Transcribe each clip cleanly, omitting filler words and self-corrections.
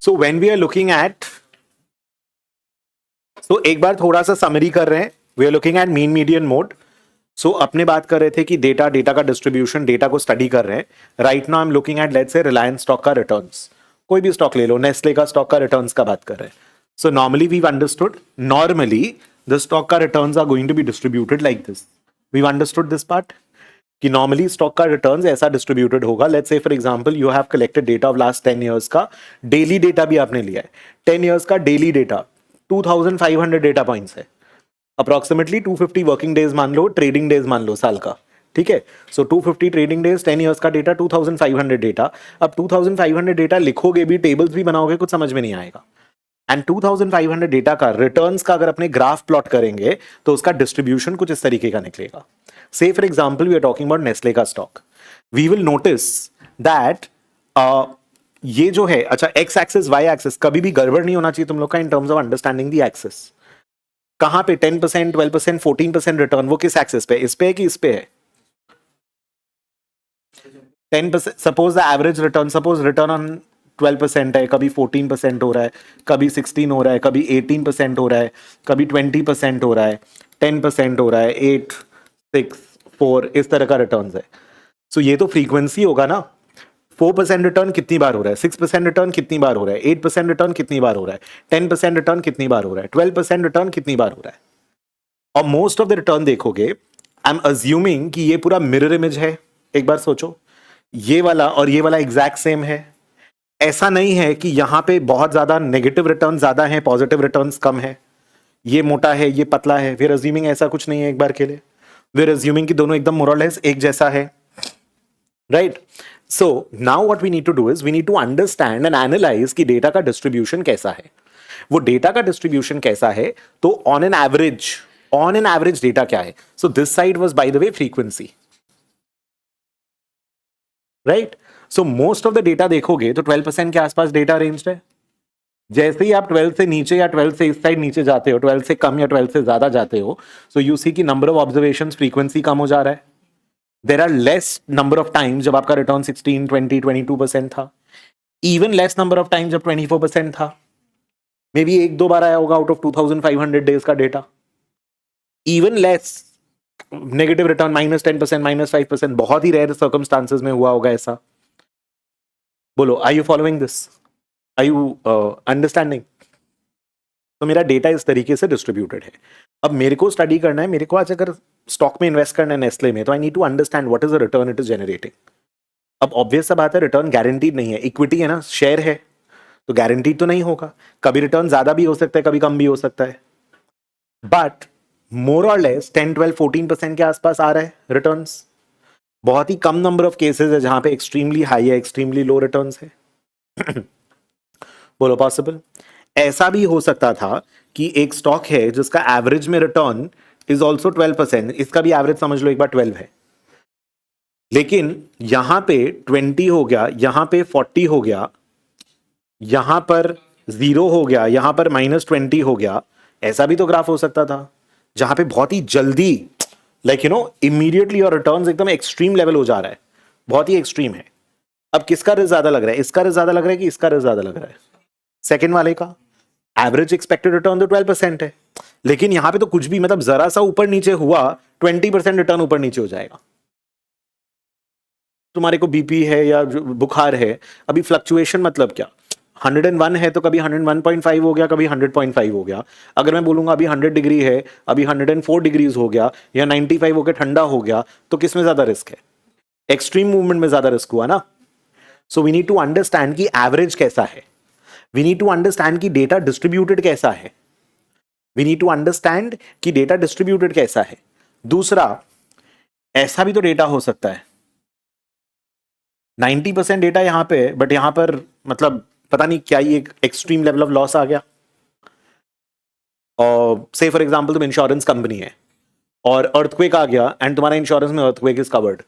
So when we are looking at, तो एक बार थोड़ा सा समरी कर रहे हैं. We are looking at mean median mode. So अपने बात कर रहे थे कि डेटा का डिस्ट्रीब्यूशन, डेटा को स्टडी कर रहे हैं. Right now I am looking at let's say Reliance stock का रिटर्न्स. कोई भी स्टॉक ले लो, नेस्ले का स्टॉक का रिटर्न्स का बात कर रहे हैं. So normally we understood, normally the stock का returns are going to be distributed like this. We understood this part कि नॉर्मली स्टॉक का रिटर्न्स ऐसा डिस्ट्रीब्यूटेड होगा. Let's say for example you have collected data of last 10 years का daily data भी आपने लिया है. 10 इयर्स का डेली डेटा 2500 डेटा पॉइंट्स है. अप्रोक्सीमेटली 250 वर्किंग डेज मान लो, ट्रेडिंग डेज मान लो साल का. ठीक है. सो 250 ट्रेडिंग डेज, 10 इयर्स का डेटा, 2500 डेटा. अब 2500 डेटा लिखोगे भी, टेबल्स भी बनाओगे, कुछ समझ में नहीं आएगा. एंड 2500 डेटा का रिटर्न्स का अगर अपने ग्राफ प्लॉट करेंगे तो उसका डिस्ट्रीब्यूशन कुछ इस तरीके का निकलेगा. Say for example we are talking about Nestle का stock. We will notice that ये जो है, अच्छा एक्स एक्सिस वाई एक्सिस, कभी भी गड़बड़ नहीं होना चाहिए तुम लोग का in terms of understanding the axis. कहां पे 10%, 12%, 14% रिटर्न, वो किस एक्सिस पे, इस पे है कि इस पे है? 10%. Suppose the average return, suppose return on 12% है, कभी 14% हो रहा है, कभी 16 हो रहा है, कभी 18% हो रहा है, कभी 20% हो रहा है, 10% हो रहा है, 8, 6, 4, इस तरह का रिटर्न है. सो ये तो फ्रीक्वेंसी होगा ना. 4% रिटर्न कितनी बार हो रहा है, 6% रिटर्न कितनी बार हो रहा है, 8% रिटर्न कितनी बार हो रहा है, 10% रिटर्न कितनी बार हो रहा है, 12% रिटर्न कितनी बार हो रहा है. और मोस्ट ऑफ द रिटर्न देखोगे, आई एम अज्यूमिंग कि ये पूरा मिरर इमेज है. एक बार सोचो, ये वाला और ये वाला एग्जैक्ट सेम है. ऐसा नहीं है कि यहां पे बहुत ज्यादा नेगेटिव रिटर्न ज्यादा है, पॉजिटिव रिटर्न्स कम है, ये मोटा है, ये पतला है. वी आर अज्यूमिंग ऐसा कुछ नहीं है एक बार के लिए. वी आर अज्यूमिंग कि दोनों एकदम मोर और लेस एक जैसा है. Right. So now what we need to do is we need to understand and analyse कि डेटा का डिस्ट्रीब्यूशन कैसा है. वो डेटा का डिस्ट्रीब्यूशन कैसा है, तो ऑन एन एवरेज डेटा क्या है. So this side was by the way frequency. Right. So most of the data देखोगे तो 12% के आसपास डेटा रेंज है. जैसे ही आप 12 से नीचे या 12 से इस साइड नीचे जाते हो, 12 से कम या 12 से ज्यादा जाते हो, सो यू सी की नंबर ऑफ ऑब्जर्वेशंस, फ्रीक्वेंसी कम हो जा रहा है. There are less number of times जब आपका रिटर्न 16, 20, 22% था. Even less number of times जब 24% था. मे बी एक दो बार आया होगा आउट ऑफ 2500 डेज का data. Even less negative return, -10%, -5%, बहुत ही रेयर सर्कमस्टांसेस में हुआ होगा ऐसा. बोलो, are you following this? Are you understanding? तो मेरा डेटा इस तरीके से डिस्ट्रीब्यूटेड है. अब मेरे को स्टडी करना है, मेरे को आज अगर स्टॉक में इन्वेस्ट करना है नेस्ले में, तो I need to understand what is the return it is generating. अब ऑब्वियस सा बात है, रिटर्न गारंटीड नहीं है. इक्विटी है ना, शेयर है, तो गारंटीड तो नहीं होगा. कभी रिटर्न ज्यादा भी हो सकता है, कभी कम भी हो सकता है. बट मोर और लेस 10, 12, 14% के आसपास आ रहा है रिटर्न्स. बहुत ही कम नंबर ऑफ केसेस है जहां पे एक्सट्रीमली हाई है, एक्सट्रीमली लो रिटर्न्स है. बोलो पॉसिबल? ऐसा भी हो सकता था कि एक स्टॉक है जिसका एवरेज में रिटर्न इज ऑल्सो 12%, इसका भी एवरेज समझ लो एक बार 12 है, लेकिन यहां पे 20 हो गया, यहां पे 40 हो गया, यहां पर 0 हो गया, यहां पर -20 हो गया. ऐसा भी तो ग्राफ हो सकता था जहां पे बहुत ही जल्दी, लाइक यू नो, इमीडिएटली और रिटर्न्स एकदम एक्सट्रीम लेवल हो जा रहा है, बहुत ही एक्सट्रीम है. अब किसका रिस्क ज्यादा लग रहा है? इसका रिस्क ज्यादा लग रहा है कि इसका रिस्क ज्यादा लग रहा है? सेकंड वाले का. एवरेज एक्सपेक्टेड रिटर्न तो 12% है, लेकिन यहां पे तो कुछ भी, मतलब जरा सा ऊपर नीचे हुआ 20% रिटर्न ऊपर नीचे हो जाएगा. तुम्हारे को बीपी है या बुखार है, अभी फ्लक्चुएशन मतलब क्या? 101 है तो कभी 101.5 हो गया, कभी 100.5 हो गया. अगर मैं बोलूंगा अभी 100 डिग्री है, अभी 104 डिग्रीज हो गया, या 95 होकर ठंडा हो गया, तो किसमें ज्यादा रिस्क है? एक्सट्रीम मूवमेंट में ज्यादा रिस्क हुआ ना. So we need to understand कि एवरेज कैसा है. वी नीड टू अंडरस्टैंड कि डेटा डिस्ट्रीब्यूटेड कैसा है. वी नीड टू अंडरस्टैंड कि डेटा डिस्ट्रीब्यूटेड कैसा है. दूसरा, ऐसा भी तो डेटा हो सकता है 90% डेटा यहां पे है, बट यहां पर मतलब पता नहीं क्या ही एक एक्सट्रीम लेवल ऑफ लॉस आ गया. और से फॉर एग्जांपल तुम इंश्योरेंस कंपनी है और अर्थक्वेक आ गया, एंड तुम्हारा इंश्योरेंस में earthquake is covered,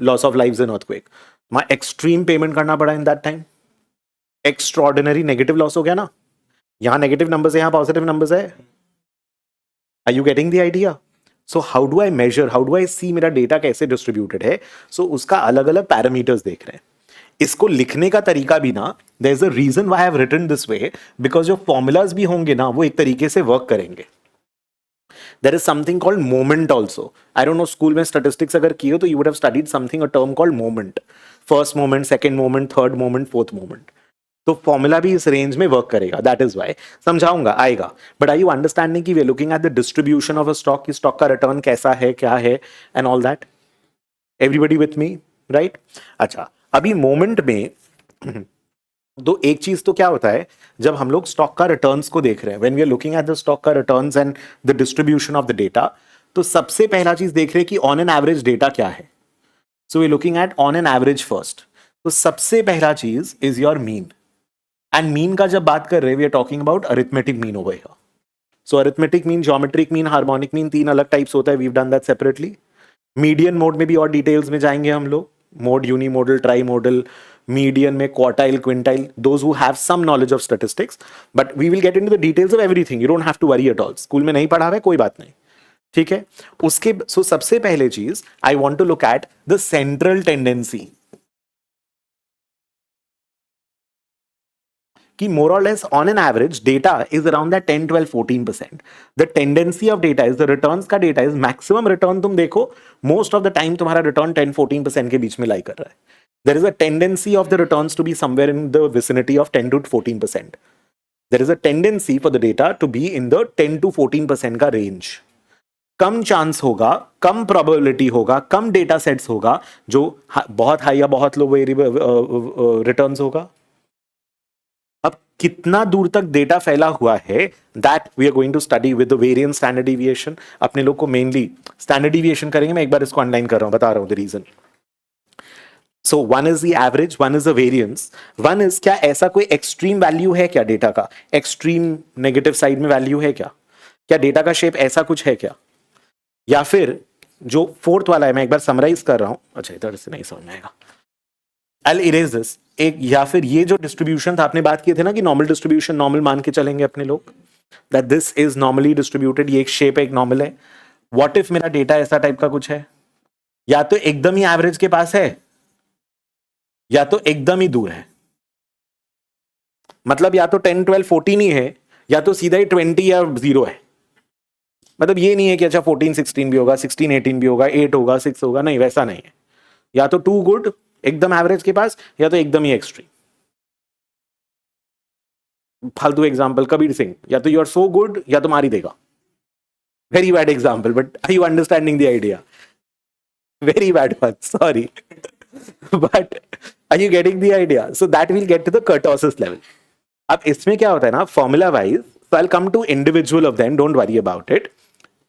loss of lives in earthquake. तुम्हारा एक्सट्रीम पेमेंट करना पड़ा in that time, extraordinary negative loss हो गया ना. यहां नेगेटिव नंबर्स है, यहां पॉजिटिव नंबर्स है. Are you getting the idea? So how do I measure, how do I सी मेरा डेटा कैसे डिस्ट्रीब्यूटेड है? सो उसका अलग अलग पैरामीटर्स देख रहे हैं. इसको लिखने का तरीका भी ना, there is a reason why I have written this way, because जो फॉर्मूलाज भी होंगे ना वो एक तरीके से वर्क करेंगे. There is something called moment also. I don't know, school में statistics अगर किए हो तो you would have studied something, a term called moment. First moment, second moment, third moment, fourth moment. तो फॉर्मूला भी इस रेंज में वर्क करेगा. दैट इज वाई समझाऊंगा, आएगा. बट आर यू अंडरस्टैंडिंग कि we are looking at the distribution of a stock, की stock का रिटर्न कैसा है, क्या है, and all that. Everybody with me, right? अच्छा, अभी मोमेंट में तो एक चीज तो क्या होता है, जब हम लोग स्टॉक का रिटर्न्स को देख रहे हैं, when we are looking at the stock का returns and the distribution of the data, तो सबसे पहला चीज देख रहे हैं कि ऑन एन एवरेज डेटा क्या है. So we looking at on an average first. तो सबसे पहला चीज is your mean. And mean का जब बात कर रहे हैं, we are talking about arithmetic mean over here. So arithmetic mean, geometric mean, harmonic mean, तीन अलग टाइप्स होता है. We have done that separately. Median mode में भी और डिटेल्स में जाएंगे हम लोग. Mode, unimodal, trimodal, median में quartile, quintile, those who have some knowledge of statistics. But we will get into the details of everything. You don't have to worry at all. School में नहीं पढ़ा हुआ है, कोई बात नहीं, ठीक है. उसके सबसे पहले चीज I want to look at the central tendency, कि more or less on an average data is around that 10, 12, 14%. The tendency of data is the returns का data is maximum return. तुम देखो most of the time तुम्हारा return 10, 14% के बीच में lie कर रहा है. There is a tendency of the returns to be somewhere in the vicinity of 10 to 14%. There is a tendency for the data to be in the 10 to 14% का range. कम chance होगा, कम probability होगा, कम data sets होगा जो बहुत high या बहुत लो returns होगा. अब कितना दूर तक डेटा फैला हुआ है, that we are going to study with the variance, standard deviation. अपने लोग को मेनली स्टैंडर्ड डिविएशन करेंगे. मैं एक बार इसको अंडरलाइन कर रहा हूं, बता रहा हूं the reason. So one is the average, one is the variance, one is क्या ऐसा कोई एक्सट्रीम वैल्यू है क्या डेटा का, एक्सट्रीम नेगेटिव साइड में वैल्यू है क्या, क्या डेटा का शेप ऐसा कुछ है क्या, या फिर जो फोर्थ वाला है, मैं एक बार समराइज कर रहा हूं. अच्छा, इधर से नहीं समझ में आएगा, I'll erase this. एक, या फिर ये जो डिस्ट्रीब्यूशन था, आपने बात किए थे ना कि नॉर्मल डिस्ट्रीब्यूशन, नॉर्मल मान के चलेंगे अपने लोग, that this is normally distributed. ये एक शेप है, एक नॉर्मल है. व्हाट इफ मेरा डेटा ऐसा टाइप का कुछ है, या तो एकदम ही एवरेज के पास है, या तो एकदम ही दूर है. मतलब या तो 10, 12, 14 ही है, या तो सीधा ही 20 या 0 है. मतलब ये नहीं है कि अच्छा 14, 16 भी होगा, 16, 18 भी होगा, 8 होगा, 6 होगा, नहीं, वैसा नहीं है. या तो टू गुड, एकदम एवरेज के पास, या तो एकदम ही एक्सट्रीम. फालतू एग्जांपल, कबीर सिंह, या तो यू आर सो गुड या तो मार ही देगा. Very bad example, but are you understanding the idea? Very bad one, sorry, but are you getting the idea? So that will get to the kurtosis level. अब इसमें क्या होता है ना, formula wise, so I will come to individual of them, don't worry about it.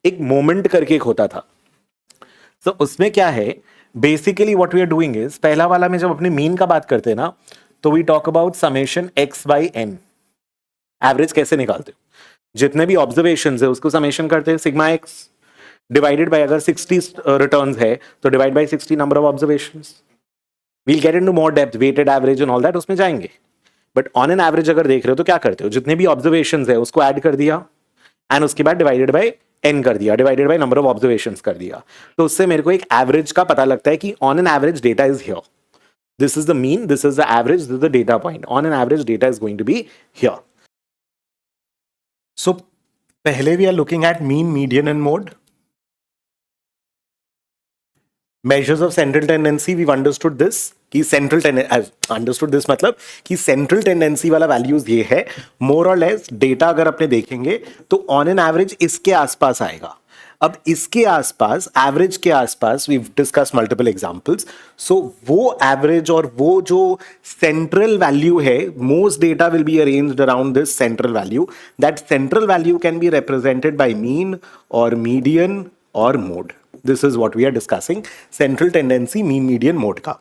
एक moment करके एक होता था. सो उसमें क्या है, basically what we are doing is, पहला वाला में जब अपने मीन का बात करते हैं ना, तो we talk about summation x by n. Average कैसे निकालते हो, जितने भी ऑब्जर्वेशंस है उसको समेशन करते हैं, सिग्मा x डिवाइडेड बाय, अगर 60 रिटर्न्स है तो divide by 60 number of observations. We'll get into more depth, weighted average and all that, उसमें जाएंगे. बट ऑन एन एवरेज अगर देख रहे हो तो क्या करते हो, जितने भी ऑब्जर्वेशंस है उसको ऐड कर दिया, एंड उसके बाद डिवाइडेड बाय n कर दिया, divided by number of observations कर दिया. तो उससे मेरे को एक एवरेज का पता लगता है कि on an average data is here. This is the mean, this is the average, this is the data point. On an average data is going to be here. So पहले we are looking at mean, median and mode. Measures of central tendency, we understood this कि central understood this मतलब कि central tendency वाला values ये है. मोर और less data अगर अपने देखेंगे तो ऑन एन एवरेज इसके आसपास आएगा. अब इसके आसपास, एवरेज के आसपास, we discuss multiple examples. So वो एवरेज और वो जो सेंट्रल वैल्यू है, most data will be arranged around this central value. That central value can be represented by mean और मीडियन और mode. This is what we are discussing, central tendency, mean, median, mode का.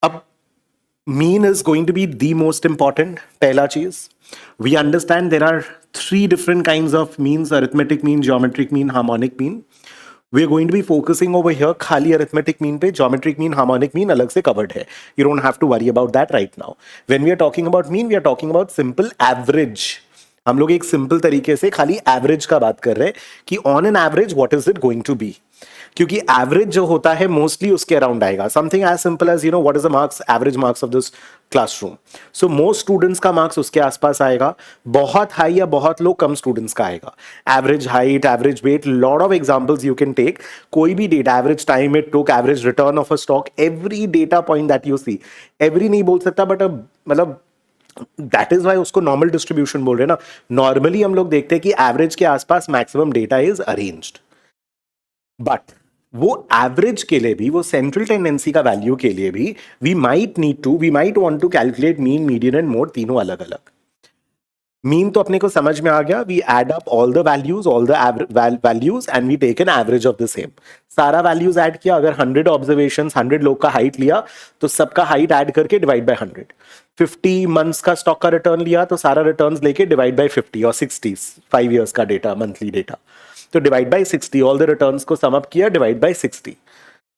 अब mean is going to be the most important. पहला चीज, we understand there are 3 different kinds of means: arithmetic mean, geometric mean, harmonic mean. We are going to be focusing over here खाली arithmetic mean पे. geometric mean, harmonic mean अलग से covered है. You don't have to worry about that right now. When we are talking about mean, we are talking about simple average. हम लोग एक simple तरीके से खाली एवरेज का बात कर रहे हैं कि on an average what is it going to be, क्योंकि एवरेज जो होता है मोस्टली उसके अराउंड आएगा. Something as simple as what is the marks, average marks of this classroom. So most students का मार्क्स उसके आसपास आएगा. बहुत हाई या बहुत लो कम स्टूडेंट्स का आएगा. Average height, average weight, lot of examples you can take. कोई भी data, average time it took, average return of a stock, every data point that you see, every नहीं बोल सकता बट मतलब दैट इज वाई उसको normal distribution बोल रहे हैं ना. नॉर्मली हम लोग देखते हैं कि एवरेज के आसपास maximum data is arranged, but वो एवरेज के लिए भी, वो सेंट्रल टेंडेंसी का वैल्यू के लिए भी we might want to calculate mean, median and mode, तीनों अलग अलग. मीन तो अपने को समझ में आ गया, we add up all the values and we take an average of the same. सारा वैल्यूज ऐड किया, अगर 100 ऑब्जर्वेशन 100 लोग का हाइट लिया तो सबका हाइट ऐड करके डिवाइड बाय 100. 50 मंथ्स का स्टॉक का रिटर्न लिया तो सारा रिटर्न्स लेके डिवाइड बाय 50, और 60 5 इयर्स का डेटा, मंथली डेटा, तो divide by 60. All the returns को सम अप किया, डिवाइड बाय 60.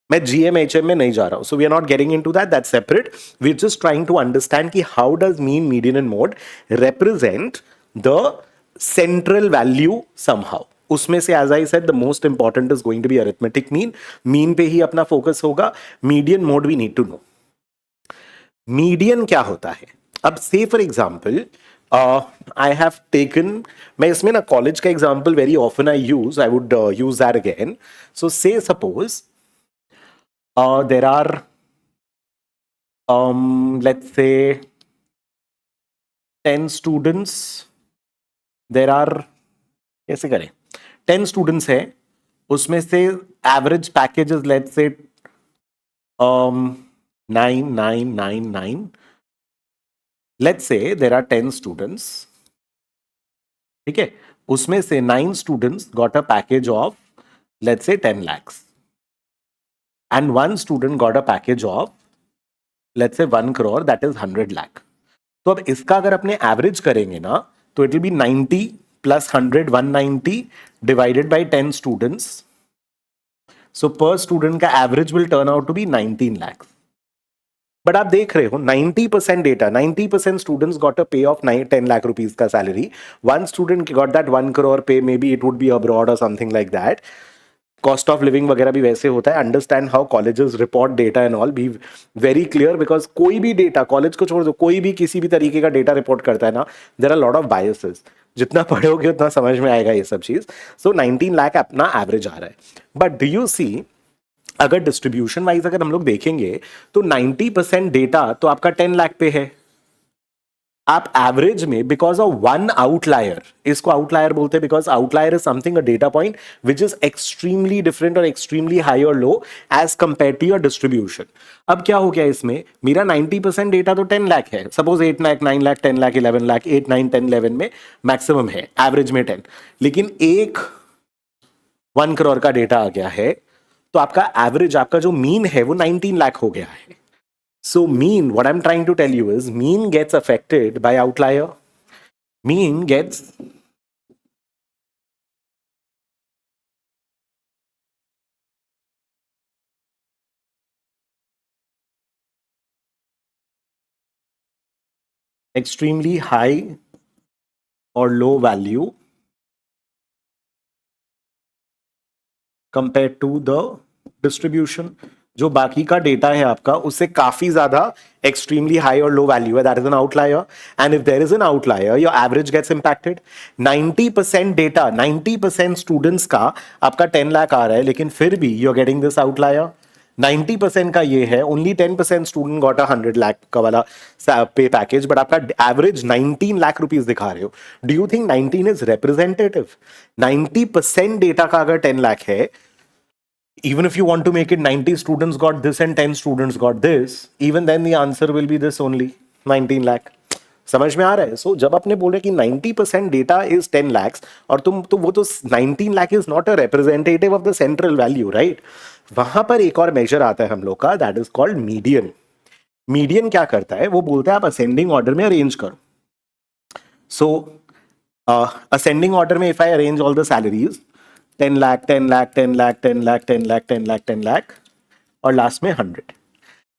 मैं GMHM में नहीं जा रहा हूं, so we are not getting into that separate. We are just trying to understand कि how does mean, median and mode represent the central value somehow. उसमें से as I said the most important is going to be arithmetic mean. Mean पे ही अपना focus होगा. Median mode we need to know. Median क्या होता है? अब say for example I have taken, मैं इसमें ना कॉलेज का example very often I would use that again. So say suppose there are let's say 10 students. there are, कैसे करें, 10 students है, उसमें से average packages let's say 9 9 9 9. let's say there are 10 students, ठीक है, उसमें से 9 students got a package of let's say 10 lakhs and one student got a package of let's say 1 crore, that is 100 lakh. तो अब इसका अगर अपने एवरेज करेंगे ना तो इट विल बी 90 प्लस 100 190 divided by 10 students. So per student का average will turn out to be 19 lakh. But आप देख रहे हो 90% data, 90% students got a pay of 10 lakh rupees का salary. One student got that 1 crore pay, maybe it would be abroad और something like that. Cost of living वगैरह भी वैसे होता है. Understand how colleges report data and all, be very clear, because कोई भी data, college को छोड़ दो, कोई भी किसी भी तरीके का डेटा रिपोर्ट करता है ना, there are lot of biases. जितना पढ़ोगे उतना समझ में आएगा ये सब चीज. सो 19 लाख अपना एवरेज आ रहा है. बट डू यू सी, अगर डिस्ट्रीब्यूशन वाइज अगर हम लोग देखेंगे तो 90% डेटा तो आपका 10 लाख पे है. आप एवरेज में, बिकॉज ऑफ वन आउटलायर, इसको आउटलायर बोलते हैं because outlier is something, a data point which is extremely different और एक्सट्रीमली हाई और low as compare to your distribution. अब क्या हो गया इसमें, मेरा 90% डेटा तो 10 लाख है, सपोज 8 लाख 9 लाख 10 लाख 11 लाख 8 9 10 11 में मैक्सिमम है, एवरेज में 10. लेकिन एक 1 करोड़ का डेटा आ गया है तो आपका एवरेज, आपका जो मीन है वो 19 लाख हो गया है. So mean, what I'm trying to tell you is mean gets affected by outlier. Mean gets extremely high or low value compared to the distribution. जो बाकी का डेटा है आपका उससे काफी ज्यादा एक्सट्रीमली हाई और लो वैल्यू है, that is an outlier. And if there is an outlier your average gets impacted. 90% data, 90% students का आपका 10 लाख आ रहा है, लेकिन फिर भी you are getting this outlier. 90% का ये है, ओनली 10% स्टूडेंट गॉट 100 लाख का वाला पे पैकेज, बट आपका एवरेज 19 लाख रुपीज दिखा रहे हो. Do you think 19 is representative? 90% data का अगर 10 लाख है, even if you want to make it 90 students got this and 10 students got this, even then the answer will be this only, 19 lakh. समझ में आ रहा है? सो जब आपने बोले कि 90% डेटा इज 10 lakhs और तुम तो वो तो 19 lakh is not a representative of the central value, right? वहां पर एक और मेजर आता है हम लोग का, that is called median. Median क्या करता है, वो बोलता है आप असेंडिंग ऑर्डर में अरेंज करो. सो असेंडिंग ऑर्डर में if I arrange all the salaries 10 lakh 10 lakh 10 lakh 10 lakh 10 lakh 10 lakh 10 lakh और लास्ट में 100.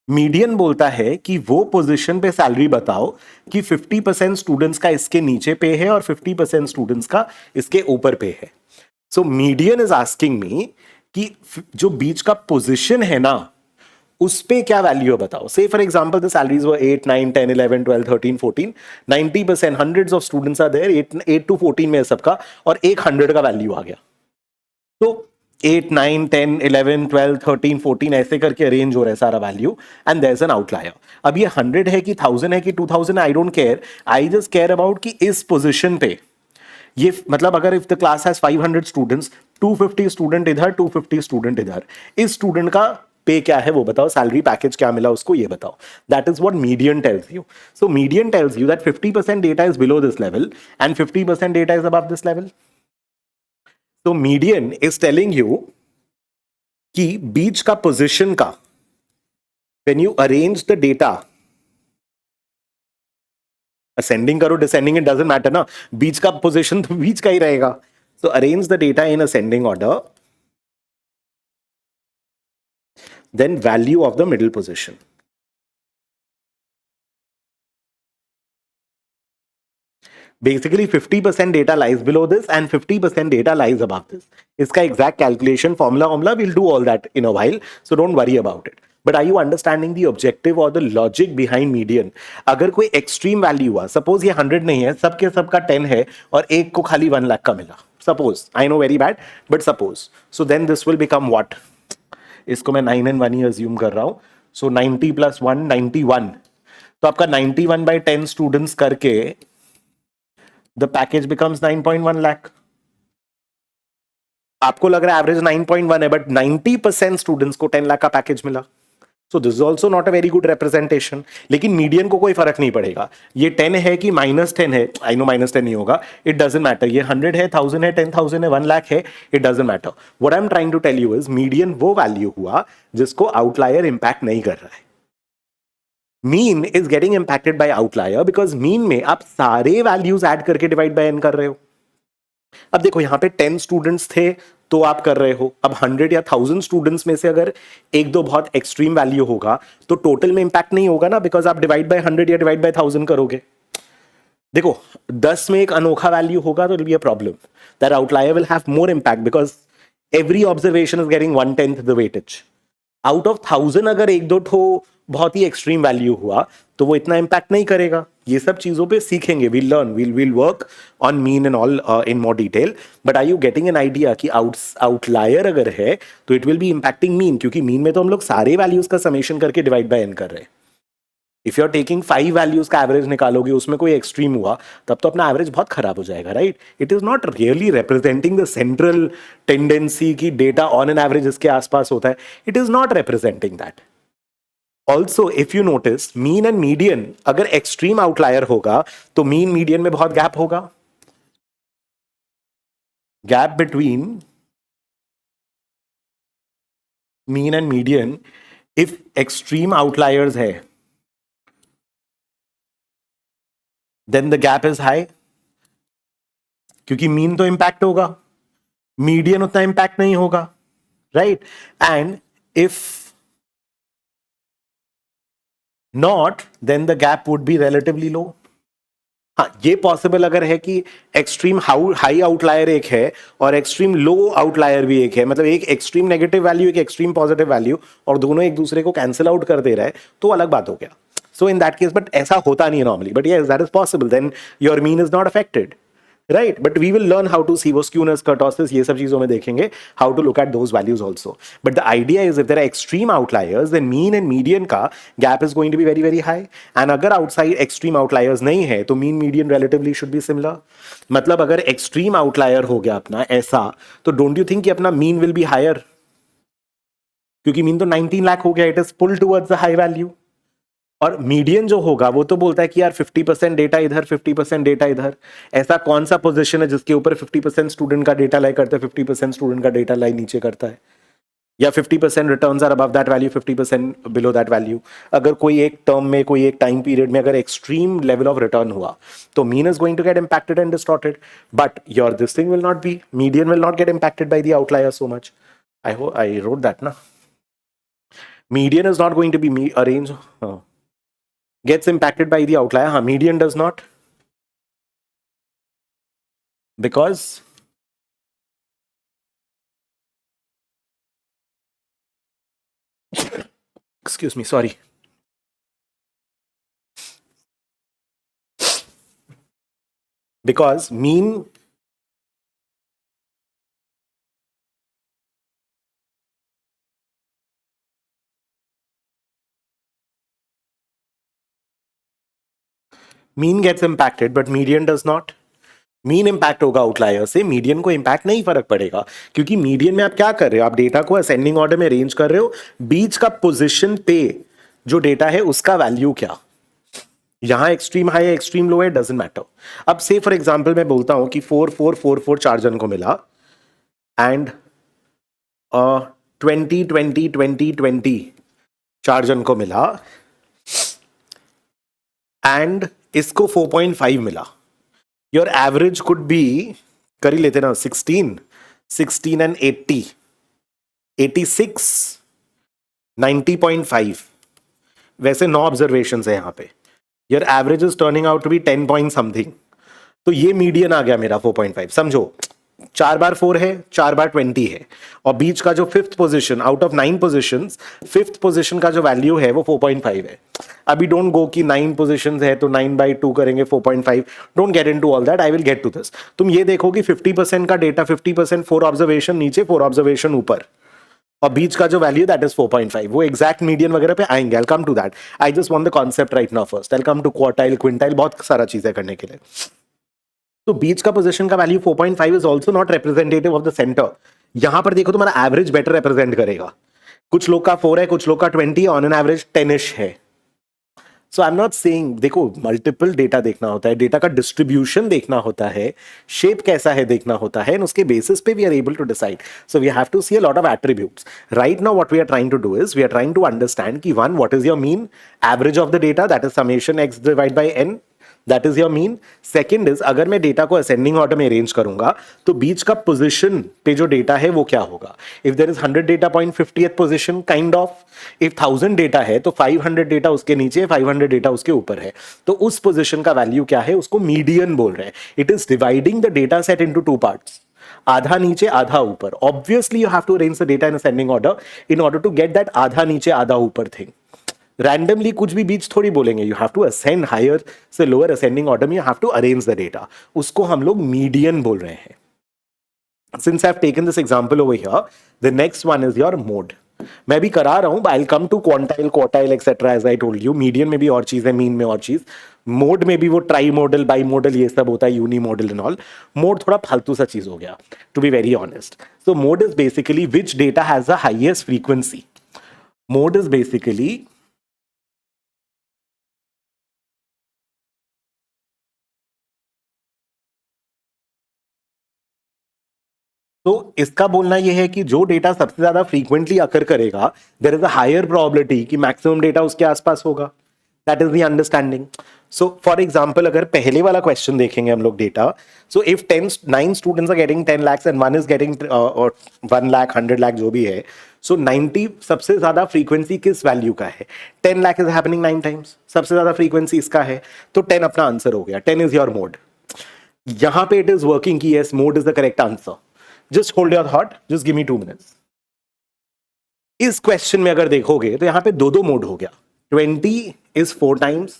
मीडियन बोलता है कि वो पोजीशन पे सैलरी बताओ कि 50% स्टूडेंट्स का इसके नीचे पे है और 50% स्टूडेंट्स का इसके ऊपर पे है. So median is asking me कि जो बीच का पोजीशन है ना उस पे क्या वैल्यू है बताओ. Say for example the salaries were 8 9 10 11 12 13 14 90%, hundreds of students are there, 8 to 14 में सबका, और एक 100 का वैल्यू आ गया. तो 8 9 10 11 12 13 14 ऐसे करके अरेंज हो रहा है सारा value, and there is an outlier. अब ये 100 है कि 1000 है कि 2000, I don't care. I just care about कि इस पोजीशन पे ये, मतलब अगर if the class has 500 students, 250 student इधर, 250 स्टूडेंट इधर, इस स्टूडेंट का पे क्या है वो बताओ, सैलरी पैकेज क्या मिला उसको ये बताओ. That is what median tells you. So median tells you that 50% data is below this level and 50% data is above this level. तो मीडियन इज टेलिंग यू कि बीच का पोजीशन का, when you arrange the data, ascending करो descending it doesn't matter ना, बीच का position तो बीच का ही रहेगा. सो arrange the data in ascending order, then value of the middle position. Basically 50% data lies below this and 50% data lies above this. इसका exact calculation formula we'll do all that in a while, so don't worry about it. But are you understanding the objective or the logic behind median? अगर कोई extreme value हुआ, suppose ये 100 नहीं है, सबके सबका 10 है और एक को खाली 1 लाख का मिला, suppose, I know very bad, but suppose, so then this will become what? इसको मैं 9 and 1 ही assume कर रहा हूं. So 90 plus 1 91. तो आपका 91/10 स्टूडेंट्स करके द पैकेज बिकम्स 9.1 लाख. आपको लग रहा है एवरेज 9.1 है, बट 90% स्टूडेंट्स को 10 लाख का पैकेज मिला. सो this is also not a very good representation. लेकिन मीडियन को कोई फर्क नहीं पड़ेगा, ये 10 है कि -10 है. आई नो -10 नहीं होगा, इट डजंट मैटर. ये 100 है, 1000 है, 10,000 है, 1 लाख है, it doesn't matter. What I am trying to tell you is median वो वैल्यू हुआ जिसको आउटलायर इंपैक्ट नहीं कर रहा है. Mean is getting impacted by outlier because mean में आप सारे वैल्यूज ऐड करके डिवाइड बाय एन कर रहे हो. अब देखो यहां पे 10 स्टूडेंट्स थे तो आप कर रहे हो. अब 100 या 1000 स्टूडेंट्स में से अगर एक दो बहुत एक्सट्रीम वैल्यू होगा तो टोटल में इंपैक्ट नहीं होगा ना, बिकॉज आप डिवाइड बाय 100 या डिवाइड बाय 1000 करोगे. देखो 10 में एक अनोखा वैल्यू होगा तो it be a problem. That outlier will have more impact because every observation is getting 1/10 the weightage. Out of 1000 अगर एक दो ठो बहुत ही एक्सट्रीम वैल्यू हुआ तो वो इतना इंपैक्ट नहीं करेगा. ये सब चीजों पे सीखेंगे, will learn, will work on mean and all in more detail. But are you getting an idea कि आउटलायर अगर है तो it will be impacting mean, क्योंकि मीन में तो हम लोग सारे वैल्यूज का समेशन करके डिवाइड बाय एन कर रहे हैं. If you are taking 5 values का एवरेज निकालोगे, उसमें कोई एक्सट्रीम हुआ तब तो अपना एवरेज बहुत खराब हो जाएगा, right. It is not really representing the central tendency की डेटा ऑन एन एवरेज इसके आसपास होता है. It is not representing that. Also if you notice mean and median अगर एक्सट्रीम आउटलायर होगा तो मीन मीडियन में बहुत गैप होगा. Gap between mean and median if extreme outliers है then the gap is high, क्योंकि मीन तो impact होगा, मीडियन उतना इंपैक्ट नहीं होगा, right. And if not then the gap would be relatively low. हाँ, ये पॉसिबल अगर है कि एक्सट्रीम हाई आउटलायर एक है और एक्सट्रीम लो आउटलायर भी एक है, मतलब एक एक्सट्रीम नेगेटिव वैल्यू एक एक्सट्रीम पॉजिटिव वैल्यू, और दोनों एक दूसरे को कैंसिल आउट कर दे रहा है, तो अलग बात हो गया. So in that case, but ऐसा होता नहीं है normally, but yes that is possible. Then your mean is not affected, right. But we will learn how to see वो स्क्यूनेस, कर्टोसिस, ये सब चीजों में देखेंगे how to look at those values also. But the idea is if there are extreme outliers then mean and median का gap is going to be very very high. And अगर outside extreme outliers नहीं है तो mean median relatively should be similar. मतलब अगर extreme outlier हो गया अपना ऐसा, तो डोंट यू थिंक कि अपना मीन विल बी हायर, क्योंकि मीन तो 19 लाख हो गया, it is pull towards the high value. और मीडियन जो होगा वो तो बोलता है कि यार 50% डेटा इधर, 50% डेटा इधर. ऐसा कौन सा पोजीशन है जिसके ऊपर 50% स्टूडेंट का डेटा लाई करता है, 50% स्टूडेंट का डेटा लाई नीचे करता है, या 50% returns are above that value, 50% below that value. अगर कोई एक टर्म में, कोई एक टाइम पीरियड में अगर एक्सट्रीम लेवल ऑफ रिटर्न हुआ तो mean is going to get impacted and distorted. But your this thing will not be, median will not get impacted by the outlier so much. I wrote that ना. Median is not going to be arrange, gets impacted by the outlier. हाँ, median does not, because excuse me, sorry, because mean gets impacted but median does not. Mean impact होगा outlier से, median को impact नहीं फर्क पड़ेगा, क्योंकि median में आप क्या कर रहे हो, आप डेटा को असेंडिंग ऑर्डर में अरेंज कर रहे हो, बीच का पोजीशन पे जो डेटा है उसका वैल्यू क्या, यहां एक्सट्रीम हाई है एक्सट्रीम लो है, डजंट मैटर. अब से फॉर एग्जांपल मैं बोलता हूं कि 4444 चार जन को मिला एंड 20 चार जन को मिला एंड इसको 4.5 मिला. योर एवरेज कुड बी, कर ही लेते ना, 16 एंड 80, 86, 90.5. वैसे 9 ऑब्जर्वेशन है यहां पे. Your average is turning out to be 10 point something. तो ये मीडियन आ गया मेरा 4.5. समझो 4 बार 4 है, 4 बार 20 है, और बीच का जो fifth position out of 9 positions, fifth position का जो वैल्यू है वो 4.5 है. अभी डोंट गो कि 9 पोजीशंस है तो 9/2 करेंगे 4.5. Don't get into all that, I will get to this. तुम ये देखो कि 50% का डेटा, 50% 4 ऑब्जर्वेशन नीचे, 4 ऑब्जर्वेशन ऊपर, और बीच का जो वैल्यू दैट इज 4.5. वो एग्जैक्ट मीडियन वगैरह पे आएंगे, I come to that. I just want the concept right now first. I come to quartile, quintile, बहुत सारा चीजें करने के लिए. तो बीच का पोजीशन का value 4.5 is also not representative of the centre. यहां पर देखो तुम्हारा एवरेज बेटर रिप्रेजेंट करेगा. कुछ लोग का 4 है, कुछ लोग का 20, ऑन एन एवरेज 10ish है. So I am not saying, देखो मल्टीपल डेटा देखना होता है, डेटा का डिस्ट्रीब्यूशन देखना होता है, शेप कैसा है देखना होता है, एंड उसके बेसिस पे we are able to decide. So we have to see a lot of attributes. Right now what we are trying to do is we are trying to understand कि one, what is your mean average of the data, that is summation x divide by n, that is your mean. Second is, अगर मैं data को ascending order में arrange करूंगा तो बीच का position पे जो डेटा है वो क्या होगा. If there is 100 data point, 50th position kind of. If 1000 data है तो 500 डेटा उसके नीचे, 500 डेटा उसके ऊपर है, तो उस पोजीशन का वैल्यू क्या है, उसको मीडियन बोल रहे हैं. It is dividing the data set into 2 parts, आधा नीचे आधा ऊपर. Obviously you have to arrange the data in ascending order in order to get that आधा नीचे आधा ऊपर थिंग. रैंडमली कुछ भी बीच थोड़ी बोलेंगे. You have to ascend higher से लोअर असेंडिंग ऑर्डर में, you have to arrange the data. उसको हम लोग मीडियन बोल रहे हैं. Since I have taken this example over here, the next one is your mode. मैं भी करा रहा हूं, I will come to quantile, quartile etcetera as I told you. Median में भी और चीज है, मीन में और चीज, मोड में भी वो ट्राई मॉडल, बाई मॉडल, ये सब होता है, unimodal and all. Mode थोड़ा फालतू सा चीज हो गया, to be very honest. So mode is basically which data has the highest frequency. Mode is basically तो इसका बोलना यह है कि जो डेटा सबसे ज्यादा फ्रीक्वेंटली अकर करेगा, there is a higher probability कि मैक्सिमम डेटा उसके आसपास होगा. That is the understanding. So for example अगर पहले वाला क्वेश्चन देखेंगे हम लोग data, so if 9 students are getting 10 lakhs and one is getting 1 lakh, 100 lakh जो भी है, सो 90 सबसे ज्यादा फ्रीक्वेंसी किस वैल्यू का है. 10 lakh इज हैपनिंग 9 टाइम्स, सबसे ज्यादा फ्रीक्वेंसी इसका है, तो 10 अपना आंसर हो गया. 10 इज योर मोड. यहां पे इट इज वर्किंग की yes, mode is the correct answer. Just hold your thought, just give me 2 minutes. इस क्वेश्चन में अगर देखोगे तो यहां पे दो मोड हो गया. 20 इज 4 टाइम्स,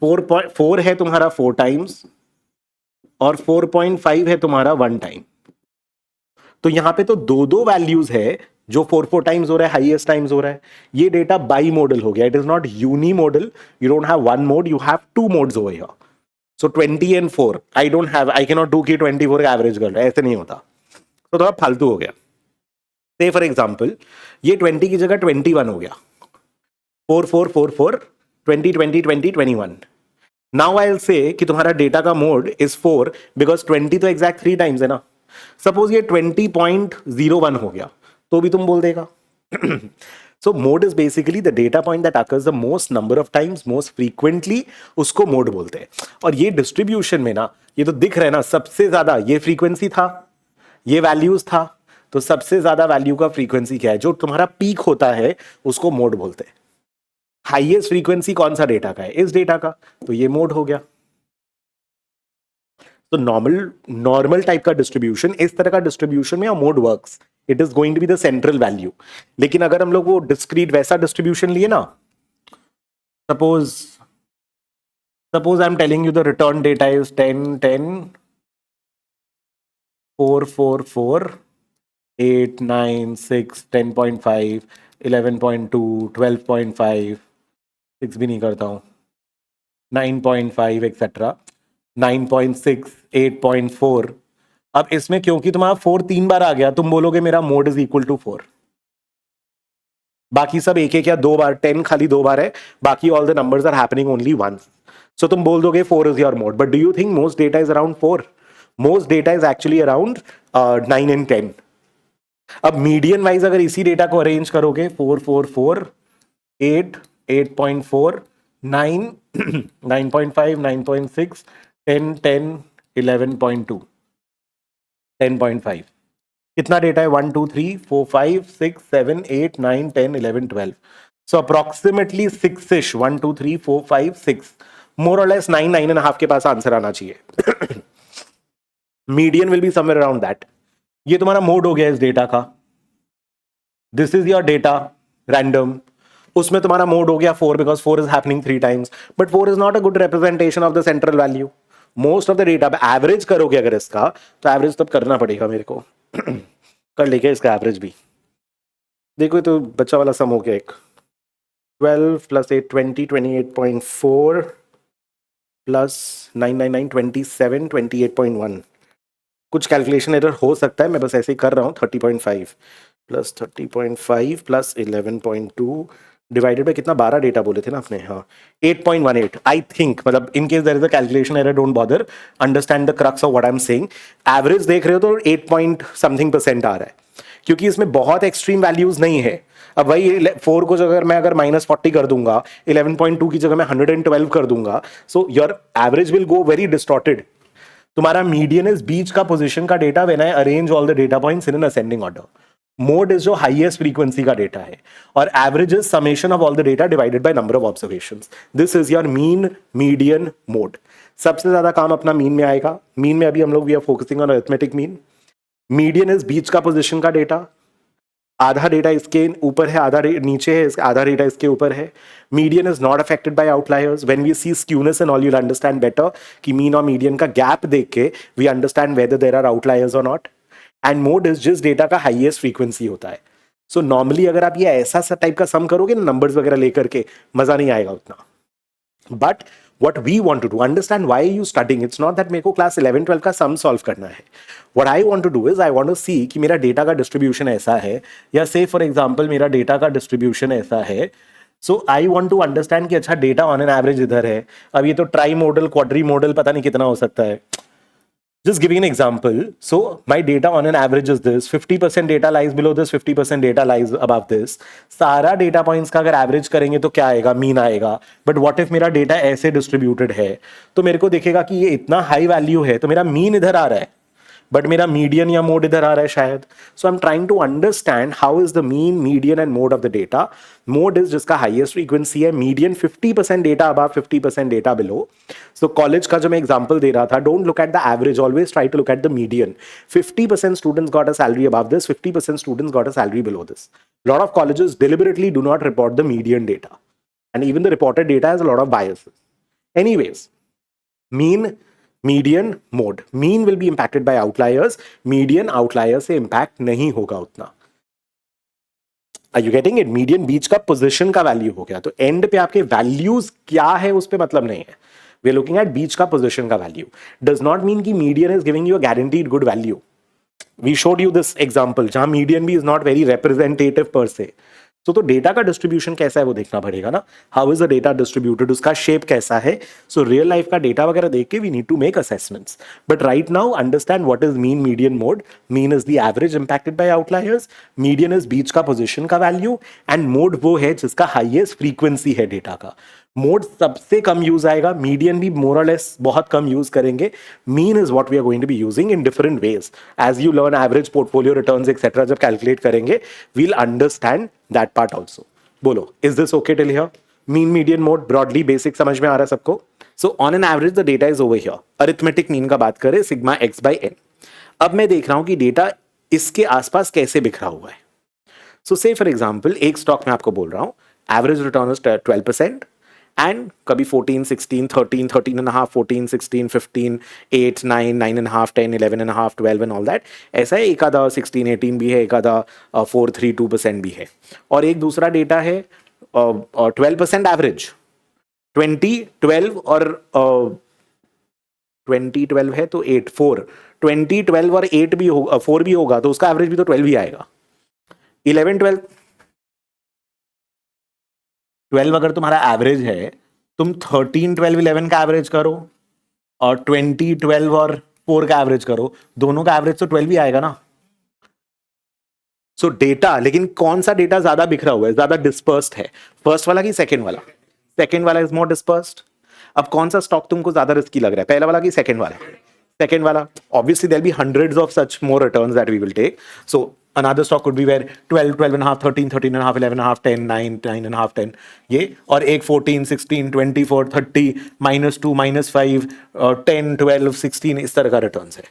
4 है तुम्हारा 4 टाइम्स, और 4.5 है तुम्हारा 1 टाइम. तो यहां पे तो दो वैल्यूज है, जो 4 टाइम्स हो रहा है, हाईएस्ट टाइम्स हो रहा है. ये डेटा बाई मॉडल हो गया. It is not unimodal. You don't have 1 mode, you have 2 modes over here. So 20 and 4 I don't have, I can not do कि 24 का एवरेज कर रहा है, ऐसे नहीं होता. तो थोड़ा फालतू हो गया. से फॉर एग्जांपल ये 20 की जगह 21 हो गया. 4 4 4 4 20 20 20 21. नाउ आई विल से कि तुम्हारा डेटा का मोड इज 4 बिकॉज 20 तो एग्जैक्ट 3 टाइम्स है ना. सपोज ये 20.01 हो गया तो भी तुम बोल देगा. So mode is basically the data point that occurs the most number of times, most frequently, उसको mode बोलते हैं. और ये डिस्ट्रीब्यूशन में ना, ये तो दिख रहा है ना, सबसे ज्यादा ये फ्रीक्वेंसी था, ये वैल्यूज था, तो सबसे ज्यादा वैल्यू का फ्रीक्वेंसी क्या है, जो तुम्हारा पीक होता है उसको मोड बोलते हैं। हाईएस्ट फ्रीक्वेंसी कौन सा डेटा का है, इस डेटा का, तो ये मोड हो गया। तो नॉर्मल टाइप का डिस्ट्रीब्यूशन, इस तरह का डिस्ट्रीब्यूशन में mode works, it is going to be the central value. लेकिन अगर हम लोग वो डिस्क्रीट वैसा डिस्ट्रीब्यूशन लिए ना, suppose I am telling you the return data is 10 10 4 4 4 8 9 6 10.5 11.2 12.5 6 भी नहीं करता हूँ 9.5 एक्सेट्रा 9.6 8.4। अब इसमें क्योंकि तुम्हारा 4 3 बार आ गया, तुम बोलोगे मेरा मोड इज इक्वल टू 4। बाकी सब एक एक या 2 बार, 10 खाली 2 बार है, बाकी all the numbers are happening only once. So तुम बोल दोगे 4 is your mode, but do you think most data is around 4? Most data is actually around 9 and 10। अब मीडियन वाइज अगर इसी डेटा को अरेंज करोगे 4 4 4 8 8.4 9 9.5 9.6 10 10 11.2 10.5, कितना डेटा है 1 2 3 4 5 6 7 8 9 10 11 12। सो अप्रोक्सीमेटली 6ish 1 2 3 4 5 6 मोर और लेस 9 9.5 के पास आंसर आना चाहिए। Median will be somewhere around that. ये तुम्हारा मोड हो गया इस डेटा का। This is your data random, उसमें तुम्हारा मोड हो गया 4 because 4 is happening 3 times, but 4 is not a good representation of the central value. Most of the data average करोगे अगर इसका, तो एवरेज तब करना पड़ेगा मेरे को कर लेके इसका एवरेज भी देखो। तो बच्चा वाला सम हो गया एक 12 + 8 20 28.4 प्लस 999 27 28.1। कुछ कैलकुलेशन एरर हो सकता है, मैं बस ऐसे ही कर रहा हूँ। 30.5 प्लस 30.5 प्लस 11.2 डिवाइडेड बाय कितना, 12 डेटा बोले थे ना आपने, हाँ 8.18 आई थिंक। मतलब in case there is a calculation error, don't bother, understand the crux of what I am saying. Average देख रहे हो तो 8% आ रहा है, क्योंकि इसमें बहुत एक्सट्रीम वैल्यूज नहीं है। अब वही 4 को अगर मैं -40 कर दूंगा, 11.2 की जगह मैं 112 कर दूंगा, so your average will go very distorted. तुम्हारा मीडियन इज बीच का पोजीशन का data when I arrange all the data points in an ascending order. Mode is जो हाईएस्ट फ्रीक्वेंसी का डेटा है, और average is summation of all the data divided by number of observations. This is your mean median mode. सबसे ज्यादा काम अपना mean में आएगा। मीन में अभी हम लोग we are focusing on arithmetic mean. Median is बीच का पोजीशन का डेटा, आधा डेटा इसके ऊपर है, आधा नीचे है, आधा डेटा इसके ऊपर है। Median is not affected by outliers. When we see skewness and all, you will understand better कि मीन और मीडियन का गैप देख के we understand whether there are outliers और नॉट। एंड मोड इज जिस डेटा का हाईएस्ट फ्रीक्वेंसी होता है। सो नॉर्मली अगर आप ये ऐसा सा टाइप का सम करोगे ना, नंबर्स वगैरह लेकर के, मजा नहीं आएगा उतना। But what we want to do, understand why are you studying, it's not that मेरे को क्लास 11 12 का सम सॉल्व करना है। what I want to do is I want to see कि मेरा डेटा का डिस्ट्रीब्यूशन ऐसा है, या से फॉर एग्जांपल मेरा डेटा का डिस्ट्रीब्यूशन ऐसा है। So I want to understand कि अच्छा डेटा ऑन एन एवरेज इधर है। अब ये तो ट्राई मॉडल क्वाड्री मॉडल पता नहीं कितना हो सकता है। Just giving an example, so my data on an average is this, 50% data lies below this, 50% data lies above this. सारा डेटा पॉइंट्स का अगर एवरेज करेंगे तो क्या आएगा, मीन आएगा। बट व्हाट इफ मेरा डेटा ऐसे डिस्ट्रीब्यूटेड है, तो मेरे को दिखेगा कि ये इतना हाई वैल्यू है, तो मेरा मीन इधर आ रहा है, बट मेरा मीडियन या मोड इधर आ रहा है शायद। So I am trying to understand how is the mean, median and mode of the data. Mode is जिसका हाईएस्ट फ्रीक्वेंसी है, median 50% data above, 50% data below. So college का जो मैं एग्जांपल दे रहा था, don't look at the average, always try to look at the median. 50% students got a salary above this, 50% students got a salary below this. Lot of colleges deliberately do not report the median data, and even the reported data has a lot of biases. Anyways, mean, median, mode. Mean will be impacted by outliers, median outlier से impact नहीं होगा उतना। Are you getting it? Median बीच का position का value हो गया, तो and पे आपके वैल्यूज क्या है उस पे मतलब नहीं है। We are looking at बीच का पोजीशन का वैल्यू। Does not mean कि median is giving you a guaranteed good value. We showed you this example जहां median भी is not very representative per se. तो डेटा का डिस्ट्रीब्यूशन कैसा है वो देखना पड़ेगा ना। How is the data distributed, उसका शेप कैसा है। सो रियल लाइफ का डेटा वगैरह देख के we need to make assessments. But right now understand what is mean, median, mode. Mean is the average impacted by outliers, median is बीच का position का वैल्यू, एंड मोड वो है जिसका हाईएस्ट फ्रीक्वेंसी है डेटा का। मोड सबसे कम use आएगा, मीडियन भी मोर और लेस बहुत कम यूज करेंगे, mean is what we are going to be using in different ways as you learn average portfolio returns etcetera जब कैलकुलेट करेंगे we'll understand that part also. बोलो is this okay till here? Mean median mode broadly basic समझ में आ रहा है सबको? So on an average the data is over here, arithmetic mean का बात करें सिग्मा एक्स बाई एन। अब मैं देख रहा हूं कि डेटा इसके आसपास कैसे बिखरा हुआ है। सो से फॉर एग्जाम्पल एक स्टॉक में आपको बोल रहा हूं एवरेज रिटर्न इज 12% एंड कभी 14, 16, 13, 13.5, 14, 16, 15, 8, 9, 9.5, 10, 11.5, 12 एंड ऑल दैट। ऐसा है, एक आधा 16, 18 भी है, एक आधा 4, 3, 2% भी है। और एक दूसरा डेटा है 12% एवरेज, 20, 12 और 20, 12 है तो 8, 4, 20, 12 और 8 भी होगा, 4 भी होगा तो उसका एवरेज भी तो 12 ही आएगा। 11, 12, 12 अगर तुम्हारा एवरेज है, तुम 13, 12, 11 का एवरेज करो और 20, 12 और 4 का एवरेज करो, दोनों का एवरेज तो 12 ही आएगा ना। सो डेटा, लेकिन कौन सा डेटा ज्यादा बिखरा हुआ है, ज्यादा डिस्पर्स्ड है, फर्स्ट वाला कि सेकंड वाला? सेकंड वाला इज मोर डिस्पर्स्ड। अब कौन सा स्टॉक तुमको ज्यादा रिस्की लग रहा है, पहला वाला कि सेकंड वाला? सेकंड वाला। Obviously there be hundreds of such more returns that we will take. So another stock could be where 12, 12.5, 13, 13.5, 11.5, 10, 9, 9.5, 10 ये, और एक 14, 16, 24, 30, -2, -5, 10, 12, 16 इस तरह का रिटर्न्स है।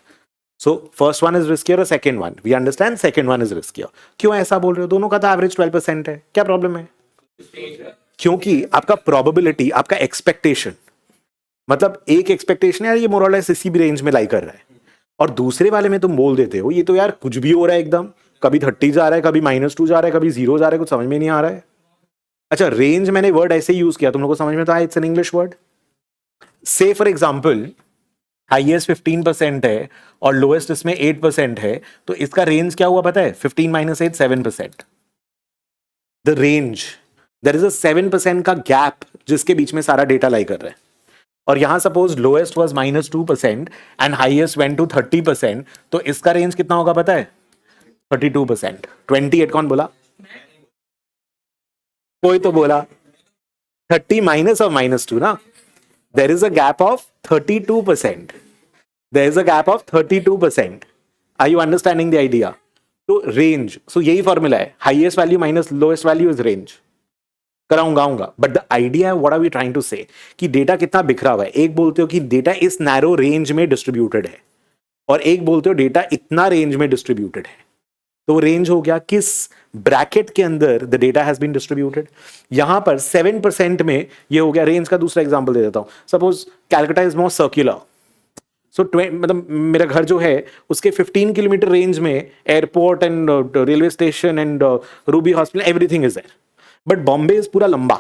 So first one is riskier और second one, we understand second one is riskier. क्यों ऐसा बोल रहे हो? दोनों का तो एवरेज 12% है, क्या प्रॉब्लम है? क्योंकि आपका प्रोबेबिलिटी, आपका एक्सपेक्टेशन, मतलब एक एक्सपेक्टेशन है यार ये मोर और लेस इसी भी रेंज में लाई कर रहा है, और दूसरे वाले में तुम बोल देते हो ये तो यार कुछ भी हो रहा है एकदम, कभी 30 जा रहा है, कभी -2 जा रहा है, कभी 0 जा रहा है, कुछ समझ में नहीं आ रहा है। अच्छा, रेंज मैंने वर्ड ऐसे ही यूज किया, तुम लोग को समझ में तो आया, इट्स एन इंग्लिश वर्ड। से फॉर एग्जाम्पल हाईएस्ट 15% है और लोएस्ट इसमें 8% है, तो इसका रेंज क्या हुआ पता है? 15 - 8, 7%। The range, there is a 7% का गैप जिसके बीच में सारा डेटा लाई कर रहा है। और यहां suppose lowest was -2% and highest went to 30%, तो इसका रेंज कितना होगा पता है? 32%। 28 कौन बोला? कोई तो बोला 30 माइनस और -2 ना, there is a gap of 32%। There is a gap of 32%। Are you understanding the idea? तो रेंज, सो यही फॉर्मूला है, highest value minus lowest value is range. कराऊंगा, बट द आइडिया है, what are we trying to say, कि data कितना बिखरा हुआ है। एक बोलते हो कि डेटा इस नैरो रेंज में डिस्ट्रीब्यूटेड है, और एक बोलते हो डेटा इतना रेंज में डिस्ट्रीब्यूटेड है। तो रेंज हो गया किस ब्रैकेट के अंदर the data has been distributed. यहां पर 7% में ये हो गया रेंज का। दूसरा एग्जांपल दे देता हूं, suppose Calcutta is more circular, so मतलब मेरा घर जो है उसके 15 किलोमीटर रेंज में airport and railway station and Ruby hospital everything is there, but Bombay is पूरा लंबा।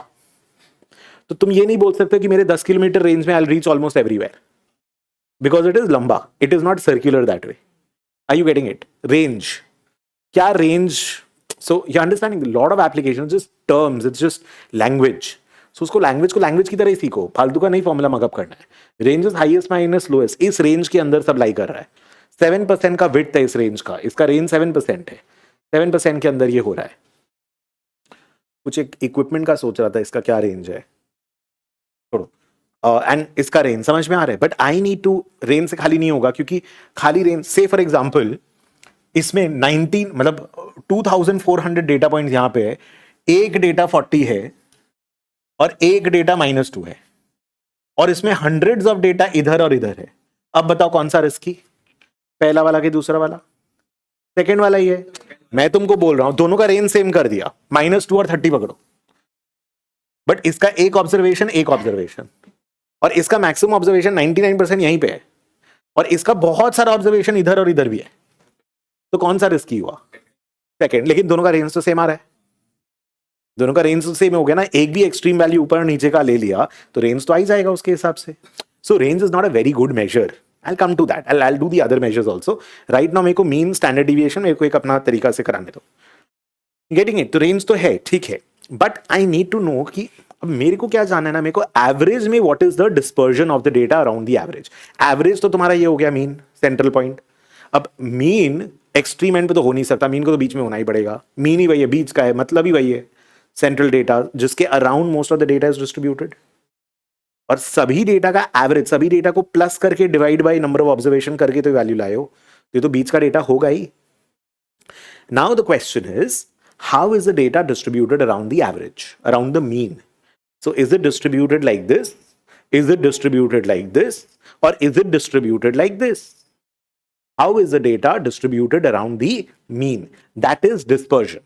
तो तुम ये नहीं बोल सकते कि मेरे 10 किलोमीटर रेंज में I reach almost everywhere, because it is लंबा, it is not circular that way. Are you getting it? Range क्या? Range, so you understanding lot of applications, just terms, it's just language. So उसको language को language की तरह ही सीखो, फालतू का नहीं फॉर्मूला मगअप करना है। Range is highest minus lowest, इस रेंज के अंदर सब लाई कर रहा है। 7% का विड्थ है इस रेंज का, इसका रेंज 7% है, 7% के अंदर ये हो रहा है। कुछ एक इक्विपमेंट का सोच रहा था, इसका क्या रेंज है, छोड़ो। एंड इसका रेंज समझ में आ रहा है, but I need to, range से खाली नहीं होगा, क्योंकि खाली रेंज से फॉर एग्जाम्पल इसमें 19 मतलब 2400 डेटा पॉइंट्स यहां पे है, एक डेटा 40 है और एक डेटा -2 है, और इसमें हंड्रेड्स ऑफ डेटा इधर और इधर है। अब बताओ कौन सा रिस्की, पहला वाला कि दूसरा वाला? सेकेंड वाला ही है। मैं तुमको बोल रहा हूं दोनों का रेंज सेम कर दिया, -2 और 30 पकड़ो, बट इसका एक ऑब्जर्वेशन और इसका मैक्सिमम ऑब्जर्वेशन 99% यहीं पे है, और इसका बहुत सारा ऑब्जर्वेशन इधर और इधर भी है। तो कौन सा रिस्की हुआ? सेकंड। लेकिन दोनों का रेंज तो सेम आ रहा है, दोनों का रेंज तो सेम हो गया ना, एक भी एक्सट्रीम वैल्यू ऊपर और नीचे का ले लिया तो रेंज तो आ ही जाएगा उसके हिसाब से। So range is not a very good measure, I'll come to that. I'll do the other measures also. Right now मेरे को मीन स्टैंडर्ड डिविएशन मेरे को एक अपना तरीका से कराने दो। Getting it? तो रेंज तो है, ठीक है, but I need to know कि अब मेरे को क्या जानना है ना, मेरे को एवरेज में what is the dispersion of the data around the average. Average तो तुम्हारा ये हो गया मीन, सेंट्रल पॉइंट। अब मीन एक्सट्रीम एंड पे तो हो नहीं सकता, मीन को तो बीच में होना ही पड़ेगा। मीन ही वही है, बीच का है, मतलब ही वही है, सेंट्रल डेटा जिसके around most of the data is distributed. और सभी डेटा का एवरेज, सभी डेटा को प्लस करके divide by number of observation करके तो वैल्यू लाए हो, तो बीच का डेटा होगा ही. Now the question is, how is the data distributed around the average, around the mean? So is it distributed like this, is it distributed like this, और is it distributed like this? How is the data distributed around the mean? That is dispersion.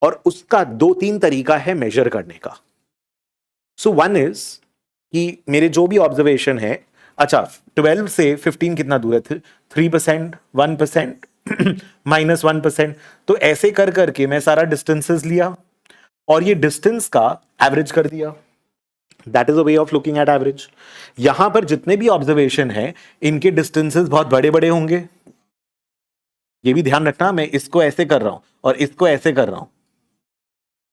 और उसका 2-3 तरीका है major करने का. So one is कि मेरे जो भी ऑब्जर्वेशन है, अच्छा 12 से 15 कितना दूर है? 3%, 1%, -1%. तो ऐसे कर करके मैं सारा डिस्टेंसेस लिया और ये डिस्टेंस का एवरेज कर दिया. That is a way of looking at average. यहां पर जितने भी ऑब्जर्वेशन है इनके डिस्टेंसेस बहुत बड़े बड़े होंगे. ये भी ध्यान रखना, मैं इसको ऐसे कर रहा हूं और इसको ऐसे कर रहा हूं,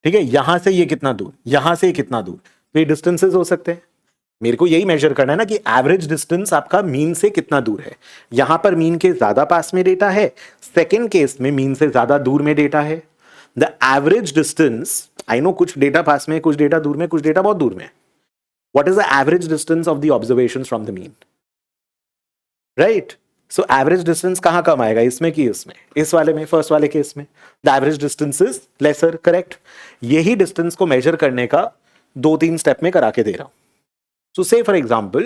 ठीक है? यहां से ये कितना दूर, यहां से ये कितना दूर, तो ये डिस्टेंसेस हो सकते हैं. मेरे को यही मेजर करना है ना कि एवरेज डिस्टेंस आपका मीन से कितना दूर है. यहां पर मीन के ज्यादा पास में डेटा है, सेकेंड केस में मीन से ज्यादा दूर में डेटा है. The average distance, I know कुछ डेटा पास में, कुछ डेटा दूर में, कुछ डेटा बहुत दूर में. What is the average distance of the observations from the mean? Right? So average distance कहाँ कम आएगा, इसमें कि इसमें? इस वाले में, फर्स्ट वाले केस में. The average distance is lesser, correct? यही डिस्टेंस को मेजर करने का 2-3 स्टेप में करा के दे रहा हूं. So say for example,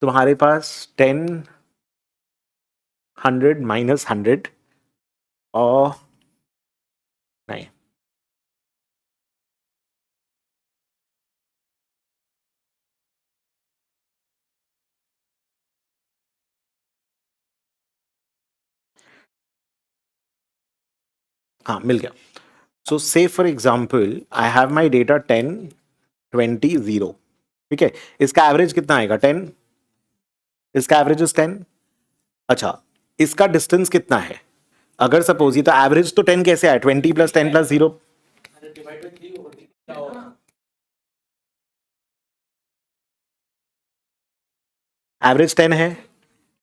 तुम्हारे पास 10, 100, -100 और नहीं, हाँ मिल गया. So say for example, I have my data 10, 20, 0. ठीक है, इसका एवरेज कितना आएगा? 10. इसका एवरेज इज 10. अच्छा, इसका डिस्टेंस कितना है? अगर सपोज ये, तो एवरेज तो 10 कैसे आया? 20 + 10 + 0. एवरेज 10 है,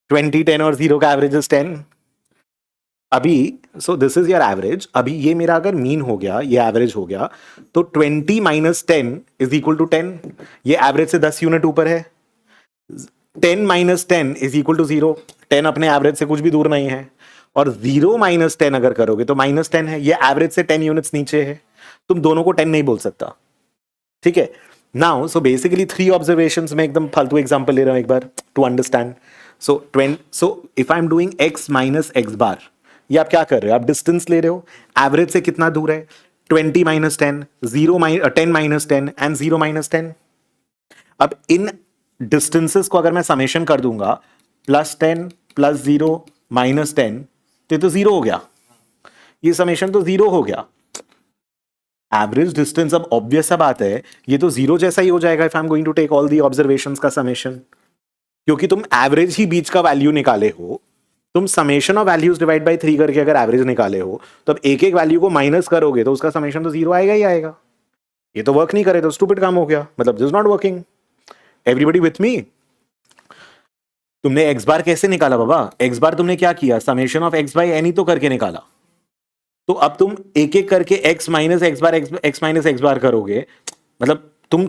20, 10 और 0 का एवरेज इज 10. अभी सो दिस इज योर एवरेज. अभी ये मेरा अगर मीन हो गया, ये एवरेज हो गया, तो 20 - 10 इज इक्वल टू 10. ये एवरेज से 10 यूनिट ऊपर है. 10 - 10 इज इक्वल टू 0. 10 अपने एवरेज से कुछ भी दूर नहीं है. और 0 - 10 अगर करोगे तो -10 है. ये एवरेज से 10 यूनिट्स नीचे है. तुम दोनों को 10 नहीं बोल सकता, ठीक है? नाउ सो बेसिकली 3 ऑब्जर्वेशंस में एकदम फालतू एग्जांपल ले रहा हूं एक बार to understand. So if I am doing x - x bar, ये आप क्या कर रहे हो? आप डिस्टेंस ले रहे हो. एवरेज से कितना दूर है? 20 - 10, 10 - 10 एंड 0 - 10. अब इन डिस्टेंसेस को अगर मैं समेशन कर दूंगा, +10 + 0 - 10, तो 0 हो गया. ये समेशन तो 0 हो गया. एवरेज डिस्टेंस, अब ऑब्वियस सा बात है, ये तो 0 जैसा ही हो जाएगा if I am going to take all the observations का समेशन, क्योंकि तुम एवरेज ही बीच का वैल्यू निकाले हो. तुम summation of values divide by 3 करके अगर एवरेज निकाले हो, तो अब एक एक वैल्यू को माइनस करोगे तो उसका समेशन तो 0 आएगा ही आएगा. ये तो वर्क नहीं करे तो स्टूपिड काम हो गया, मतलब this is not working. Everybody with मी? तुमने x बार कैसे निकाला बाबा? x बार तुमने क्या किया? Summation of x by n ही तो करके निकाला. तो अब तुम एक एक करके x - x बार x - x बार करोगे, मतलब तुम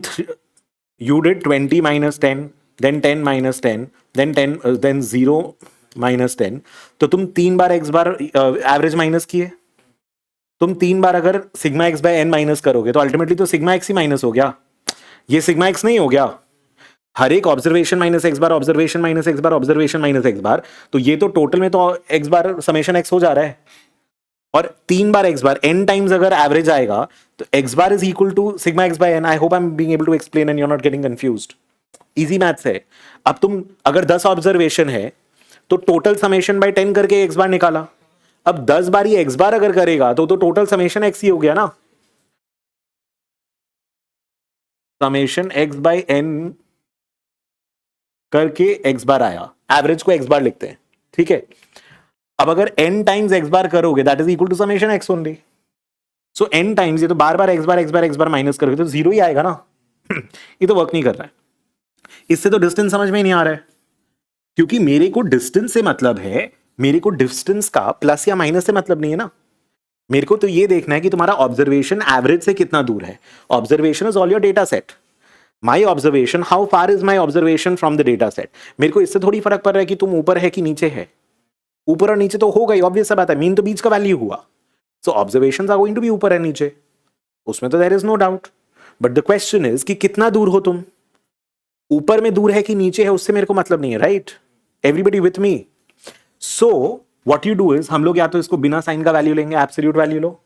you did 20 - 10, then 10 - 10, then 10, then 0 - 10. तो तुम 3 बार x बार एवरेज माइनस किए. तुम 3 बार अगर sigma x by n minus करोगे तो अल्टीमेटली तो सिग्मा x ही माइनस हो गया. ये सिग्मा x नहीं हो गया. हर एक ऑब्जर्वेशन -x बार, ऑब्जर्वेशन -x बार, ऑब्जर्वेशन -x बार, तो ये तो टोटल में तो x बार समेशन x हो जा रहा है. और 3 बार x बार n टाइम्स अगर एवरेज आएगा तो x bar is equal to sigma x by n. I hope I am being able to explain and you are not getting confused. Easy maths है. अब तुम अगर 10 ऑब्जर्वेशन है तो total summation bye 10 करके x बार निकाला. अब 10 बार ये x बार अगर करेगा तो टोटल समेशन x ही हो गया ना. समेशन x बाय n करके x बार आया, एवरेज को x बार लिखते हैं, ठीक है? अब अगर n टाइम्स x बार करोगे that is equal to summation x only. So n times, ये तो बार बार x बार माइनस करोगे तो 0 ही आएगा ना. ये तो वर्क नहीं कर रहा है. इससे तो डिस्टेंस समझ में ही नहीं आ रहा है, क्योंकि मेरे को डिस्टेंस से मतलब है, मेरे को डिस्टेंस का प्लस या माइनस से मतलब नहीं है ना. मेरे को तो ये देखना है कि तुम्हारा ऑब्जर्वेशन एवरेज से कितना दूर है. Observation is all your data set. My observation, how far is my observation from the data set. मेरे को इससे थोड़ी फर्क पड़ रहा है कि तुम ऊपर है कि नीचे है। ऊपर और नीचे तो होगा ही, ऑब्वियस सा बात है, मीन तो बीच का वैल्यू हुआ। So observations are going to be ऊपर है नीचे, उसमें तो there is no doubt. But the question is कि कितना दूर हो तुम, ऊपर में दूर है कि नीचे है, उससे मेरे को मतलब नहीं है, right? Everybody with me? So what you do is, हम लोग या तो इसको बिना साइन का वैल्यू लेंगे, एब्सोल्यूट वैल्यू लो।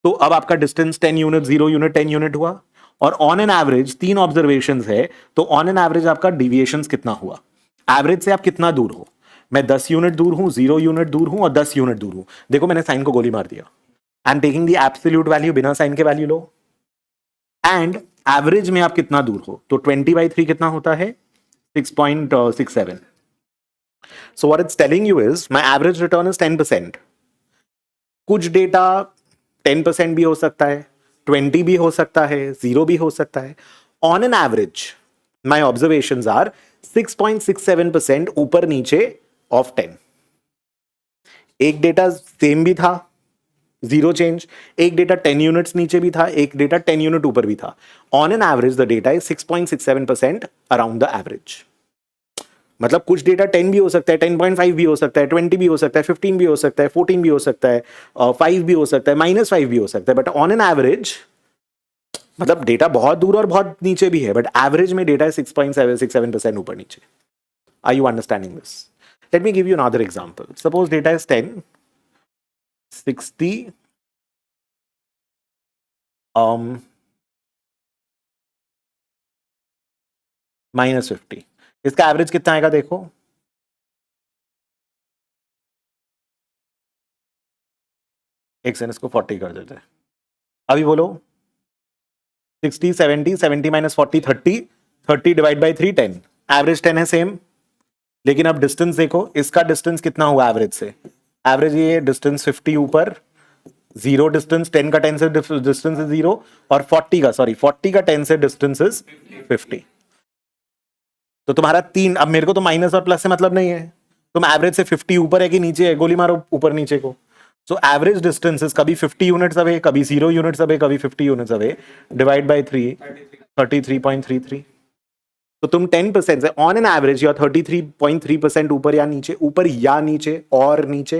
तो अब आपका डिस्टेंस 10 यूनिट, 0 यूनिट, 10 यूनिट हुआ। और ऑन एन एवरेज 3 ऑब्जर्वेशन है, तो ऑन एन एवरेज आपका डिविएशन कितना हुआ, एवरेज से आप कितना दूर हो। मैं 10 यूनिट दूर हूं, 0 यूनिट दूर हूं और 10 यूनिट दूर हूं। देखो मैंने साइन को गोली मार दिया। I am taking the absolute value, बिना साइन के वैल्यू लो। एंड एवरेज में आप कितना दूर हो, तो 20/3 कितना होता है, 6.67। So what it's telling you is my average return is 10%। कुछ डेटा 10% भी हो सकता है, 20 भी हो सकता है, 0 भी हो सकता है। On an average my observations are 6.67% ऊपर नीचे ऑफ 10। एक डेटा सेम भी था, 0 चेंज। एक डेटा 10 यूनिट्स नीचे भी था, एक डेटा 10 यूनिट ऊपर भी था। On an average the data is 6.67% around the average. मतलब कुछ डेटा 10 भी हो सकता है, 10.5 भी हो सकता है, 20 भी हो सकता है, 15 भी हो सकता है, 14 भी हो सकता है, 5 भी हो सकता है, -5 भी हो सकता है। बट ऑन एन एवरेज, मतलब डेटा बहुत दूर और बहुत नीचे भी है, बट एवरेज में डेटा है 6.767% ऊपर नीचे। Are you understanding this? Let me give you another example. Suppose data is 10, 60, -50। इसका एवरेज कितना आएगा देखो, एक सेकंड, इसको 40 कर देते हैं। अभी बोलो, 60, 70, 70 -40, 30, 30 डिवाइड बाई 3, 10। एवरेज 10 है सेम, लेकिन अब डिस्टेंस देखो, इसका डिस्टेंस कितना हुआ एवरेज से। एवरेज ये डिस्टेंस 50 ऊपर, 0 डिस्टेंस, 10 का 10 से डिस्टेंस इज 0, और 40 का, सॉरी 40 का 10 से डिस्टेंस इज 50। तो तुम्हारा 3, अब मेरे को तो माइनस और प्लस से मतलब नहीं है, तुम एवरेज से 50 ऊपर है कि नीचे है, गोली मारो ऊपर नीचे को। सो एवरेज डिस्टेंस इज कभी 50 यूनिट्स अवे, कभी 0 यूनिट्स अवे, कभी 50 यूनिट्स अवे, डिवाइड बाई 3, 33.33। तो तुम 10% से ऑन एन एवरेज या 33.3% ऊपर या नीचे, ऊपर या नीचे और नीचे।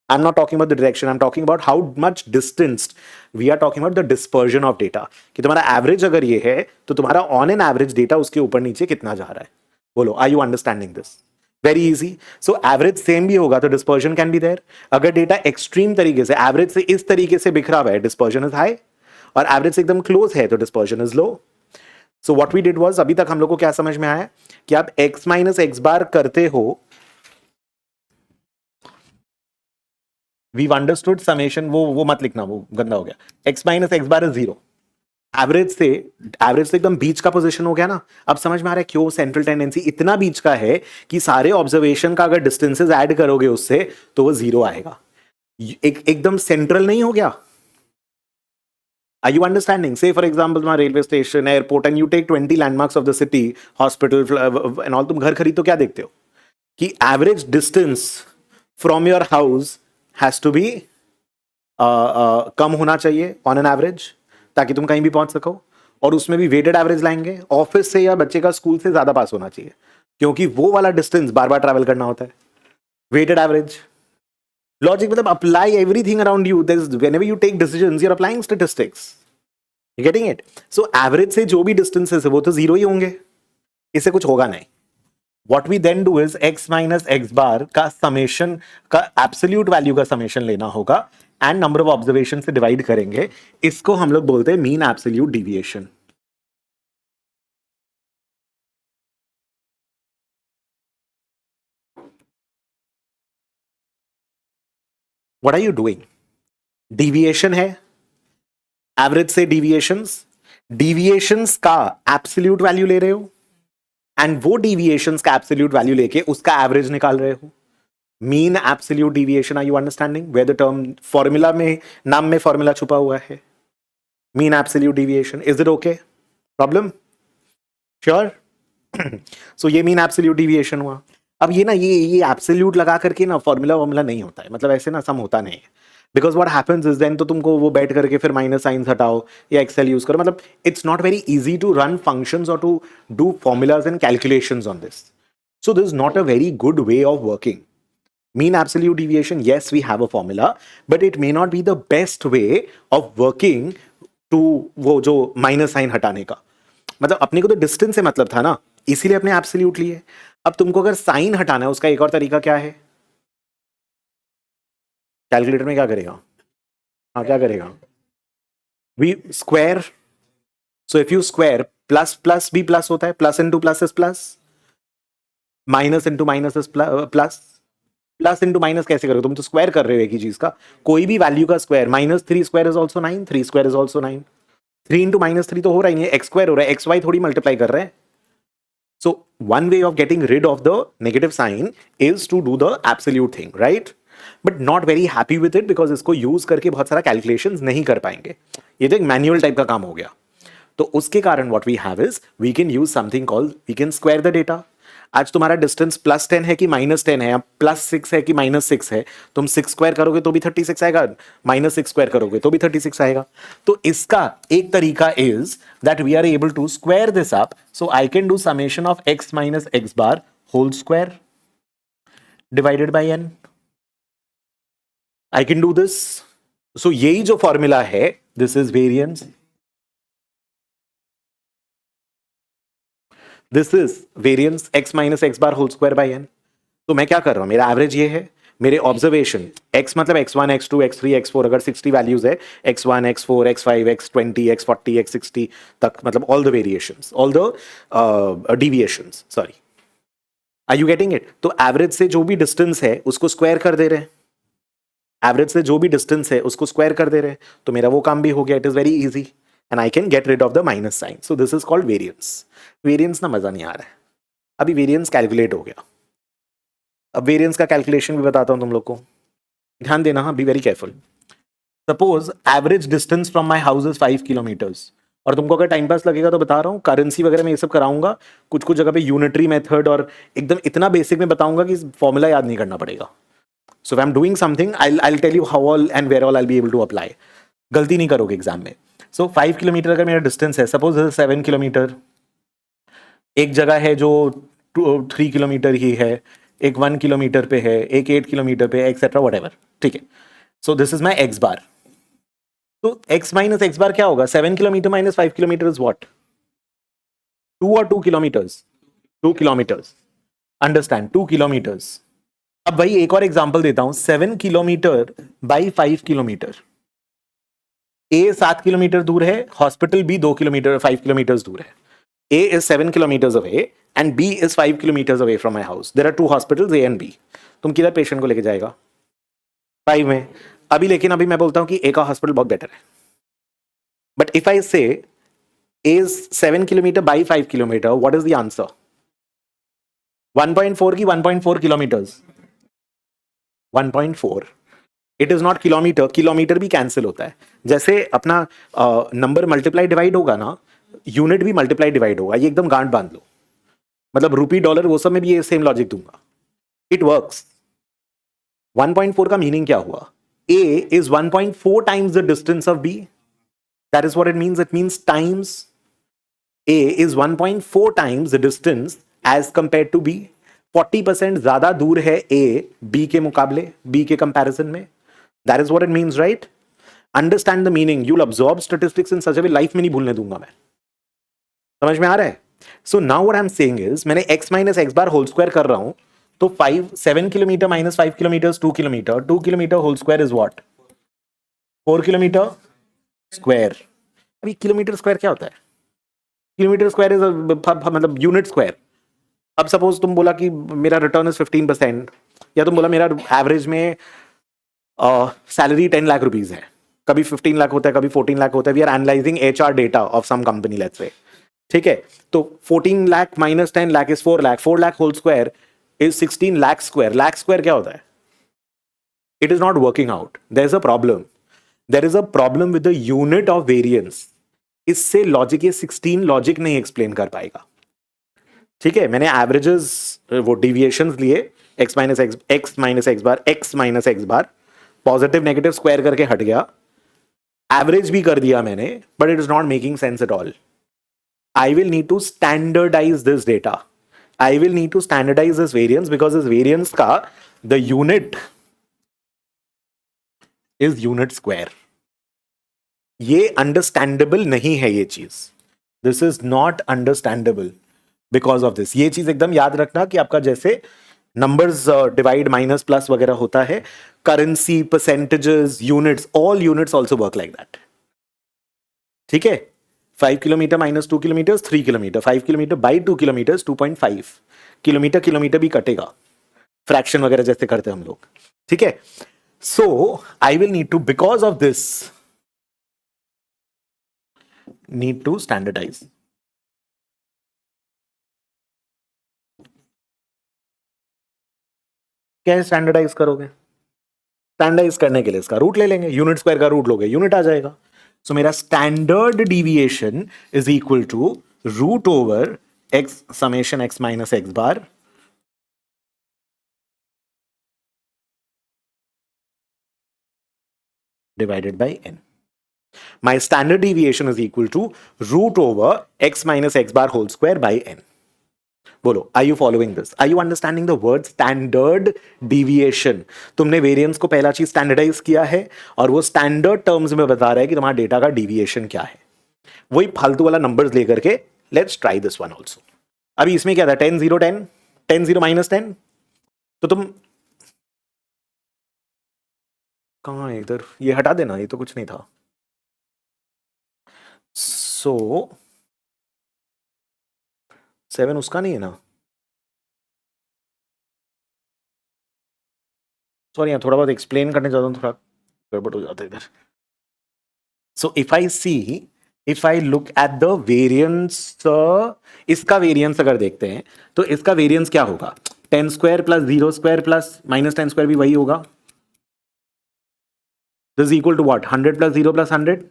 I am not talking about the direction, I am talking about how much distanced we are talking about the dispersion of data, कि तुम्हारा एवरेज अगर ये है तो तुम्हारा ऑन एन एवरेज डेटा उसके ऊपर नीचे कितना जा रहा है। बोलो, are you understanding this? Very easy. So average same भी होगा तो डिस्पर्जन कैन बी देयर। अगर डेटा एक्सट्रीम तरीके से एवरेज से इस तरीके से बिखरा हुआ है, डिस्पर्जन इज हाई, और एवरेज से एकदम क्लोज है तो dispersion is low. So what we did was, अभी तक हम लोग को क्या समझ में आया कि आप x माइनस एक्स बार करते हो, वी अंडरस्टूड समेशन, वो मत लिखना, वो गंदा हो गया। x minus x bar is 0। Average से एकदम बीच का पोजीशन हो गया ना। अब समझ में आ रहा है क्यों सेंट्रल टेंडेंसी इतना बीच का है कि सारे ऑब्जर्वेशन का अगर डिस्टेंसेस ऐड करोगे उससे तो वो 0 आएगा। एकदम सेंट्रल नहीं हो गया। Are you understanding? Say for example, तुम्हारा railway station, airport, and you take 20 landmarks of the city, hospital and all. तुम घर खरीद तो क्या देखते हो कि average distance from your house has to be कम होना चाहिए ऑन एन एवरेज, ताकि तुम कहीं भी पहुंच सको। और उसमें भी वेटेड एवरेज लाएंगे, ऑफिस से या बच्चे का स्कूल से ज्यादा पास होना चाहिए, क्योंकि वो वाला डिस्टेंस बार बार ट्रैवल करना होता है। वेटेड एवरेज लॉजिक मतलब apply everything around you. Whenever you take decisions you are applying statistics. You getting it? So average से जो भी डिस्टेंसेस है वो तो 0 ही होंगे, इससे कुछ होगा नहीं। What we then do is x minus x bar का समेशन का एब्सोल्यूट वैल्यू का समेशन लेना होगा एंड नंबर ऑफ ऑब्जर्वेशन से डिवाइड करेंगे। इसको हम लोग बोलते हैं mean absolute deviation. What are you doing? Deviation है, एवरेज से डिविएशंस का एब्सोल्यूट वैल्यू ले रहे हो, एंड वो डिविएशंस का एब्सोल्यूट वैल्यू लेके उसका एवरेज निकाल रहे हो। Mean absolute deviation. Are you understanding where the term formula में, नाम में फॉर्मूला छुपा हुआ है, mean absolute deviation. Is it okay? Problem? Sure? So ये मीन एब्सोल्यूट डिविएशन हुआ। अब ये ना, ये एब्सोल्यूट लगा करके ना फॉर्मूला नहीं होता है, मतलब ऐसे ना सम होता नहीं है। Because what happens is then तो तुमको वो बैठ करके फिर माइनस साइंस हटाओ या एक्सेल यूज करो, मतलब it's not very easy to run functions और to do formulas and calculations on this. So this is not a very good way of working. Mean absolute deviation, yes, we have a formula, but it may not be the best way of working to वो जो minus sign हटाने का. मतलब अपने को तो distance से मतलब था ना, इसीलिए अपने एब्सोल्यूट लिए. अब तुमको अगर साइन हटाना है उसका एक और तरीका क्या है, कैलकुलेटर में क्या करेगा, हाँ क्या करेगा, we square. So if you square plus plus भी प्लस होता है, plus into plus is plus, minus into minus is plus. Plus into minus कैसे करोगे, तुम तो स्क्वायर कर रहे हो एक ही चीज का, कोई भी वैल्यू का square. Minus three square is also 9, 3 square is also 9. 3 into minus 3 तो हो रहा ही नहीं है, एक्स स्क्वायर हो रहा है, एक्स वाई थोड़ी मल्टीप्लाई कर रहे हैं. So one way of getting rid of the negative sign is to do the absolute thing, right. But not very happy with it because इसको यूज करके बहुत सारा कैलकुलेशन नहीं कर पाएंगे. ये तो एक मैनुअल टाइप का काम हो गया. तो उसके कारण what we have is we can use something called, we can square the data. आज तुम्हारा डिस्टेंस प्लस 10 है कि माइनस 10 है, या प्लस 6 है कि माइनस 6 है, तुम 6 स्क्वायर करोगे तो भी 36 आएगा, माइनस 6 स्क्वायर करोगे तो भी 36 आएगा. तो इसका एक तरीका is that we are able to square this up. So I can do summation of x minus x bar whole square divided by n. I can do this. So यही जो फॉर्मूला है, this is variance, this is variance x minus x bar whole square by n. तो मैं क्या कर रहा हूं, मेरा एवरेज ये है, मेरे ऑब्जर्वेशन x मतलब x1 x2 x3 x4, अगर 60 वैल्यूज है, x1 x4 x5 x20 x40 x60 तक, मतलब all the variations, all the deviations, sorry. Are you getting it. तो एवरेज से जो भी डिस्टेंस है उसको स्क्वायर कर दे रहे हैं, एवरेज से जो भी डिस्टेंस है उसको स्क्वायर कर दे रहे हैं, तो मेरा वो काम भी हो गया. It is very easy and I can get rid of the minus sign. So this is called variance. Variance ना मजा नहीं आ रहा है अभी, वेरिएंस कैलकुलेट हो गया. अब वेरिएंस का कैलकुलेशन भी बताता हूं तुम लोग को, ध्यान देना, हाँ, be very careful. Suppose average distance from my house is 5 kilometres, और तुमको अगर टाइम पास लगेगा तो बता रहा हूँ, करेंसी वगैरह में ये सब कराऊंगा, कुछ कुछ जगह पे यूनिटरी मेथड और एकदम इतना बेसिक में बताऊंगा कि फॉर्मूला याद नहीं करना पड़ेगा. So I am doing something, I tell you how all and where all I be able to apply. गलती नहीं करोगे एग्जाम में. सो 5 किलोमीटर अगर मेरा डिस्टेंस है, सपोज 7 किलोमीटर, एक जगह है जो 3 किलोमीटर ही है, एक 1 किलोमीटर पे है, एक 8 किलोमीटर पे, एक्सेट्रा व्हाटएवर, ठीक है. So this is my x bar. तो x माइनस एक्स बार क्या होगा, 7 kilometre minus 5 kilometre is what, 2 और 2 किलोमीटर्स, 2 किलोमीटर्स, अंडरस्टैंड, 2 किलोमीटर्स. अब भाई एक और एग्जांपल देता हूं, 7 kilometre by 5 kilometre. A 7 kilometre दूर है, हॉस्पिटल बी 2 किलोमीटर 5 किलोमीटर दूर है. A is 7 kilometers away and B is 5 kilometers away from my house. There are two hospitals, A and B. तुम किधर पेशेंट को लेके जाएगा, 5 में. अभी लेकिन अभी मैं बोलता हूं कि A का हॉस्पिटल बहुत बेटर है. बट इफ आई से A is 7 kilometre by 5 kilometre, what is the answer, 1.4 की 1.4 kilometres, 1.4. It is not kilometre, kilometre भी कैंसिल होता है. जैसे अपना नंबर मल्टीप्लाई डिवाइड होगा ना, यूनिट भी मल्टीप्लाई डिवाइड होगा. ये एकदम गांठ बांध लो, मतलब रुपी डॉलर वो सब में भी ये सेम लॉजिक दूंगा. It works. 1.4 का मीनिंग क्या हुआ, A is 1.4 times the distance of B. That is what it means. It means times. A is 1.4 times the distance as compared to B. 40% ज्यादा दूर है A B के मुकाबले, B के कंपैरिजन में. That is what it means, right? Understand the meaning. You'll absorb statistics in such a way, life में नहीं भूलने दूंगा मैं. समझ में आ रहा है. So now what I am saying is, मैंने x minus x bar whole square कर रहा हूं, तो 7 kilometre minus 5 kilometre 2 kilometre, 2 kilometre whole square is what, 4 kilometre square. अभी किलोमीटर स्क्वायर क्या होता है, किलोमीटर स्क्वायर इज मतलब यूनिट स्क्वायर. अब सपोज तुम बोला कि मेरा रिटर्न इज 15%, या तुम बोला मेरा एवरेज में सैलरी 10 लाख रुपीज है, कभी 15 लाख होता है, कभी 14 लाख होता है. We are analysing HR data of some company, let's say, ठीक है. तो 14 lakh minus 10 lakh is 4 lakh, 4 lakh whole square is 16 lakh square. Lakh square क्या होता है, it is not working out. There is a problem, there is a problem with the unit of variance. इससे logic, ये 16 logic नहीं explain कर पाएगा, ठीक है. मैंने एवरेजेस, वो डिविएशंस लिए, x माइनस एक्स बार, x माइनस एक्स बार, पॉजिटिव नेगेटिव स्क्वायर करके हट गया, एवरेज भी कर दिया मैंने, but it is not making sense at all. I will need to standardize this data. I will need to standardize this variance because this variance का the unit is unit square. ये understandable नहीं है ये चीज. This is not understandable because of this. ये चीज एकदम याद रखना कि आपका जैसे numbers divide minus plus वगैरह होता है, currency, percentages, units, all units also work like that. ठीक है? 5 kilometre minus 2 kilometre 3 kilometre, 5 kilometre by 2 kilometre 2.5 kilometre, kilometre भी कटेगा फ्रैक्शन वगैरह जैसे करते हम लोग. ठीक है. So I will need to, because of this, need to standardise. क्या स्टैंडर्डाइज करोगे? स्टैंडर्डाइज करने के लिए इसका रूट ले लेंगे, यूनिट स्क्वायर का रूट लोगे, यूनिट आ जाएगा. So मेरा standard deviation is equal to root over x summation x minus x bar divided by n. My standard deviation is equal to root over x minus x bar whole square by n. बोलो, are you following this? Are you understanding the word standard deviation? तुमने variance को पहला चीज standardise किया है और वो standard terms में बता रहा है कि तुम्हारा डेटा का डिविएशन क्या है. वही फालतू वाला नंबर्स लेकर के let's try this one also. अभी इसमें क्या था? 10 0 10, 10 0 माइनस 10. तो तुम कहाँ है इधर? ये हटा देना, ये तो कुछ नहीं था. सो 7 उसका नहीं है ना? सॉरी, यहाँ थोड़ा बहुत एक्सप्लेन करने जाता हूँ, थोड़ा गड़बड़ हो जाता है इधर. So if I see, if I look at the variance, इसका वेरिएंस अगर देखते हैं तो इसका वेरिएंस क्या होगा? 10 square plus 0 square plus minus 10 square भी वही होगा. This is equal to what? 100 plus 0 plus 100,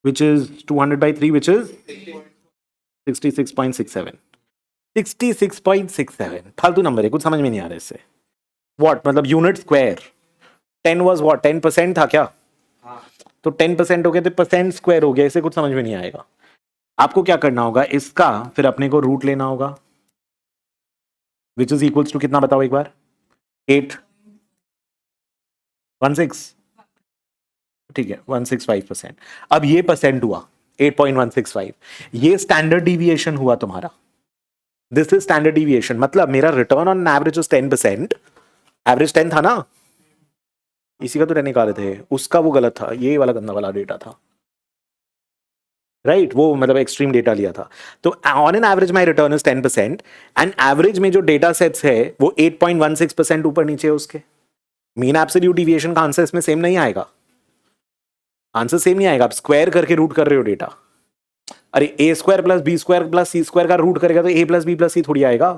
which is 200 by 3, which is 66.67. 66.67 फालतू नंबर है, कुछ समझ में नहीं आ रहा इससे. व्हाट मतलब यूनिट स्क्वायर? 10 was what? 10% था क्या? तो 10% हो गया तो परसेंट स्क्वायर हो गया. इसे कुछ समझ में नहीं आएगा. आपको क्या करना होगा? इसका फिर अपने को रूट लेना होगा, विच इज इक्वल्स टू कितना बताओ एक बार? 816. ठीक है, 165%. अब ये परसेंट हुआ 8.165. ये स्टैंडर्ड डिविएशन हुआ तुम्हारा. This is standard deviation. मतलब मेरा return on average is 10%. Average 10 था ना? इसी का तो 10 निकाले थे, उसका वो गलत था, ये वाला गंदा वाला डेटा था, राइट? वो मतलब एक्सट्रीम डेटा लिया था. तो on an average my return is 10%, and average में जो डेटा सेट्स है वो 8.16% ऊपर नीचे है उसके. मीन एब्सोल्यूट डिविएशन का आंसर इसमें सेम नहीं आएगा. आंसर सेम नहीं आएगा. आप स्क्वायर करके रूट कर रहे हो डेटा. अरे a square plus B square plus C square का रूट करेगा तो ए प्लस बी प्लस सी थोड़ी आएगा.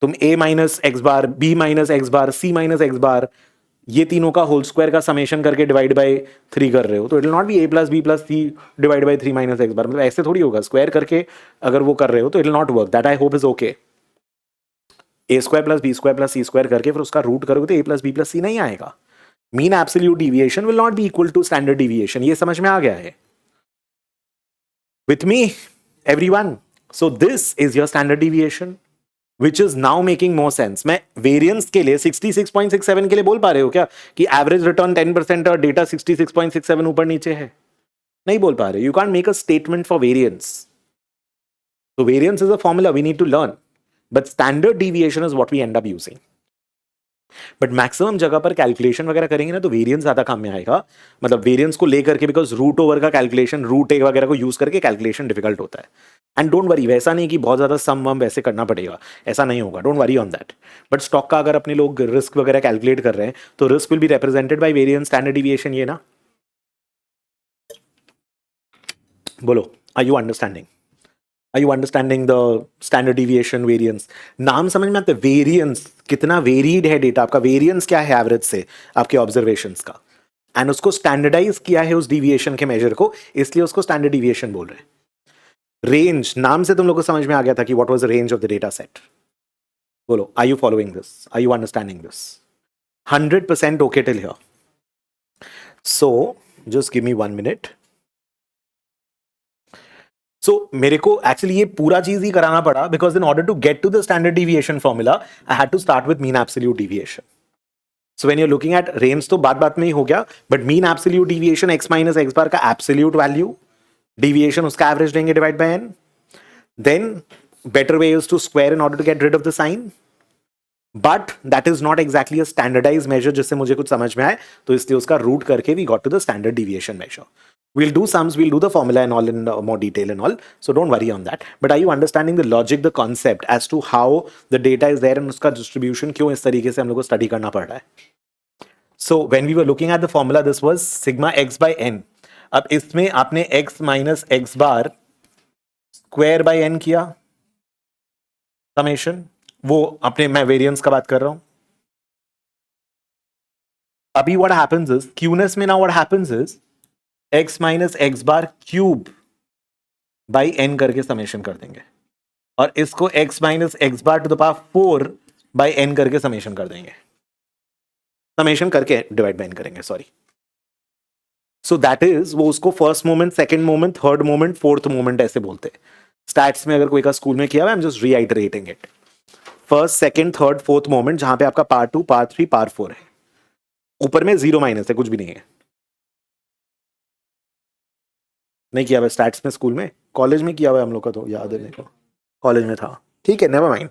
तुम a minus x bar, b minus x bar, c minus x bar, ये तीनों का होल स्क्वायर का समेशन करके डिवाइड बाय 3 कर रहे हो, तो it will not be a plus B plus c divide by 3 minus x bar. मतलब ऐसे थोड़ी होगा. स्क्वायर करके अगर वो कर रहे हो तो it will not work. That I hope is okay. A square plus B square plus C square करके फिर उसका रूट करोगे तो ए प्लस बी प्लस सी नहीं आएगा. Mean absolute deviation will not be equal to standard deviation. ये समझ में आ गया है with me everyone? So this is your standard deviation, which is now making more sense. मैं वेरिएंस के लिए 66.67 के लिए बोल पा रहे हो क्या कि एवरेज रिटर्न 10% और डेटा 66.67 ऊपर नीचे है? नहीं बोल पा रहे. You can't make a statement for variance. So variance is a formula we need to learn, but standard deviation is what we end up using. But maximum जगह पर कैलकुलेशन वगैरह करेंगे ना तो वेरिएंस ज्यादा काम में आएगा. मतलब वेरिएंस को लेकर के, बिकॉज रूट ओवर का कैलकुलेशन, रूट ए वगैरह को यूज करके कैलकुलेशन डिफिकल्ट होता है. एंड डोंट वरी, वैसा नहीं कि बहुत ज्यादा सम वम वैसे करना पड़ेगा, ऐसा नहीं होगा. Don't worry on that. But stock का अगर अपने लोग रिस्क वगैरह कैलकुलेट कर रहे हैं तो risk will be represented by variance standard deviation. ये ना, बोलो, are you understanding? Are you understanding the standard deviation variance? नाम समझ में आता है. वेरिएंस कितना वेरीड है डेटा आपका, वेरिएंस क्या है एवरेज से आपके ऑब्जर्वेशंस का, एंड उसको स्टैंडर्डाइज किया है उस डिविएशन के मेजर को, इसलिए उसको स्टैंडर्ड डिविएशन बोल रहे हैं. रेंज नाम से तुम लोग को समझ में आ गया था कि what was the range of the data set. बोलो, are you following this? Are you understanding this? 100% okay till here. So just give me 1 minute. So मेरे को एक्चुअली ये पूरा चीज ही कराना पड़ा because in order to get to the standard deviation formula I had to start with mean absolute deviation. So when you are looking at range तो बात में ही हो गया, but mean absolute deviation x minus x bar का absolute value, deviation उसका average लेंगे divide by n. Then better way is to square in order to get rid of the sign, but that is not exactly a standardise measure जिससे मुझे कुछ समझ में आए, तो इसलिए उसका रूट करके we got to the standard deviation measure. We'll do sums, we'll do the formula and all in more detail and all. So don't worry on that. But are you understanding the logic, the concept as to how the data is there and उसका distribution क्यों इस तरीके से हम लोग को study करना पड़ रहा है? So when we were looking at the formula, this was sigma x by n. अब इसमें आपने x minus x bar square by n किया summation. वो अपने मैं variance का बात कर रहा हूं. अभी what happens is qness में now what happens is x minus x bar cube by n करके समेशन कर देंगे, और इसको x minus x bar to the power 4 by n करके समेशन कर देंगे, समेशन करके डिवाइड बाय n करेंगे, सॉरी. सो दैट इज वो उसको first moment, second moment, third moment, fourth moment ऐसे बोलते हैं. स्टैट्स में अगर कोई का स्कूल में किया हुआ, I am just reiterating it. First, second, third, fourth moment, जहां पे आपका पार्ट 2, पार्ट 3, पार्ट 4 है. ऊपर में 0 माइनस है, कुछ भी नहीं है. नहीं किया हुआ स्टैट्स में स्कूल में, कॉलेज में किया हुआ हम लोग का, तो याद है मेरे को, कॉलेज में था. ठीक है, never mind.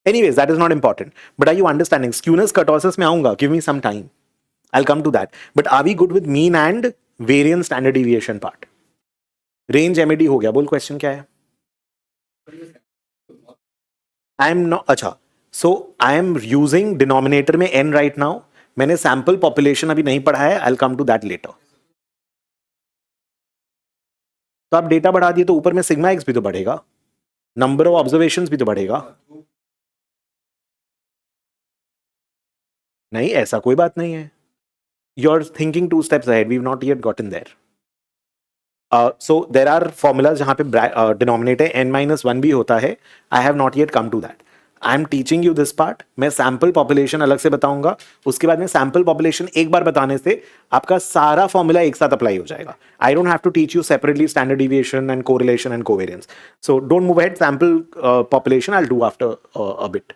Anyways that is not important. But are you understanding? Skewness kurtosis में आऊंगा, give me some time, I will come to that. But are we good with mean and variance standard deviation part? Range MAD हो गया. बोल question क्या है? आई am not, अच्छा, so I am using denominator में n right now. मैंने sample population अभी नहीं पढ़ा है, I will come to that later. तो आप डेटा बढ़ा दिए तो ऊपर में सिग्मा एक्स भी तो बढ़ेगा, नंबर ऑफ ऑब्जर्वेशंस भी तो बढ़ेगा. नहीं, ऐसा कोई बात नहीं है. You are thinking 2 steps ahead. We've not yet gotten there. So there are formulas जहां पे डिनोमिनेटर n-1 भी होता है. I have not yet come to that. I am teaching you this part. मैं सैंपल पॉपुलेशन अलग से बताऊंगा, उसके बाद में सैंपल पॉपुलेशन एक बार बताने से आपका सारा फॉर्मूला एक साथ अप्लाई हो जाएगा. I don't have to teach you separately standard deviation and correlation and covariance. So don't move ahead. Sample population I will do after a bit.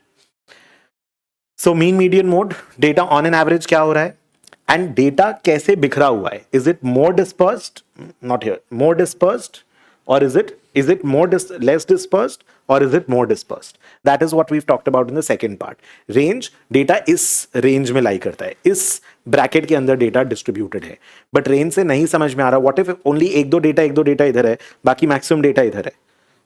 So mean median mode, data on an average क्या हो रहा है, and data कैसे बिखरा हुआ है. Is it more dispersed, not here, more dispersed, or is it more less dispersed, or is it more dispersed? That is what we've talked about in the second part. Range, data इस range में lie करता है, इस bracket के अंदर data distributed है. But range से नहीं समझ में आ रहा, what if only एक दो data इधर है, बाकी maximum data इधर है,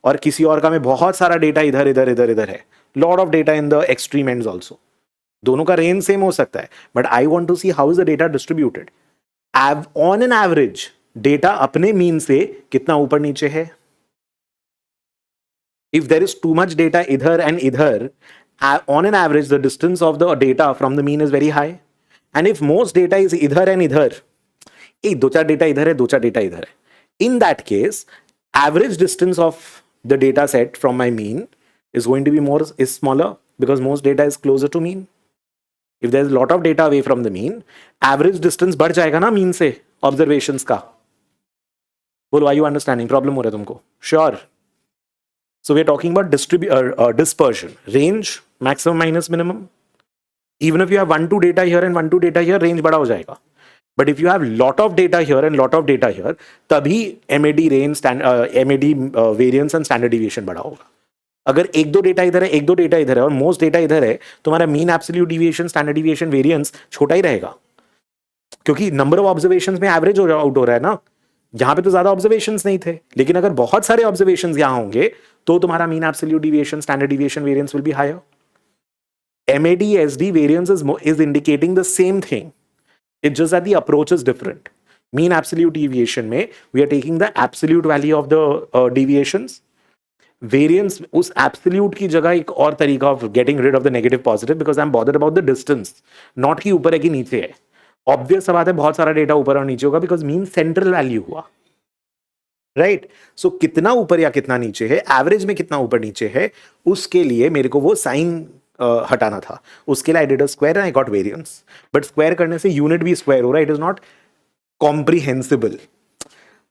और किसी और का में बहुत सारा data इधर है, lot of data in the extreme ends also. दोनों का range same हो सकता है, but I want to see how is the data distributed. On an average data अपने मीन से कितना ऊपर नीचे है. If there is too much data इधर एंड इधर, on an average the distance of the data from the mean is very high. And if most data is इधर and इधर, एक दो चार डेटा इधर है, दो चार डेटा इधर है, इन that case average distance of the data set from my mean is going to be more is smaller because most data is closer to mean. If there is a lot of data away from the mean, average distance बढ़ जाएगा ना mean से observations का. बोलो, are you understanding? Problem हो रहा है तुमको? Sure. So we are talking about dispersion, range, maximum minus minimum. Even if you have 1-2 data here and 1-2 data here, range बड़ा हो जाएगा. But if you have lot of data here and lot of data here, तभी MAD range, MAD variance and standard deviation बड़ा होगा. अगर एक दो data इधर है, एक दो डेटा इधर है, और मोस्ट डेटा इधर है, तुम्हारा mean absolute deviation, standard deviation, variance छोटा ही रहेगा, क्योंकि नंबर ऑफ ऑब्जर्वेशंस में एवरेज आउट हो रहा है ना. यहां पे तो ज्यादा ऑब्जर्वेशंस नहीं थे, लेकिन अगर बहुत सारे ऑब्जर्वेशंस यहां होंगे तो तुम्हारा mean absolute deviation, standard deviation, variance will be higher. MAD SD variance is indicating the same thing. It's just that the approach is different. Mean absolute deviation में we are taking the absolute value of the deviations. Variance उस absolute की जगह एक और तरीका of getting rid of the negative positive, because I'm bothered about the distance, not कि ऊपर है कि नीचे है. Obvious बात है, बहुत सारा डेटा ऊपर और नीचे होगा because mean central value हुआ. राइट। सो कितना ऊपर या कितना नीचे है, एवरेज में कितना ऊपर नीचे है, उसके लिए मेरे को वो साइन हटाना था। उसके लिए I did a square and I got variance. But square करने से यूनिट भी स्क्वायर हो रहा है, इट इज नॉट कॉम्प्रिहेंसिबल।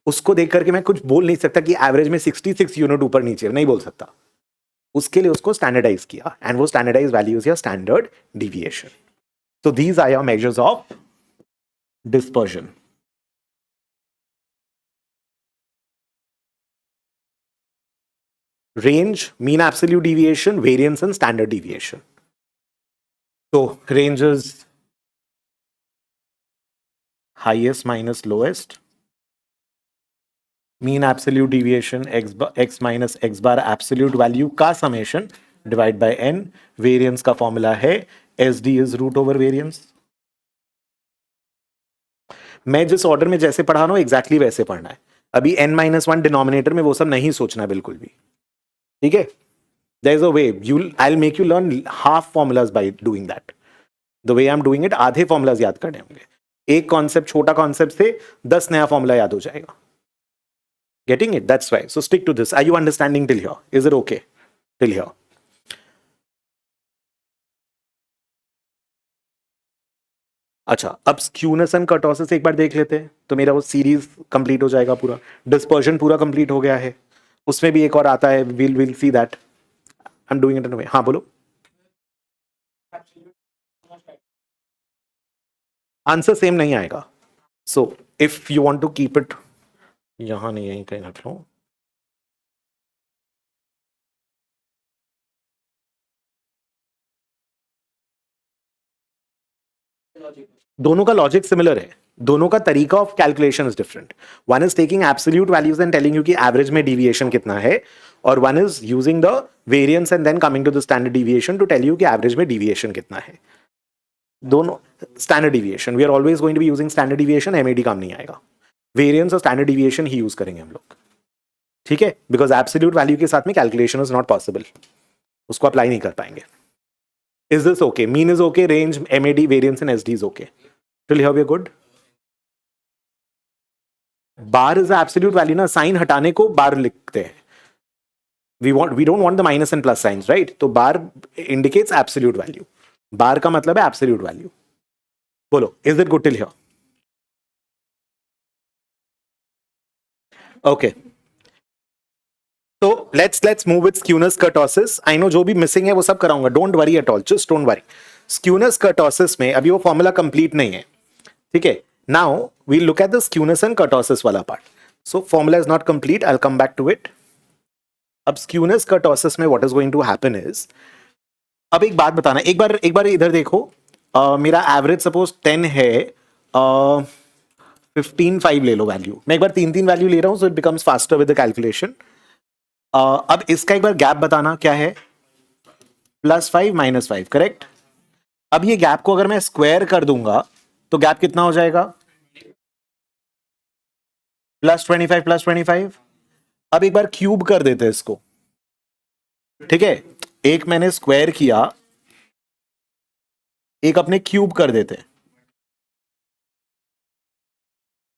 उसको देख करके मैं कुछ बोल नहीं सकता कि एवरेज में 66 यूनिट ऊपर नीचे, नहीं बोल सकता। उसके लिए उसको स्टैंडर्डाइज किया, एंड वो स्टैंडर्डाइज वैल्यूज या standard deviation. So these are your measures of dispersion. Range, mean absolute deviation, variance and standard deviation. So range is highest minus lowest. Mean absolute deviation x minus x bar absolute value का summation divide by n. Variance का formula है SD is root over variance. मैं जिस order में जैसे पढ़ा रहा हूं एग्जैक्टली वैसे पढ़ना है। अभी n-1 डिनोमिनेटर में वो सब नहीं सोचना बिल्कुल भी, ठीक है। There is a way. I'll make you learn half formulas by doing that. The way I'm doing it, आधे formulas याद करने होंगे। एक कॉन्सेप्ट, छोटा कॉन्सेप्ट से 10 नया फॉर्मूला याद हो जाएगा। Getting it? That's why. So stick to this. Are you understanding till here? Is it okay till here? अच्छा, अब स्क्यूनेस एंड कर्टोसिस एक बार देख लेते हैं तो मेरा वो सीरीज कंप्लीट हो जाएगा पूरा। डिस्पर्जन पूरा कंप्लीट हो गया है। उसमें भी एक और आता है, will see that. I am doing it in a way. हाँ बोलो। आंसर सेम नहीं आएगा। So if you want to keep it, यहां नहीं, यहीं कहीं रख लो। दोनों का लॉजिक सिमिलर है, दोनों का तरीका of calculation is different. One is taking absolute values and telling you कि एवरेज में डिविएशन कितना है, और one is using the variance and then coming to the standard deviation to tell you कि एवरेज में डिविएशन कितना है। दोनों standard deviation, we are always going to be using standard deviation, MAD काम नहीं आएगा। वेरिएंस और स्टैंडर्ड डिविएशन ही use करेंगे हम लोग, ठीक है, बिकॉज एब्सोल्यूट वैल्यू के साथ में कैलकुलेशन इज नॉट पॉसिबल, उसको अप्लाई नहीं कर पाएंगे। Is this okay? Mean is okay, range, MAD, variance and SD is okay till here we are good. Bar is absolute value ना, साइन हटाने को बार लिखते हैं। we don't want the minus and plus signs, right? तो बार indicates absolute value. बार का मतलब है absolute value. बोलो, is it good till here? Okay. So let's move with skewness kurtosis. I know जो भी missing है वो सब कराऊंगा. Don't worry at all. Just don't worry. Skewness kurtosis में अभी वो formula complete नहीं है, ठीक है? Now we'll look at the skewness and kurtosis वाला part. So formula is not complete. I'll come back to it. अब स्क्यूनेस कर्टोसिस में what is going to happen is, अब एक बात बताना, एक बार इधर देखो। मेरा एवरेज सपोज 10 है, 15.5 ले लो वैल्यू। मैं एक बार 3 वैल्यू ले रहा हूं, so it becomes faster with the calculation. अब इसका एक बार गैप बताना क्या है, +5 -5, करेक्ट। अब ये गैप को अगर मैं स्क्वायर कर दूंगा तो गैप कितना हो जाएगा, +25 अब एक बार क्यूब कर देते हैं इसको, ठीक है। एक मैंने स्क्वायर किया, एक अपने क्यूब कर देते,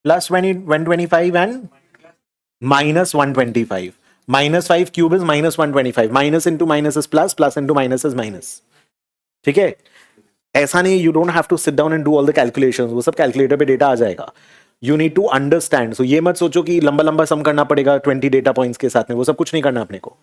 +125 and -125। -5 cube is -125, minus into minus is plus, plus into minus is minus, ठीक है। ऐसा नहीं, you don't have to sit down and do all the calculations, वो सब कैलकुलेटर पे डेटा आ जाएगा। You need to understand. So ये मत सोचो कि लंबा लंबा सम करना पड़ेगा 20 डेटा पॉइंट्स के साथ में, वो सब कुछ नहीं करना अपने को।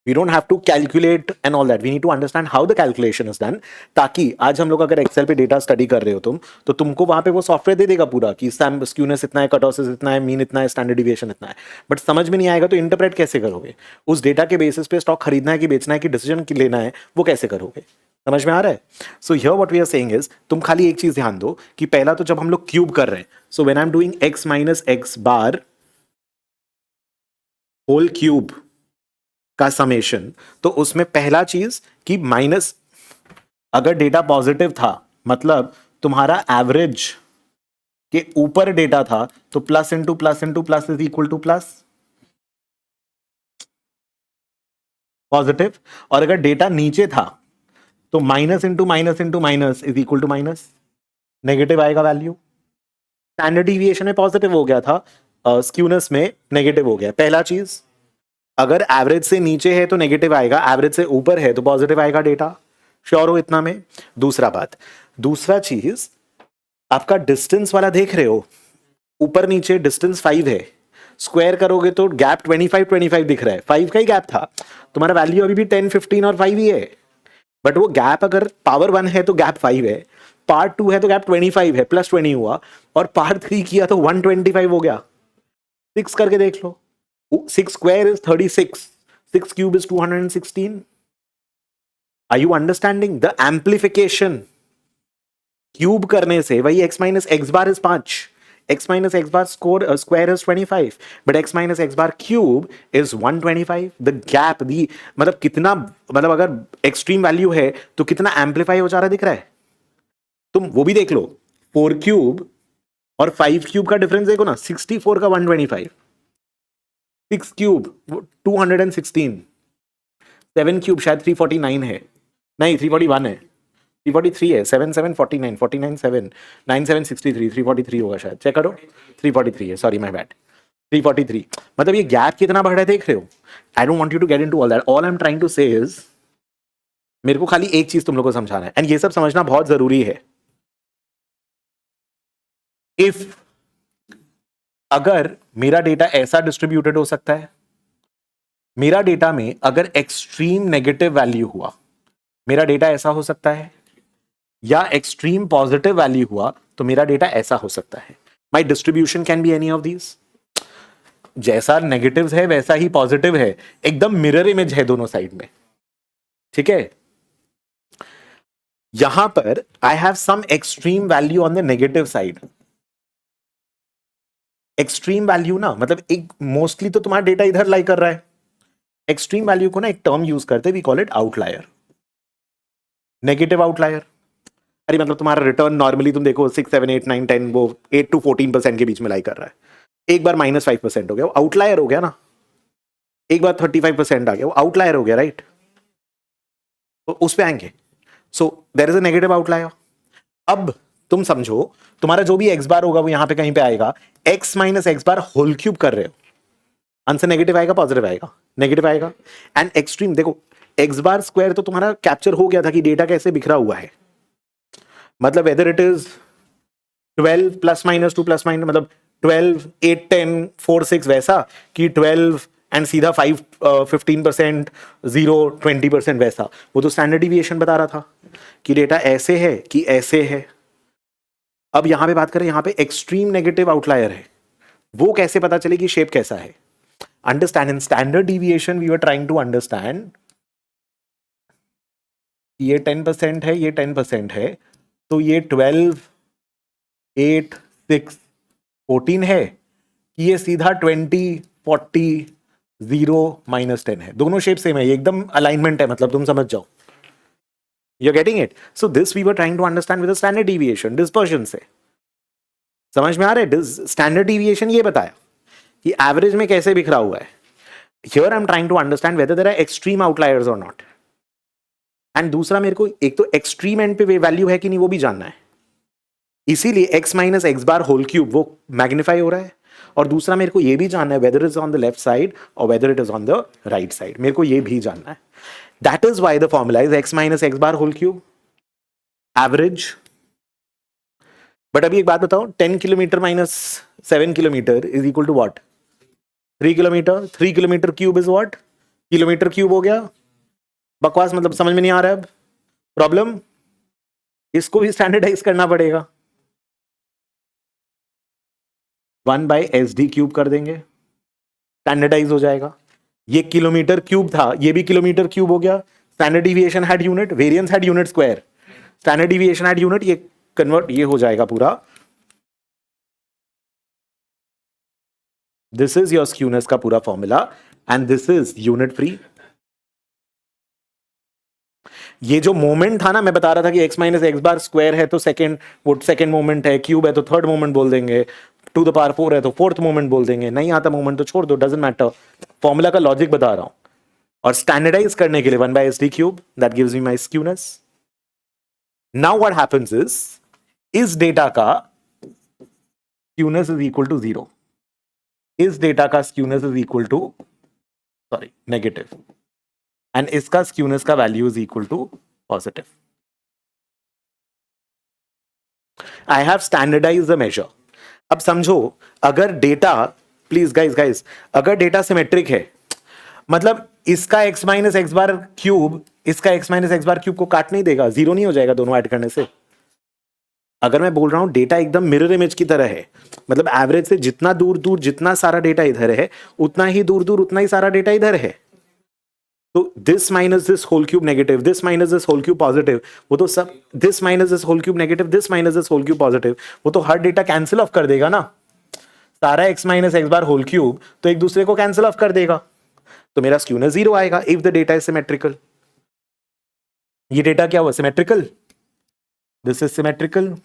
We don't have to calculate and all that. We need to understand how the calculation is done. ताकि आज हम लोग अगर एक्सेल पे डेटा स्टडी कर रहे हो तुम, तो तुमको वहां पे वो सॉफ्टवेयर दे देगा पूरा कि स्क्यूनेस इतना है, कर्टोसिस इतना है, मीन इतना है, स्टैंडर्ड डिविएशन इतना है। बट समझ में नहीं आएगा तो इंटरप्रेट कैसे करोगे? उस डेटा के बेसिस पे स्टॉक खरीदना है कि बेचना है कि डिसीजन लेना है, वो कैसे करोगे? समझ में आ रहा है? So here what we are saying is, तुम खाली एक चीज ध्यान दो कि पहला तो जब हम लोग क्यूब कर रहे हैं, so when I am doing x minus x bar whole cube का समेशन, तो उसमें पहला चीज कि माइनस, अगर डेटा पॉजिटिव था मतलब तुम्हारा एवरेज के ऊपर डेटा था, तो plus into plus into plus is equal to plus, positive. और अगर डेटा नीचे था तो minus into minus into minus is equal to minus, negative आएगा वैल्यू। स्टैंडर्ड डिविएशन में पॉजिटिव हो गया था स्क्यूनेस में नेगेटिव हो गया। पहला चीज, अगर एवरेज से नीचे है तो नेगेटिव आएगा, एवरेज से ऊपर है तो पॉजिटिव आएगा डेटा। श्योर हो इतना में? दूसरा चीज, आपका डिस्टेंस वाला देख रहे हो, ऊपर नीचे डिस्टेंस 5 है, स्क्वायर करोगे तो गैप 25 दिख रहा है, 5 का ही गैप था, तुम्हारा वैल्यू अभी भी 10 15 और 5 ही है। बट वो गैप अगर पावर 1 है तो गैप 5 है, पार्ट 2 है तो गैप 25 है, प्लस 20 हुआ, और पार्ट 3 किया तो 125 हो गया। 6 करके देख लो, 6 square is 36, 6 cube is 216। Are you understanding the amplification? Cube करने से वही x minus x bar is 5, x minus x bar square is 25, but x minus x bar cube is 125। The gap the मतलब कितना, मतलब अगर extreme value है तो कितना एम्पलीफाई हो जा रहा है दिख रहा है। तुम वो भी देख लो, 4 क्यूब और 5 क्यूब का डिफरेंस देखो ना, 64 का 125, 6 क्यूब 216, 7 क्यूब शायद 349 है, नहीं 341 है, 343 है, 7 7 49, 49 7 9 7 63, 343 होगा शायद, चेक करो, 343 है, सॉरी माय बैड, 343। मतलब ये गैप कितना बढ़ रहा है देख रहे हो। I don't want you to get into all that, all I am trying to say is, मेरे को खाली एक चीज तुम लोग को समझाना है, एंड ये सब समझना बहुत जरूरी है। इफ अगर मेरा डेटा ऐसा डिस्ट्रीब्यूटेड हो सकता है, मेरा डेटा में अगर एक्सट्रीम नेगेटिव वैल्यू हुआ, मेरा डेटा ऐसा हो सकता है, या एक्सट्रीम पॉजिटिव वैल्यू हुआ तो मेरा डेटा ऐसा हो सकता है। My distribution can be any of these. जैसा नेगेटिव है वैसा ही पॉजिटिव है, एकदम मिरर इमेज है दोनों साइड में, ठीक है। यहां पर I have some extreme value on the negative side. Extreme value ना मतलब एक मोस्टली तो तुम्हारा डेटा इधर लाई कर रहा है, एक्सट्रीम वैल्यू को ना एक टर्म यूज करते, we call it outlier, negative outlier. अरे मतलब तुम्हारा रिटर्न नॉर्मली तुम देखो 6 7 8 9 10 वो 8 to 14% के बीच में लाई कर रहा है, एक बार -5% हो गया, वो आउटलायर हो गया ना। एक बार 35% आ गया, वो आउटलायर हो गया, राइट। तो उस पे आएंगे, so there is a negative outlier. अब तुम समझो, तुम्हारा जो भी एक्स बार होगा वो यहां पे कहीं पे आएगा, x minus x bar whole cube कर रहे हो, आंसर नेगेटिव आएगा पॉजिटिव आएगा? नेगेटिव आएगा। एंड एक्सट्रीम देखो, एक्स बार स्क्वायर तो तुम्हारा कैप्चर हो गया था कि डेटा कैसे बिखरा हुआ है, मतलब weather it is 12 plus minus 2 plus minus, मतलब 12 8 10 4 6 वैसा, कि 12 एंड सीधा 5 15% 0 20% वैसा। वो तो स्टैंडर्ड डिविएशन बता रहा था कि डेटा ऐसे है कि ऐसे है। अब यहां पे बात करें, यहां पे एक्सट्रीम नेगेटिव आउटलायर है, वो कैसे पता चले कि शेप कैसा है? Understand in standard deviation we are trying to understand, ये 10% है, ये 10% है, तो ये 12 8 6 14 है, कि ये सीधा 20 40 0 -10 है। दोनों शेप सेम है, ये एकदम अलाइनमेंट है, मतलब तुम समझ जाओ, you are getting it. So this we were trying to understand with standard deviation, dispersion से। समझ में आ रहा है? स्टैंडर्ड डिविएशन ये बताया कि एवरेज में कैसे बिखरा हुआ है। Here I am trying to understand whether there are extreme outliers और नॉट। एंड दूसरा, मेरे को एक तो एक्सट्रीम एंड पे वैल्यू है कि नहीं वो भी जानना है, इसीलिए x minus x bar whole cube वो मैग्नीफाई हो रहा है। और दूसरा मेरे को ये भी जानना है whether is on the left side और whether it is on the right side, मेरे को ये भी जानना है। That is why the formula is x minus x bar whole cube average. But अभी एक बात बताओ, 10 kilometre minus 7 kilometre is equal to what? 3 kilometre. 3 kilometre cube is what? Kilometre cube हो गया। बकवास, मतलब समझ में नहीं आ रहा है अब प्रॉब्लम, इसको भी स्टैंडर्डाइज करना पड़ेगा। 1/SD क्यूब कर देंगे, स्टैंडर्डाइज हो जाएगा। ये किलोमीटर क्यूब था, ये भी किलोमीटर क्यूब हो गया। Standard deviation had unit, variance had unit square, standard deviation had unit, ये कन्वर्ट ये हो जाएगा पूरा। दिस इज योर स्क्यूनेस का पूरा formula and this is unit free. ये जो मोमेंट था ना, मैं बता रहा था कि x minus x bar square है तो सेकंड, वो सेकंड मोमेंट है, क्यूब है तो थर्ड मोमेंट बोल देंगे, टू द पावर 4 है तो फोर्थ मोमेंट बोल देंगे, नहीं आता मोमेंट तो छोड़ दो, डजंट मैटर। फॉर्मूला का लॉजिक बता रहा हूं। और स्टैंडर्डाइज करने के लिए 1/SD cube, that gives me my skewness. Now what happens is, इस डेटा का स्क्यूनेस इज इक्वल टू 0। इस डेटा का skewness is equal to negative and इसका स्क्यूनेस का value is equal to positive. I have standardised the measure. अब समझो, अगर data, please guys guys, अगर डेटा सिमेट्रिक है, मतलब इसका x minus x bar cube इसका x minus x bar cube को काट नहीं देगा, जीरो नहीं हो जाएगा दोनों ऐड करने से. अगर मैं बोल रहा हूं डेटा एकदम मिरर इमेज की तरह है, मतलब एवरेज से जितना दूर दूर जितना सारा डेटा इधर है, उतना ही दूर दूर उतना ही सारा डेटा इधर है. तो this minus this whole cube negative, this minus this whole cube positive, वो तो सब, this minus this whole cube negative, this minus this whole cube positive, वो तो हर डेटा कैंसिल ऑफ कर देगा ना. सारा x minus x bar whole cube तो एक दूसरे को कैंसिल ऑफ कर देगा, तो मेरा स्क्यूनेस जीरो आएगा if the data is symmetrical. ये डेटा क्या हुआ? सिमेट्रिकल. This is symmetrical.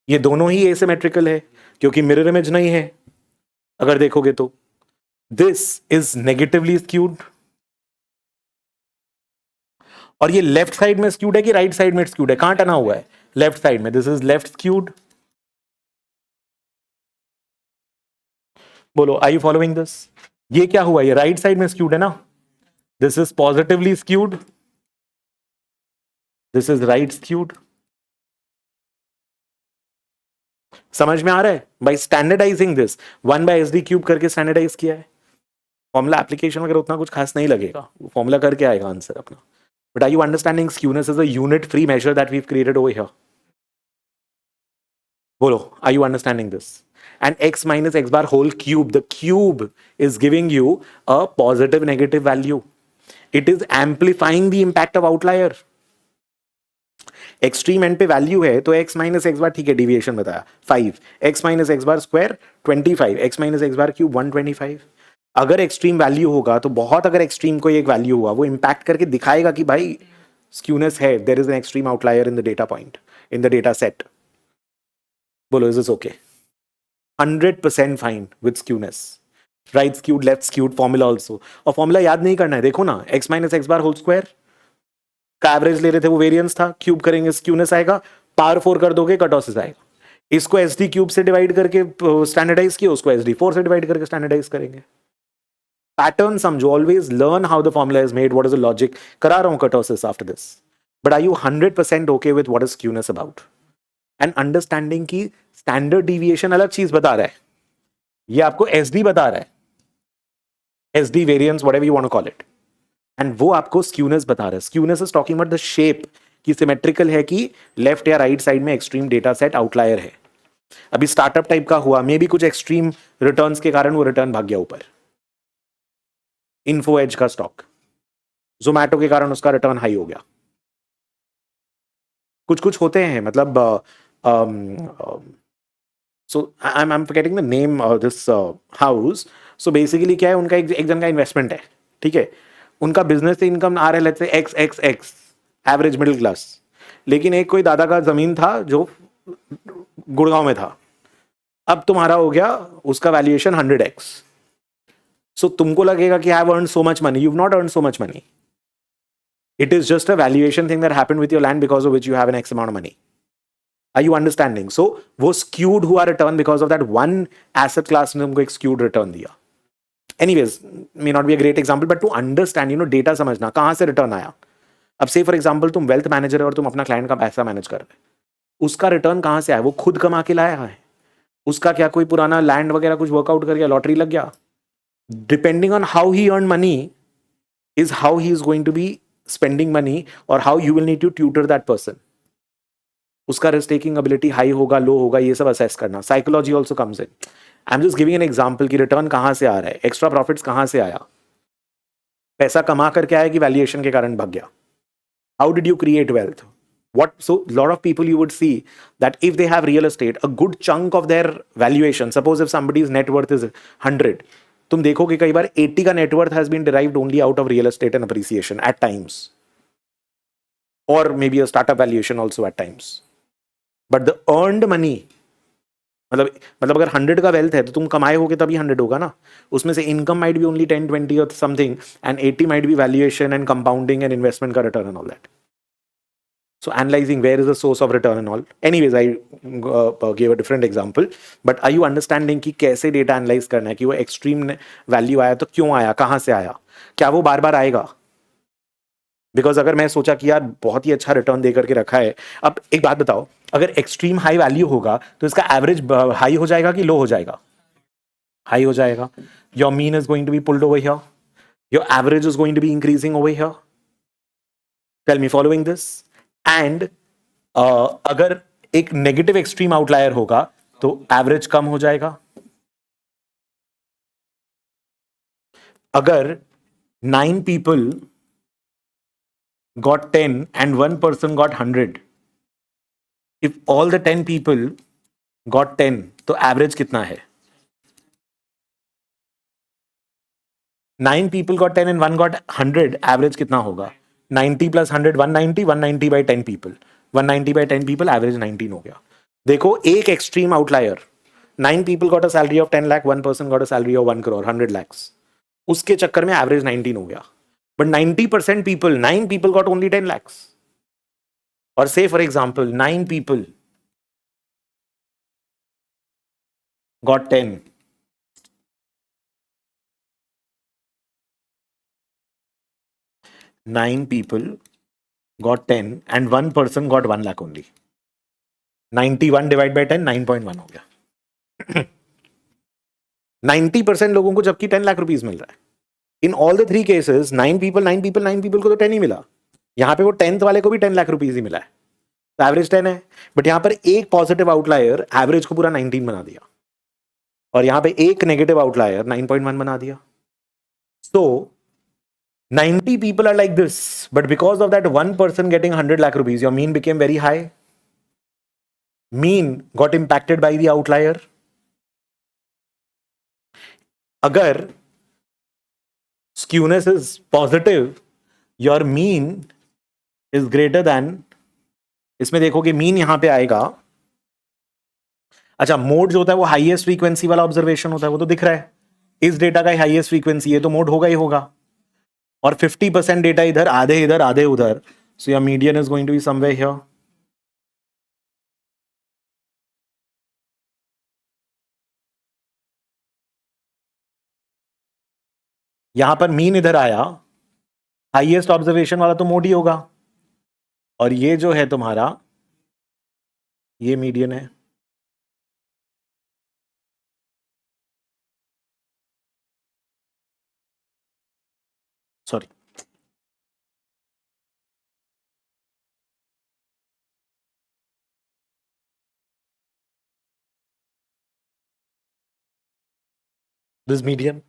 ये दोनों ही एसिमेट्रिकल है क्योंकि मिरर इमेज नहीं है. अगर देखोगे तो दिस इज नेगेटिवली स्क्यूड, और ये लेफ्ट साइड में स्क्यूड है कि राइट साइड में स्क्यूड है? कहां टना हुआ है? लेफ्ट साइड में. This is left skewed. बोलो, आर यू फॉलोइंग दिस? ये क्या हुआ? ये राइट साइड में स्क्यूड है ना. This is positively skewed, this is right skewed. समझ में आ रहा है? By standardising this 1/SD cube करके स्टैंडर्डाइज किया है. फॉर्मूला एप्लीकेशन वगैरह उतना कुछ खास नहीं लगेगा, फॉर्मूला करके आएगा आंसर अपना. But are you understanding skewness is a unit free measure that we've created over here? बोलो, are you understanding this? And x minus x bar whole cube, the cube is giving you a positive negative value. It is amplifying the impact of outlier. Extreme and पे value है तो x minus x बार, ठीक है deviation बताया 5, x minus x bar square 25, x minus x bar cube 125. अगर extreme value होगा तो बहुत, अगर एक्सट्रीम कोई एक वैल्यू हुआ वो इंपैक्ट करके दिखाएगा कि भाई स्क्यूनेस है, there is an extreme outlier in the data point, in the data set. बोलो, is this okay? 100% fine with skewness. Right skewed, left skewed, formula also. और फॉर्मूला याद नहीं करना है, देखो ना, x minus x bar whole square का average ले रहे थे, वो वेरिएंस था, क्यूब करेंगे स्क्यूनेस आएगा, पावर 4 कर दोगे कटऑसिस आएगा. इसको SD क्यूब से डिवाइड करके स्टैंडर्डाइज किया, उसको SD4 से डिवाइड करके स्टैंडर्डाइज करेंगे. पैटर्न समझो, always learn how the formula is made, what is the logic. करा रहा हूं kurtosis after this. But are you 100% okay with what is skewness about? And understanding की स्टैंडर्ड डिविएशन अलग चीज बता रहा है, ये आपको SD बता रहा है, SD variance whatever you want to call it, and वो आपको स्क्यूनेस बता रहा है. Skewness is talking about the shape, कि सिमेट्रिकल है कि लेफ्ट या राइट साइड में एक्सट्रीम डेटा सेट आउटलायर है. अभी स्टार्टअप टाइप का हुआ, मे भी कुछ एक्सट्रीम रिटर्न्स के कारण वो रिटर्न भाग गया ऊपर. इन्फो एज का स्टॉक, जोमैटो के कारण उसका रिटर्न हाई हो गया. कुछ कुछ होते हैं, मतलब so I am forgetting the name this house. So basically क्या है, उनका एक जन का इन्वेस्टमेंट है, ठीक है, उनका बिजनेस से इनकम आ रहा है let's say x average middle class. लेकिन एक कोई दादा का जमीन था जो गुड़गांव में था, अब तुम्हारा हो गया उसका वैल्यूएशन 100x. सो तुमको लगेगा कि I have earned so much money. You have not earned so much money. It is just a valuation thing that happened with your land because of which you have an X amount of money. Are you understanding? So वो skewed हुआ return because of that one asset class ने तुमको एक skewed return दिया. Anyways, may not be a great example, but to understand, data समझना कहाँ से return आया. अब say for example तुम wealth manager है और तुम अपना client का पैसा manage कर रहे हो, उसका return कहाँ से आया? वो खुद कमा के लाया है. उसका क्या कोई पुराना land वगैरह कुछ workout कर गया, लॉटरी लग गया? Depending on how he earned money is how he is going to be spending money or how you will need to tutor that person. उसका रिस्क टेकिंग एबिलिटी हाई होगा, लो होगा, ये सब असेस करना. Psychology also comes in. I am just giving an example कि return कहाँ से आ रहा है, एक्स्ट्रा प्रॉफिट्स कहाँ से आया, पैसा कमा करके आया कि वैल्यूएशन के कारण भाग गया. How did you create wealth? What, so lot of people you would see that if they have real estate, a good chunk of their valuation, suppose if somebody's net worth is 100, तुम देखोगे कई बार 80 का net worth has been derived only out of real estate and appreciation at times, or maybe a startup valuation also at times. But the earned money, मतलब अगर 100 का wealth है तो तुम कमाए होगे तभी 100 होगा ना. उसमें से इनकम माइट बी ओनली 10, 20 और something, and 80 might be valuation and compounding and investment का return and all that. So analyzing where is the source of return and all. Anyways, I gave a different example. But are you understanding कि कैसे data analyze करना है, कि वो extreme value आया तो क्यों आया, कहाँ से आया, क्या वो बार बार आएगा? बिकॉज अगर मैं सोचा कि यार बहुत ही अच्छा रिटर्न दे करके रखा है, अब एक बात बताओ, अगर एक्सट्रीम हाई वैल्यू होगा तो इसका एवरेज हाई हो जाएगा कि लो हो जाएगा? हाई हो जाएगा. Your mean is going to be pulled over here, your average is going to be increasing over here. Tell me following this. And अगर एक नेगेटिव एक्सट्रीम आउटलायर होगा तो एवरेज कम हो जाएगा. अगर 9 people got 10 and 1 person got 100, if all the 10 people got 10 तो average कितना है? 9 people got 10 and 1 got 100, average कितना होगा? 90 plus 100 190, 190 by 10 people, 190 by 10 people, average 19 हो गया. देखो एक extreme outlier, 9 people got a salary of 10 lakh, 1 person got a salary of 1 crore, 100 lakhs, उसके चक्कर में एवरेज 19 हो गया. But 90% people, 9 people got only 10 lakhs. Or say for example, 9 people got 10. 9 people got 10 and 1 person got 1 lakh only. 91 divided by 10, 9.1 हो गया. 90% लोगों को जबकि 10 लाख रुपीस मिल रहा है. In all the 3 cases 9 people को तो 10 ही मिला. यहां पे वो 10th वाले को भी 10 लाख रुपीस ही मिला है, तो एवरेज 10 है. बट यहां पर एक पॉजिटिव आउटलायर एवरेज को पूरा 19 बना दिया, और यहां पे एक नेगेटिव आउटलायर 9.1 बना दिया. So 90 people are like this, but because of that one person getting 100 lakh rupees, your mean became very high. Mean got impacted by the outlier. अगर skewness is positive, your mean is greater than, इसमें देखोगे mean यहां पे आएगा. अच्छा, mode जो होता है वो हाईएस्ट फ्रीक्वेंसी वाला ऑब्जर्वेशन होता है, वो तो दिख रहा है. इस डेटा का हाईएस्ट फ्रीक्वेंसी है तो मोड होगा ही होगा. और 50% डेटा इधर, आधे इधर, आधे उधर. So your median is going to be somewhere here. यहां पर मीन इधर आया, हाईएस्ट ऑब्जर्वेशन वाला तो मोड ही होगा, और ये जो है तुम्हारा, ये मीडियन है. Sorry, this median.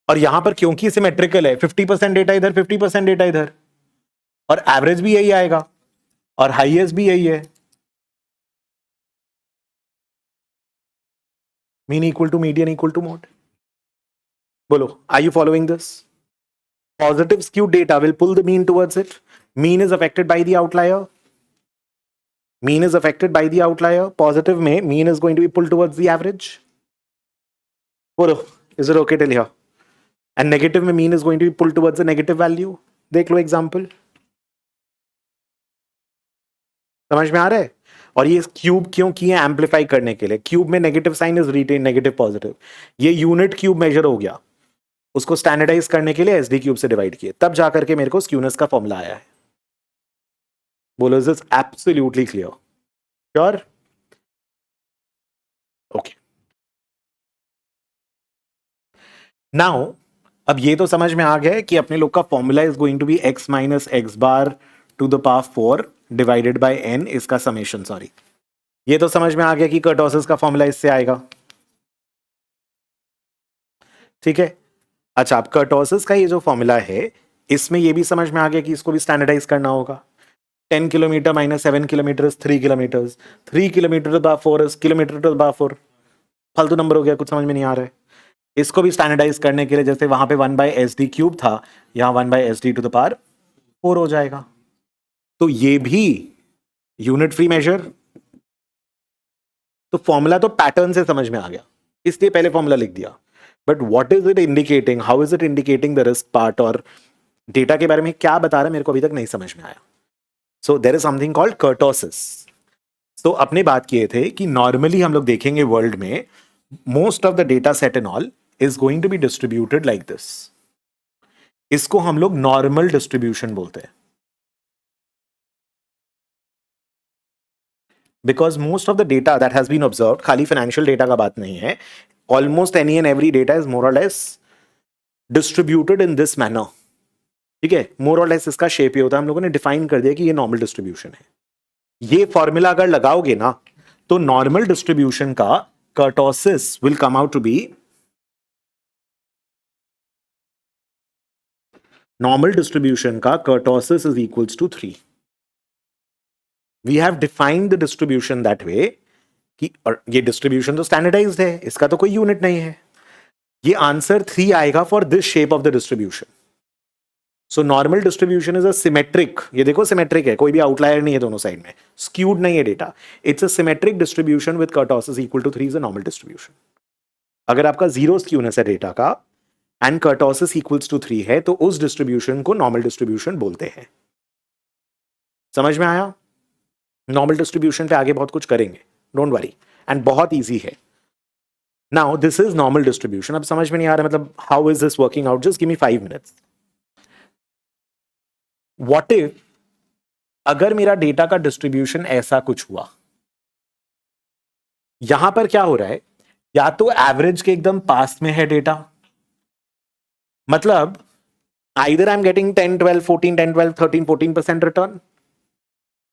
और यहां पर क्योंकि सिमेट्रिकल है, 50% डेटा इधर, 50% डेटा इधर, और एवरेज भी यही आएगा और हाईएस्ट भी यही है. Mean equal to median equal to mode. बोलो, are you following this? Positive skewed data will pull the mean towards it. Mean is affected by the outlier. Mean is affected by the outlier. Positive में mean is going to be pulled towards the average. बोलो, is it okay till here? And negative में mean is going to be pulled towards the negative value. देख लो example. समझ में आ रहा है? और ये क्यूब क्यों किए? एम्पलीफाई करने के लिए. क्यूब में negative sign is written, negative positive. ये यूनिट क्यूब मेजर हो गया, उसको स्टैंडर्डाइज करने के लिए एसडी क्यूब से डिवाइड किए, तब जाकर के मेरे को स्क्यूनेस का फॉर्मूला आया है. बोलो, is this absolutely clear? Sure? Okay. Now अब ये तो समझ में आ गया कि अपने लोग का formula is going to be x minus x bar to the power 4 divided by n, इसका समेशन. सॉरी, ये तो समझ में आ गया कि कर्टोसिस का फॉर्मूला इससे आएगा. ठीक है. अच्छा, अब कर्टोसिस का ये जो फॉर्मूला है, इसमें ये भी समझ में आ गया कि इसको भी स्टैंडर्डाइज करना होगा. 10 kilometre minus 7 kilometre 3 kilometre, 3 kilometre to the 4 is kilometre to the 4. फालतू नंबर हो गया, कुछ समझ में नहीं आ रहा है. इसको भी स्टैंडर्डाइज करने के लिए, जैसे वहां पे 1/SD क्यूब था, यहाँ 1/SD टू द पावर 4 हो जाएगा. तो ये भी यूनिट फ्री मेजर. तो फॉर्मूला तो पैटर्न से समझ में आ गया, इसलिए पहले फॉर्मूला लिख दिया. But what is it indicating, how is it indicating the risk part, और डेटा के बारे में क्या बता रहा है, मेरे को अभी तक नहीं समझ में आया. So there is something called kurtosis. तो अपने बात किए थे कि नॉर्मली हम लोग देखेंगे वर्ल्ड में most of the data set and all is going to be distributed like this. इसको हम लोग नॉर्मल डिस्ट्रीब्यूशन बोलते हैं. Because most of the data that has been observed, खाली फाइनेंशियल डेटा का बात नहीं है, almost any and every data is more और less distributed in this manner. ठीक है, मोर और लेस इसका शेप ये होता है. हम लोगों ने डिफाइन कर दिया कि ये नॉर्मल डिस्ट्रीब्यूशन है. ये फॉर्मूला अगर लगाओगे ना तो नॉर्मल डिस्ट्रीब्यूशन का kurtosis will come out to be, normal distribution का kurtosis is equals to 3. We have defined the distribution that way कि, और ये डिस्ट्रीब्यूशन तो स्टैंडर्डाइज्ड है, इसका तो कोई यूनिट नहीं है. ये आंसर 3 आएगा for this shape of the distribution. So normal distribution is a symmetric, ये देखो सिमेट्रिक है, कोई भी आउटलायर नहीं है दोनों साइड में, स्क्यूड नहीं है data. It's a symmetric distribution with kurtosis equal to 3 is a normal distribution. अगर आपका जीरो स्क्यूनेस है डेटा का एंड कर्टोसिस इक्वल्स टू 3 है तो उस डिस्ट्रीब्यूशन को नॉर्मल डिस्ट्रीब्यूशन बोलते हैं. समझ में आया? नॉर्मल डिस्ट्रीब्यूशन पे आगे बहुत कुछ करेंगे, डोंट वरी, एंड बहुत ईजी है. Now this is normal distribution. अब समझ में नहीं आ रहा मतलब how is this working out? Just give me 5 minutes. What if अगर मेरा डेटा का डिस्ट्रीब्यूशन ऐसा कुछ हुआ, यहां पर क्या हो रहा है, या तो एवरेज के एकदम पास में है डेटा, मतलब either I am getting 10 12 14 10 12 13 14% return,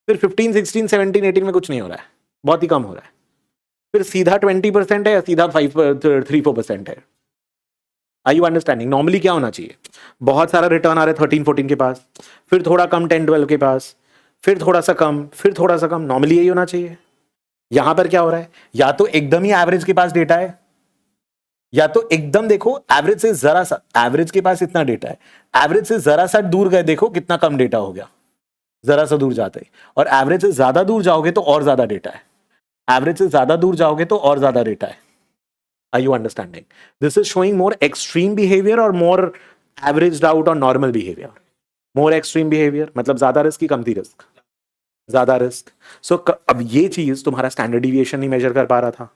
फिर 15 16 17 18 में कुछ नहीं हो रहा है, बहुत ही कम हो रहा है, फिर सीधा 20% है या सीधा 3-4% है. आई यू अंडरस्टैंडिंग? नॉर्मली क्या होना चाहिए, बहुत सारा रिटर्न आ रहा है 13 14 के पास, फिर थोड़ा कम 10 12 के पास, फिर थोड़ा सा कम, फिर थोड़ा सा कम. नॉर्मली यही होना चाहिए. यहां पर क्या हो रहा है, या तो एकदम ही एवरेज के पास डेटा है, या तो एकदम देखो एवरेज से जरा सा, एवरेज के पास इतना डेटा है, एवरेज से जरा सा दूर गए, देखो कितना कम डेटा हो गया जरा सा दूर जाते ही, और एवरेज से ज्यादा दूर जाओगे तो और ज्यादा डेटा है, एवरेज से ज्यादा दूर जाओगे तो और ज्यादा डेटा है. Are you understanding? This is showing more extreme behavior or more averaged out or normal behavior? More extreme behavior मतलब ज्यादा रिस्क की कमती रिस्क, ज्यादा रिस्क. सो अब ये चीज तुम्हारा स्टैंडर्ड डिविएशन नहीं मेजर कर पा रहा था.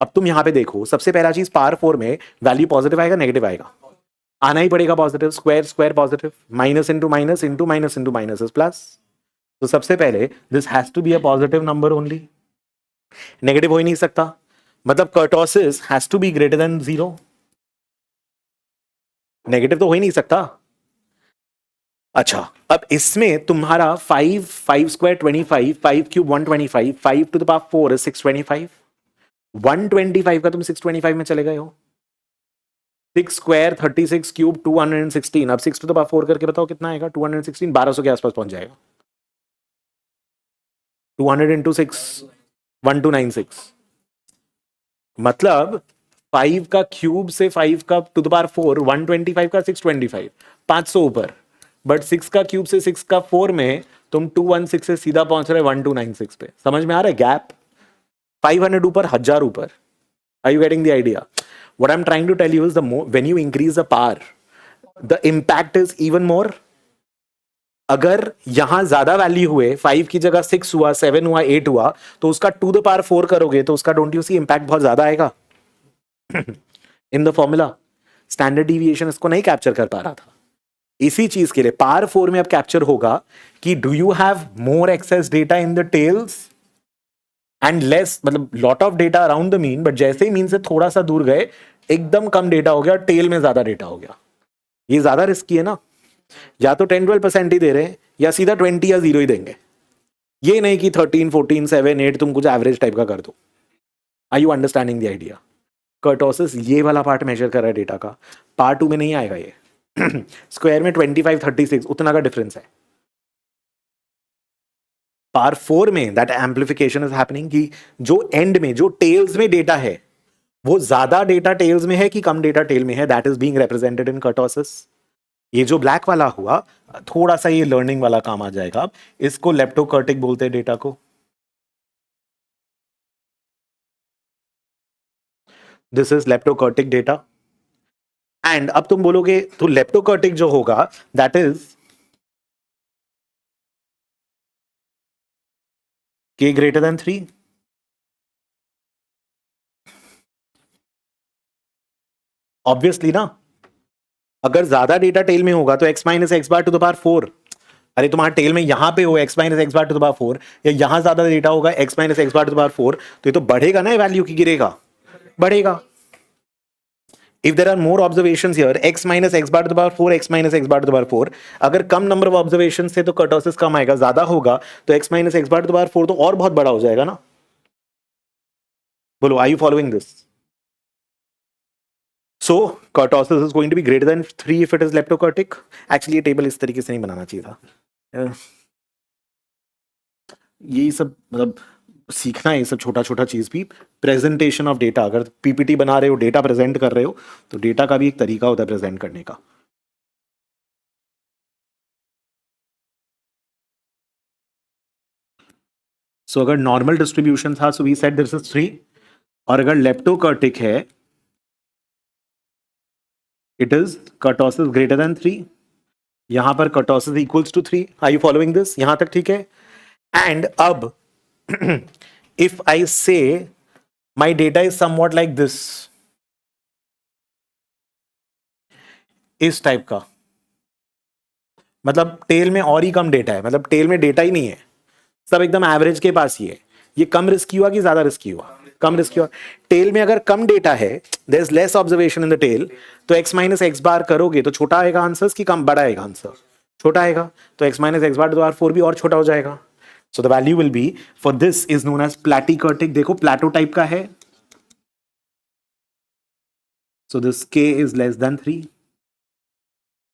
अब तुम यहां पे देखो, सबसे पहला चीज पावर 4 में वैल्यू पॉजिटिव आएगा नेगेटिव आएगा, आना ही पड़ेगा positive. Square square positive, minus into minus into minus into minus is plus. तो सबसे पहले this has to be a positive number only, negative हो ही नहीं सकता. मतलब kurtosis has to be greater than 0, negative तो हो ही नहीं सकता. अच्छा, अब इसमें तुम्हारा 5 square 25, 5 cube 125, 5 to the power 4 is 625. 125 का तुम 625 में चले गए हो. 6 स्क्वायर 36 क्यूब 216. अब 6 टू द पावर 4 करके बताओ कितना आएगा? 216, 1200 के आसपास पहुंच जाएगा. 200 इंटू 6 1296. मतलब 5 का क्यूब से 5 का टू द पावर 4 125 का 625, 500 ऊपर. बट 6 का क्यूब से 6 का 4 में तुम 216 से सीधा पहुंच रहे 1296 पे. समझ में आ रहा है गैप? 500 ऊपर, 1000 ऊपर. Are you getting the idea? What I'm trying to tell you is the more when you increase the power, the impact is even more. अगर यहां ज्यादा वैल्यू हुए, 5 की जगह 6 हुआ, 7 हुआ, 8 हुआ, तो उसका टू द पावर 4 करोगे तो उसका डोंट यू सी इंपैक्ट बहुत ज्यादा आएगा. In the formula standard deviation इसको नहीं कैप्चर कर पा रहा था. इसी चीज के लिए पावर 4 में अब कैप्चर होगा कि do you have more excess data in the tails and less, मतलब lot of data around the mean, but जैसे ही मीन से थोड़ा सा दूर गए एकदम कम डेटा हो गया, टेल में ज्यादा डेटा हो गया. ये ज्यादा रिस्की है ना. या तो 10-12% ही दे रहे हैं या सीधा 20 या 0 ही देंगे. ये नहीं कि 13 14 7 8 तुम कुछ एवरेज टाइप का कर दो. Are you understanding the idea? Kurtosis ये वाला पार्ट मेजर कर रहा है डेटा का. पार्ट 2 में नहीं आएगा ये. स्क्वायर में 25 36 उतना का डिफरेंस है. पावर 4 में दैट एम्प्लीफिकेशन इज हैपनिंग कि जो एंड में जो टेल्स में डेटा है वो ज्यादा डेटा टेल्स में है कि कम डेटा टेल में है, that is being represented in kurtosis. ये जो ब्लैक वाला हुआ थोड़ा सा ये लर्निंग वाला काम आ जाएगा. इसको लेप्टोकर्टिक बोलते हैं डेटा को. This is leptokurtic data. And अब तुम बोलोगे तो लेप्टोकर्टिक जो होगा that is k greater than 3, obviously ना, अगर ज्यादा डेटा टेल में होगा तो x minus x bar to the power 4, अरे तुम्हारा टेल में यहां पे हो x minus x bar to the power 4, या यहां ज्यादा डेटा होगा x minus x bar to the power 4, तो ये तो बढ़ेगा ना वैल्यू की, गिरेगा, बढ़ेगा. If there are more observations here, x minus x bar to the power 4, x minus x bar to the power 4, अगर कम नंबर ऑफ ऑब्जर्वेशन से तो कर्टोसिस कम आएगा, ज्यादा होगा तो x minus x bar to the power 4 तो और बहुत बड़ा हो जाएगा ना. बोलो, are you following this? So kurtosis is going to be greater than 3 if it is leptokurtic. Actually ये टेबल इस तरीके से नहीं बनाना चाहिए था. यही सब मतलब सीखना है, ये सब छोटा छोटा चीज भी. प्रेजेंटेशन ऑफ डेटा, अगर पीपीटी बना रहे हो, डेटा प्रेजेंट कर रहे हो, तो डेटा का भी एक तरीका होता है प्रेजेंट करने का. सो अगर नॉर्मल डिस्ट्रीब्यूशन था, so we said this is 3, और अगर लेप्टोकर्टिक है, it is kurtosis greater than 3, यहां पर kurtosis equals to 3. Are you following this? यहां तक ठीक है. एंड अब if I say my data is somewhat like this, इस टाइप का, मतलब टेल में और ही कम डेटा है, मतलब टेल में डेटा ही नहीं है, सब एकदम एवरेज के पास ही है. ये कम रिस्की हुआ कि ज्यादा रिस्की हुआ? कम रिस्की हुआ. टेल में अगर कम डेटा है, there is less observation in the tail, तो x माइनस एक्स बार करोगे तो छोटा आएगा आंसर कि कम बड़ा आएगा आंसर? छोटा आएगा. तो x minus x bar to the power 4 भी और छोटा हो जाएगा. So the value will be for this is known as platykurtic. देखो प्लेटो टाइप का है. So this k is less than 3,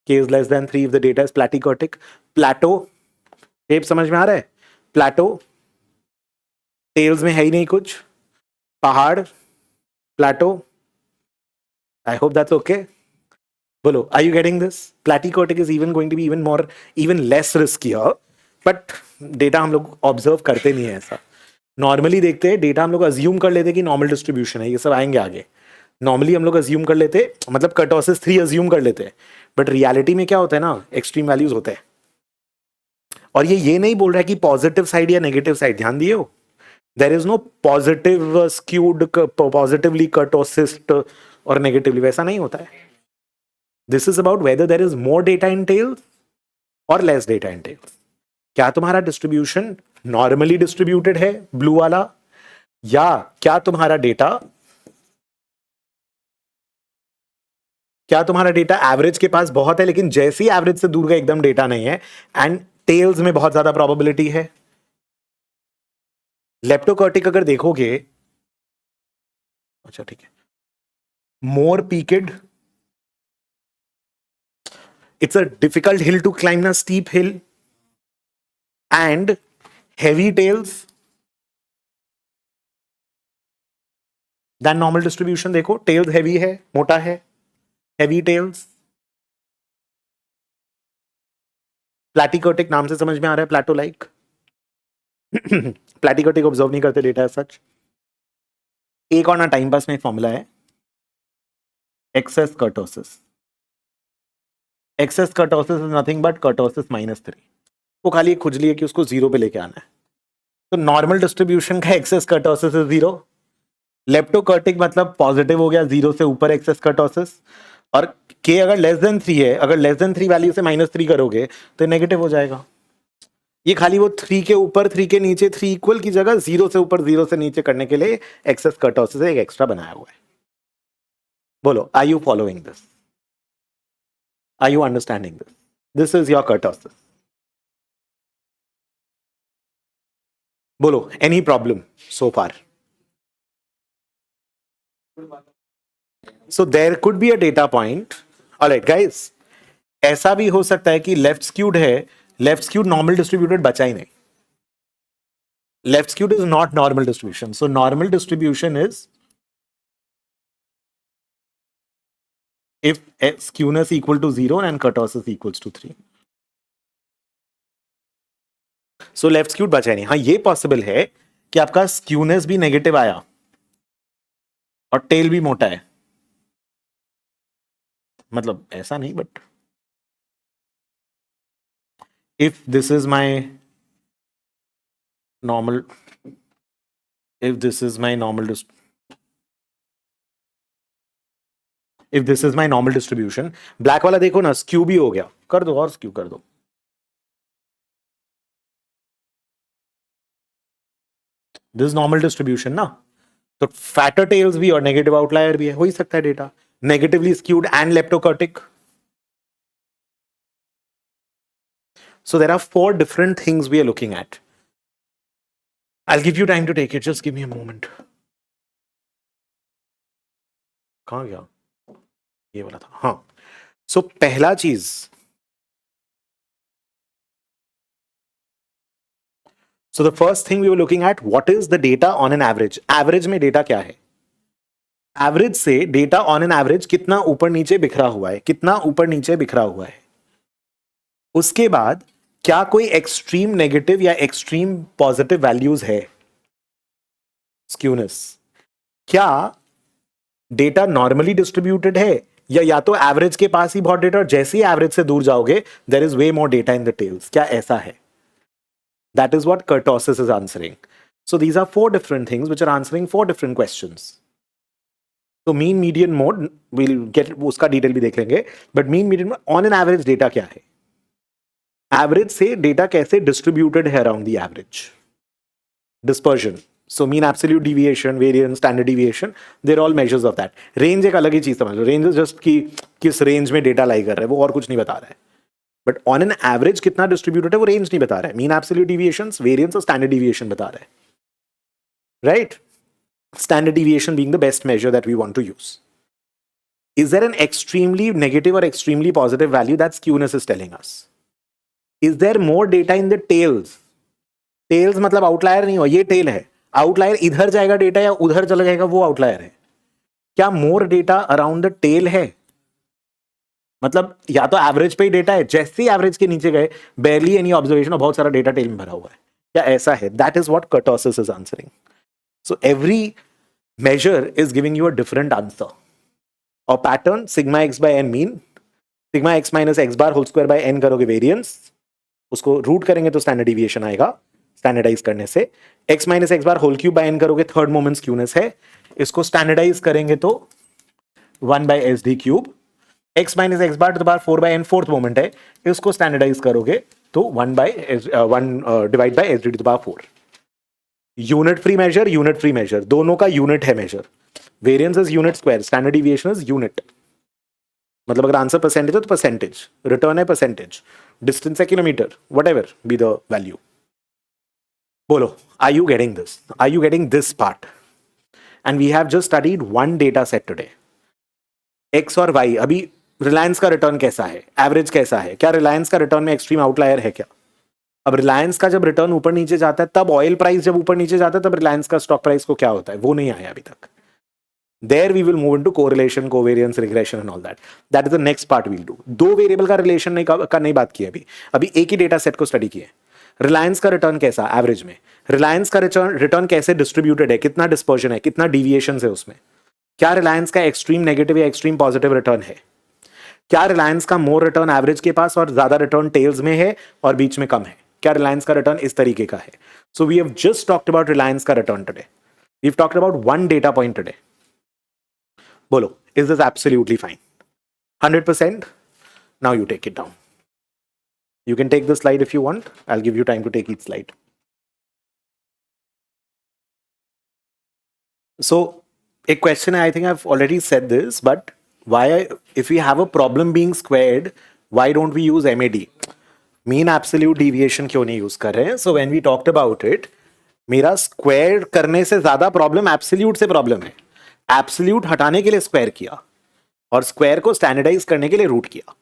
k is less than 3 if the data is platykurtic. Plateau shape समझ में आ रहा है? प्लेटो टेल्स में है ही नहीं कुछ, पहाड़, plateau. I hope that's okay. बोलो, are you getting this? Platykurtic is even going to be even more, even less riskier, but data हम लोग ऑब्जर्व करते नहीं है ऐसा. नॉर्मली देखते हैं डेटा, हम लोग अज्यूम कर लेते हैं कि नॉर्मल डिस्ट्रीब्यूशन है, ये सब आएंगे आगे. नॉर्मली हम लोग अज्यूम कर लेते, मतलब कर्टोसिस 3 अज्यूम कर लेते हैं, बट रियलिटी में क्या होता है ना, एक्सट्रीम वैल्यूज होते हैं. और ये नहीं बोल रहा है कि पॉजिटिव साइड या नेगेटिव साइड, ध्यान दिए हो, there is no positive skewed, positively kurtosis और नेगेटिवली, वैसा नहीं होता है. This is about whether there is more data in tails और लेस डेटा इन टेल्स. क्या तुम्हारा डिस्ट्रीब्यूशन नॉर्मली डिस्ट्रीब्यूटेड है, ब्लू वाला, या क्या तुम्हारा डेटा एवरेज के पास बहुत है, लेकिन जैसे ही एवरेज से दूर का एकदम डेटा नहीं है, एंड टेल्स में बहुत ज्यादा प्रोबेबिलिटी है. लेप्टोकर्टिक अगर देखोगे, अच्छा ठीक है, मोर पीकेड, it's a difficult hill to climb, a steep hill, and heavy tails than normal distribution. देखो tails heavy है, मोटा है, heavy tails. प्लैटिकर्टिक नाम से समझ में आ रहा है, प्लेटो लाइक. प्लैटिकर्टिक ऑब्जर्व नहीं करते डेटा सच. एक और ना टाइम पास में फॉर्मूला है, excess kurtosis. Excess kurtosis is nothing but kurtosis -3. वो खाली एक खुजली है कि उसको 0 पे लेके आना है. तो नॉर्मल डिस्ट्रीब्यूशन का एक्सेस कर्टोसिस इज 0. लेप्टोकर्टिक मतलब पॉजिटिव हो गया, 0 से ऊपर एक्सेस कर्टोसिस. और के अगर लेस देन 3 है, अगर लेस देन 3 वैल्यू से -3 करोगे तो नेगेटिव हो जाएगा. ये खाली वो 3 के ऊपर 3 के नीचे 3 इक्वल की जगह 0 से ऊपर 0 से नीचे करने के लिए एक्सेस कर्टोसिस एक एक्स्ट्रा बनाया हुआ है. बोलो, are you following this? Are you understanding this? This is your kurtosis. बोलो, any problem so far? So there could be a data point. Alright guys, ऐसा भी हो सकता है कि लेफ्ट स्क्यूड है, लेफ्ट स्क्यूड नॉर्मल डिस्ट्रीब्यूटेड बचा ही नहीं. Left skewed is not normal distribution. So normal distribution is if skewness equal to 0 and kurtosis equals to 3. So left skewed बचा ही नहीं. हाँ, ये पॉसिबल है कि आपका स्क्यूनेस भी नेगेटिव आया और टेल भी मोटा है, मतलब ऐसा नहीं, but if this is my normal, if this is my normal if this is my normal distribution, black वाला देखो ना स्क्यू भी हो गया, कर दो और स्क्यू कर दो. दिस इज नॉर्मल डिस्ट्रीब्यूशन ना, तो फैटर टेल्स भी और नेगेटिव आउटलायर भी है, हो ही सकता है data negatively skewed and leptokurtic. So there are 4 different things we are looking at. I'll give you time to take it. Just give me a moment. कहाँ गया? ये वाला था. हाँ. So पहला चीज. So the first thing we were looking at, what is the data on an average? Average में data क्या है? Average से data on an average कितना ऊपर नीचे बिखरा हुआ है, कितना ऊपर नीचे बिखरा हुआ है. उसके बाद क्या कोई एक्सट्रीम नेगेटिव या एक्सट्रीम पॉजिटिव वैल्यूज है? स्क्यूनेस. क्या डेटा नॉर्मली डिस्ट्रीब्यूटेड है या तो एवरेज के पास ही बहुत डेटा और जैसे ही एवरेज से दूर जाओगे there is way more data in the tails? क्या ऐसा है? That is what kurtosis is answering. So these are 4 different things which are answering 4 different questions. तो mean median mode will get, उसका डिटेल भी देख लेंगे, but mean median mode on an average data क्या है? एवरेज से data कैसे distributed है around the average? Dispersion. So mean absolute deviation, variance, standard deviation, they're all measures of that. Range एक अलग ही चीज समझ लो. रेंज इज जस्ट कि किस रेंज में डेटा लाई कर रहा है, वो और कुछ नहीं बता रहा है. बट ऑन एन एवरेज कितना डिस्ट्रीब्यूटेड है वो रेंज नहीं बता रहा है. मीन एब्सोल्यूट डिविएशंस, वेरिएंस और स्टैंडर्ड डिविएशन बता रहा है. Right? Standard deviation being the best measure that we want to use. Is there an extremely negative or extremely positive value that skewness is telling us? Is there more data in the tails? Tails मतलब outlier नहीं हो, ये tail है. Outlier इधर जाएगा data या उधर चला जाएगा वो outlier है. क्या more data around the tail है? मतलब या तो एवरेज पे ही डेटा है, जैसे ही एवरेज के नीचे गए barely any observation और बहुत सारा डेटा टेल में भरा हुआ है. क्या ऐसा है? That is what kurtosis is answering. So every measure is giving you a different answer. Or pattern sigma x by n mean, sigma x minus x bar whole square by n करोगे variance, उसको root करेंगे तो standard deviation आएगा. Standardize करने से x minus x bar whole cube by n करोगे, third moment skewness है. इसको स्टैंडर्डाइज करेंगे तो 1 by S D cube. x minus x bar to the power 4 by n fourth moment है, इसको स्टैंडर्डाइज करोगे तो 1 divide by S D to the power 4. Unit free measure, दोनों का यूनिट है major. Variance is unit square, standard deviation is unit. मतलब अगर answer percentage है तो परसेंटेज, रिटर्न है परसेंटेज, डिस्टेंस है kilometre, whatever be the value. बोलो, are you getting this? Are you getting this part? And we have just studied one data set today, x और Y. अभी रिलायंस का return कैसा है, एवरेज कैसा है? क्या रिलायंस का रिटर्न में एक्सट्रीम आउटलायर है क्या? अब रिलायंस का जब रिटर्न ऊपर नीचे जाता है, तब ऑयल प्राइस जब ऊपर नीचे जाता है, तब रिलायंस का स्टॉक प्राइस को क्या होता है, वो नहीं आया अभी तक. There we will move into correlation, covariance, regression and all that. That is the next part we'll do. 2 variable का रिलेशन नहीं बात की अभी एक ही डेटा सेट को स्टडी किए. रिलायंस का रिटर्न कैसा एवरेज में, रिलायंस का रिटर्न कैसे डिस्ट्रीब्यूटेड है, कितना डिस्पर्जन है, कितना डिविएशन है उसमें, क्या रिलायंस का एक्सट्रीम नेगेटिव या एक्सट्रीम पॉजिटिव रिटर्न है, क्या रिलायंस का मोर रिटर्न एवरेज के पास और ज्यादा रिटर्न टेल्स में है और बीच में कम है, क्या रिलायंस का रिटर्न इस तरीके का है. So we have just talked about Reliance का return today. We have talked about one data point today. बोलो, is this absolutely fine? 100%? Now you take it down. You can take the slide if you want. I'll give you time to take each slide. So, a question, I think I've already said this, but if we have a problem being squared, why don't we use MAD? Mean absolute deviation क्यों नहीं use कर रहे हैं? So when we talked about it, मेरा square करने से ज्यादा problem absolute से problem है. Absolute हटाने के लिए square किया और square को standardize करने के लिए root किया.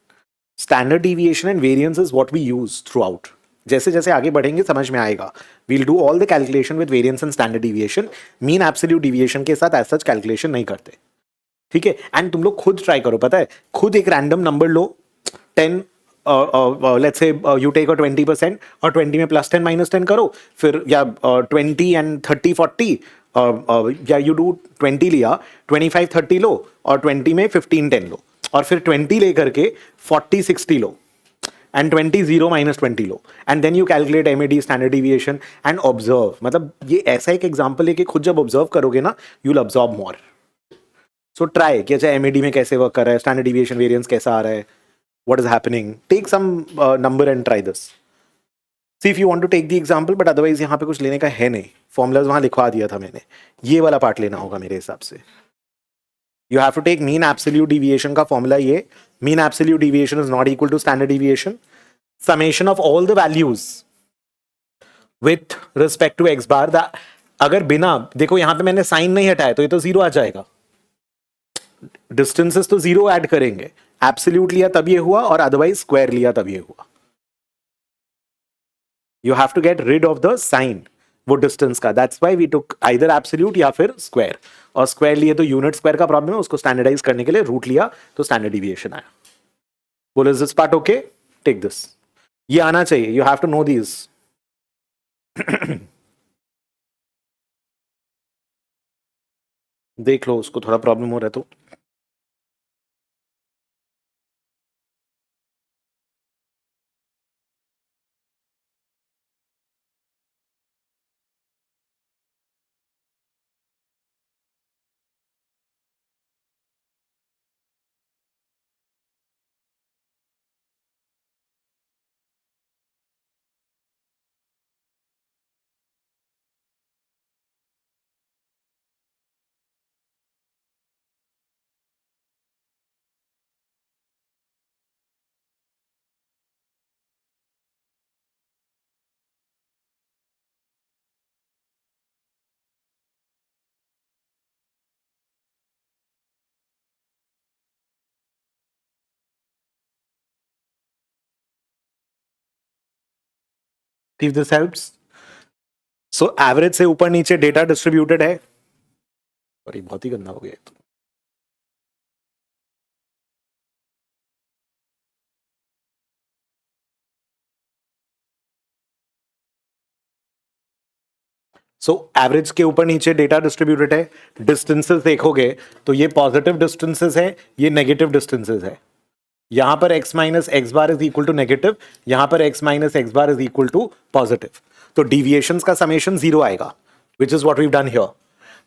Standard deviation and variance is what we use throughout. जैसे जैसे आगे बढ़ेंगे समझ में आएगा. We'll do all the calculation with variance and standard deviation. Mean absolute deviation के साथ एज सच कैलकुलेशन नहीं करते. ठीक है? एंड तुम लोग खुद ट्राई करो. पता है, खुद एक रैंडम नंबर लो, 10, लेट्स से यू टेक 20% और 20 में +10 -10 करो, फिर या 20 and 30 40, या यू डू 20 लिया, 25 30 लो और 20 में 15 10 लो और फिर 20 लेकर के 40 60 लो. and 20 0 minus 20 low, and then you calculate MAD standard deviation and observe. मतलब ये ऐसा एक एग्जांपल है कि खुद जब ऑब्जर्व करोगे ना you will absorb more. So try कि अच्छा MAD में कैसे वर्क कर रहा है, स्टैंडर्ड डिविएशन वेरिएंस कैसा आ रहा है, what is happening, take some number and try this. See if you want to take the example, but otherwise यहाँ पे कुछ लेने का है नहीं. फॉर्मूलाज वहाँ लिखवा दिया था मैंने, ये वाला पार्ट लेना होगा मेरे हिसाब से. You have to take mean absolute deviation का formula ये. Mean absolute deviation is not equal to standard deviation. Summation of all the values with respect to x bar. अगर बिना, देखो यहाँ पे मैंने साइन नहीं हटाया तो ये तो जीरो आ जाएगा. डिस्टेंसेस तो जीरो ऐड करेंगे. एब्सोल्यूट लिया तब ये हुआ और अदरवाइज स्क्वायर लिया तब ये हुआ. You have to get rid of the sign वो डिस्टेंस का. That's why we took either absolute या फिर स्क्वायर. और स्क्वायर लिए तो यूनिट स्क्वायर का प्रॉब्लम है, उसको स्टैंडर्डाइज करने के लिए रूट लिया तो स्टैंडर्ड डिविएशन आया. बोलो is this part okay? Take this. ये आना चाहिए. You have to know this. देख लो उसको थोड़ा प्रॉब्लम हो रहा है तो. If this helps. So average से ऊपर नीचे डेटा डिस्ट्रीब्यूटेड है. और ये बहुत ही गंदा हो गया तो. सो एवरेज के ऊपर नीचे डेटा डिस्ट्रीब्यूटेड है. डिस्टेंसेस देखोगे तो ये पॉजिटिव डिस्टेंसेस है, ये नेगेटिव डिस्टेंसेस है. यहां पर x minus x bar is equal to negative, यहां पर x minus x bar is equal to positive. तो डिविएशंस का समेशन जीरो आएगा, which is what we done here.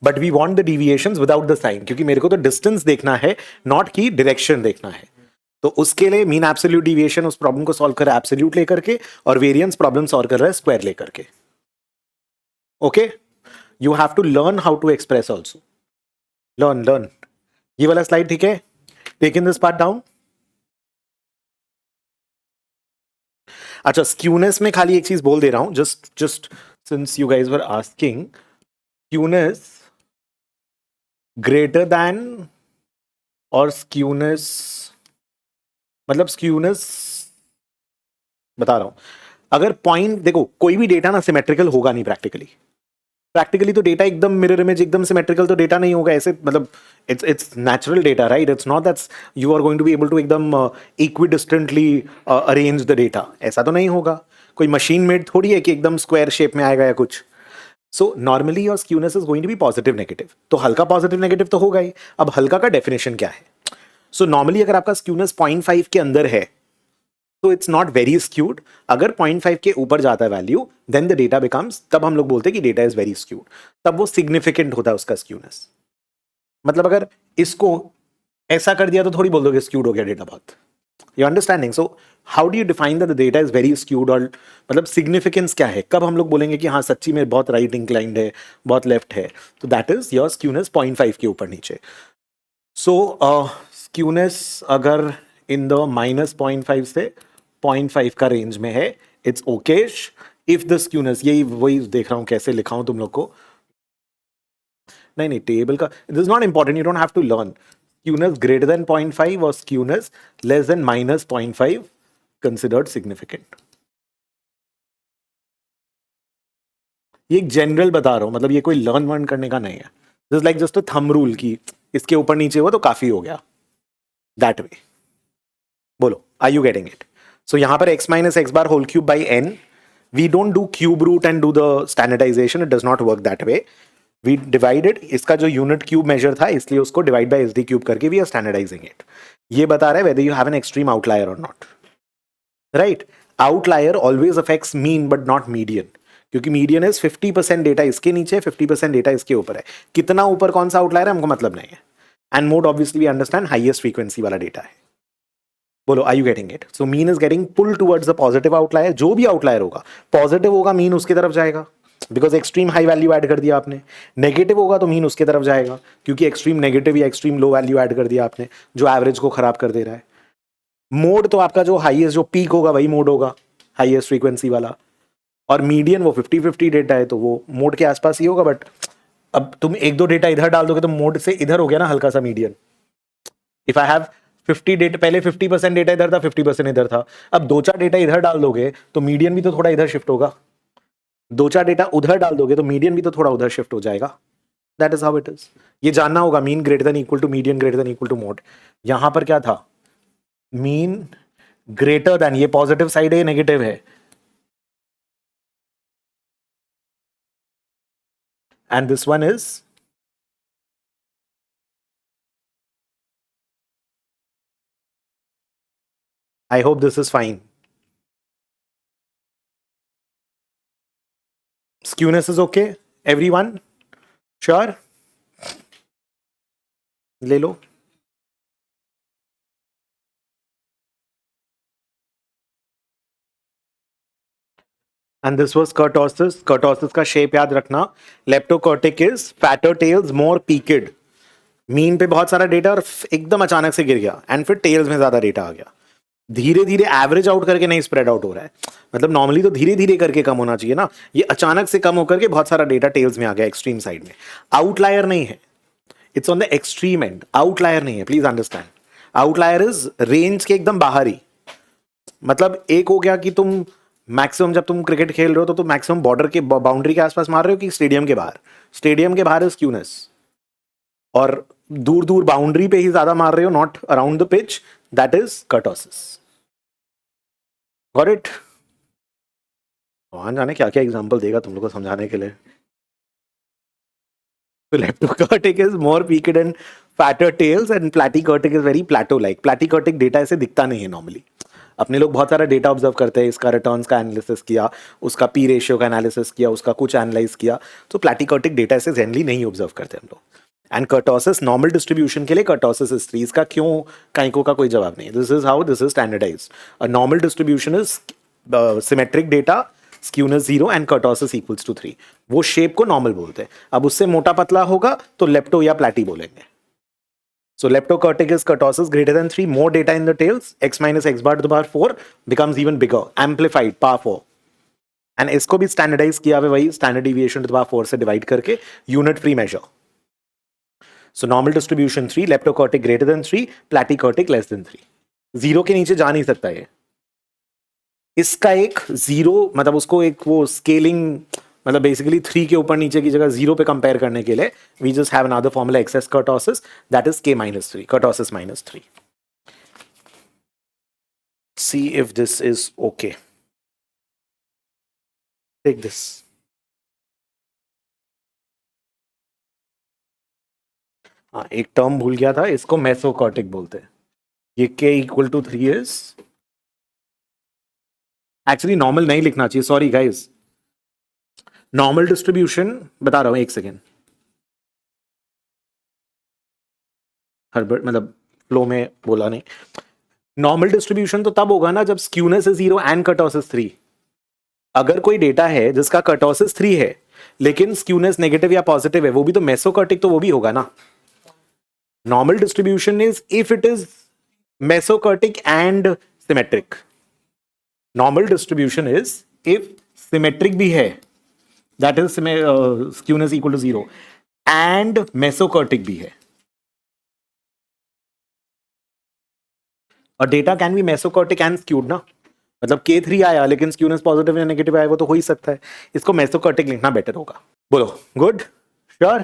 But we want the deviations without the sign, क्योंकि मेरे को तो distance देखना है, नॉट की डायरेक्शन देखना है. तो उसके लिए मीन एब्सोल्यूट डिविएशन उस प्रॉब्लम को सॉल्व कर रहा है एब्सोल्यूट लेकर के, और वेरिएंस प्रॉब्लम सॉल्व कर रहा है स्क्वायर लेकर के. Okay, you have to learn how to express also. Learn. ये वाला स्लाइड ठीक है? Taken this part down. अच्छा, स्क्यूनेस में खाली एक चीज बोल दे रहा हूं, just since you guys were asking. Skewness greater than और स्क्यूनेस, मतलब स्क्यूनेस बता रहा हूं. अगर पॉइंट देखो, कोई भी डेटा ना सिमेट्रिकल होगा नहीं प्रैक्टिकली तो डेटा एकदम मिरर इमेज एकदम सिमेट्रिकल तो डेटा नहीं होगा ऐसे. मतलब it's natural data, right? It's not that's you are going to be able to एकदम इक्विडिस्टेंटली अरेंज द डेटा. ऐसा तो नहीं होगा. कोई मशीन मेड थोड़ी है कि एकदम स्क्वायर शेप में आएगा या कुछ. So normally your skewness is going to be positive negative. तो हल्का पॉजिटिव नेगेटिव तो होगा ही. अब हल्का का डेफिनेशन क्या है? सो नॉर्मली अगर आपका स्क्यूनेस 0.5 के अंदर है तो इट्स नॉट वेरी स्क्यूड. अगर 0.5 के ऊपर जाता है value, then the data becomes, तब हम लोग बोलते हैं कि डेटा इज वेरी स्क्यूड. तब वो सिग्निफिकेंट होता है उसका स्क्यूनेस. मतलब अगर इसको ऐसा कर दिया तो थोड़ी बोल दोगे स्क्यूड हो गया डेटा बहुत. You understanding? So how do you define that the data is very skewed? और मतलब सिग्निफिकेंस क्या है? कब हम लोग बोलेंगे कि हाँ सच्ची में बहुत राइट इंक्लाइंड है, बहुत लेफ्ट है? तो दैट इज योर स्क्यूनेस 0.5 के ऊपर नीचे. सो स्क्यूनेस अगर इन द -0.5 से 0.5 का रेंज में है, it's Okesh. If the skewness, यही वही देख रहा हूं कैसे लिखाऊं तुम लोग को. नहीं टेबल का this is not important, you don't have to learn. Skewness greater than 0.5 और skewness less than -0.5 considered significant. ये एक जनरल बता रहा हूं, मतलब ये कोई लर्न वर्न करने का नहीं है. This like just a thumb rule की इसके ऊपर नीचे हुआ तो काफी हो गया. That way. बोलो, are you getting it? So यहां पर x minus x bar whole cube by n. We don't do cube root and do the standardization, it does not work that way. We divided, इसका जो unit cube measure था इसलिए उसको divide by SD cube करके we are standardising it. ये बता रहा है whether you have an extreme outlier और not. Right? Outlier always affects mean but not median, क्योंकि मीडियन इज 50% डेटा इसके नीचे, 50% डेटा इसके ऊपर है. कितना ऊपर कौन सा आउटलायर है हमको मतलब नहीं है. And mode obviously we understand highest frequency वाला डेटा है. बोलो, are you getting it? So mean is getting pull towards the positive outlier. जो भी आउटलायर होगा पॉजिटिव होगा, मीन उसकी तरफ जाएगा because extreme high value add कर दिया आपने. नेगेटिव होगा तो मीन उसके तरफ जाएगा क्योंकि एक्सट्रीम नेगेटिव या एक्सट्रीम लो वैल्यू ऐड कर दिया आपने, जो एवरेज को खराब कर दे रहा है. मोड तो आपका जो हाईएस्ट जो पीक होगा वही मोड होगा, हाईएस्ट फ्रीक्वेंसी वाला. और मीडियन वो 50-50 डेटा है तो वो मोड के आसपास ही होगा. बट अब तुम एक दो डेटा इधर डाल दोगे तो मोड से इधर हो गया ना हल्का सा median. If I have 50 data, पहले 50% डेटा इधर था, 50% इधर था. अब दो चार डेटा इधर डाल दोगे तो मीडियन भी तो थोड़ा इधर शिफ्ट होगा. दो चार डेटा उधर डाल दोगे तो मीडियन भी तो थोड़ा उधर शिफ्ट हो जाएगा. That is how it is. ये जानना होगा, mean greater than equal to median greater than equal to mode. यहां पर क्या था? मीन ग्रेटर देन, ये पॉजिटिव साइड है, नेगेटिव है. And this one is I hope this is fine. Skewness is okay, everyone? Sure? ले लो. And this was kurtosis. Kurtosis का शेप याद रखना. Leptokurtic is fatter tails, more peaked. Mean पे बहुत सारा डेटा और एकदम अचानक से गिर गया, एंड फिर टेल्स में ज्यादा डेटा आ गया. धीरे धीरे एवरेज आउट करके नहीं स्प्रेड आउट हो रहा है. मतलब नॉर्मली तो धीरे धीरे करके कम होना चाहिए ना. ये अचानक से कम होकर के बहुत सारा डेटा टेल्स में आ गया, एक्सट्रीम साइड में. आउटलायर नहीं है, it's on the extreme and. Outlier नहीं है, please understand. Outlier is range के एकदम बाहर ही. मतलब एक हो गया कि तुम मैक्सिमम जब तुम क्रिकेट खेल रहे हो तो तुम मैक्सिमम बॉर्डर के बाउंड्री के आसपास मार रहे हो कि स्टेडियम के बाहर. स्टेडियम के बाहर इज स्क्यूनेस, और दूर दूर बाउंड्री पे ही ज्यादा मार रहे हो, not around the pitch. That is kurtosis. Got it? वहां जाने क्या क्या एग्जांपल देगा तुम लोग को समझाने के लिए. So leptocortic is more peaked and fatter tails and platycortic is very plateau-like. Platycortic data ऐसे दिखता नहीं है नॉर्मली. अपने लोग बहुत सारा डेटा ऑब्जर्व करते हैं, इसका रिटर्न्स का एनालिसिस किया, उसका पी रेशियो का एनालिसिस किया, उसका कुछ एनालाइज किया. तो प्लैटिकॉटिक डेटा ऐसे जनरली नहीं ऑब्जर्व करते हम लोग. एंड कर्टोसिस नॉर्मल डिस्ट्रीब्यूशन के लिए कर्टोसिस इज 3. इसका क्यों काइको का कोई जवाब नहीं. This is how this is standardized. A normal distribution is symmetric data, skewness 0 and kurtosis equals to 3. वो शेप को नॉर्मल बोलते हैं. अब उससे मोटा पतला होगा तो लेप्टो या प्लैटी बोलेंगे. So leptocortic is kurtosis greater than 3, more data in the tails, x minus x bar to the power 4 becomes even bigger, amplified, power 4. And इसको भी स्टैंडर्डाइज किया हुआ वही standard deviation to the power 4 से divide करके unit free measure. So normal distribution 3, leptokurtic greater than 3, platykurtic less than 3. 0 के नीचे जा नहीं सकता ये. इसका एक 0 मतलब उसको एक वो स्केलिंग, मतलब बेसिकली 3 के ऊपर नीचे की जगह 0 पे कंपेयर करने के लिए we just have another formula excess kurtosis, that is k minus 3, kurtosis minus 3. See if this is okay. Take this. हाँ, एक टर्म भूल गया था, इसको मेसोकॉर्टिक बोलते हैं. ये k equal to 3 is actually normal नहीं लिखना चाहिए, सॉरी गाइज. नॉर्मल डिस्ट्रीब्यूशन बता रहा हूं, एक सेकेंड. हर्बर्ट मतलब फ्लो में बोला नहीं. नॉर्मल डिस्ट्रीब्यूशन तो तब होगा ना जब स्क्यूनेस इज 0 एंड कर्टोसिस 3. अगर कोई डेटा है जिसका कर्टोसिस 3 है लेकिन स्क्यूनेस नेगेटिव या पॉजिटिव है, वो भी तो मेसोकॉर्टिक तो वो भी होगा ना. Normal distribution is if it is mesokurtic and symmetric. Normal distribution is if symmetric भी है, that is skewness equal to 0, and mesokurtic भी है. और data can be mesokurtic and skewed ना. मतलब K3 आया लेकिन स्क्यूनेस पॉजिटिव या नेगेटिव आया, वो तो हो ही सकता है. इसको मेसोकॉर्टिक लिखना बेटर होगा. बोलो, गुड, श्योर?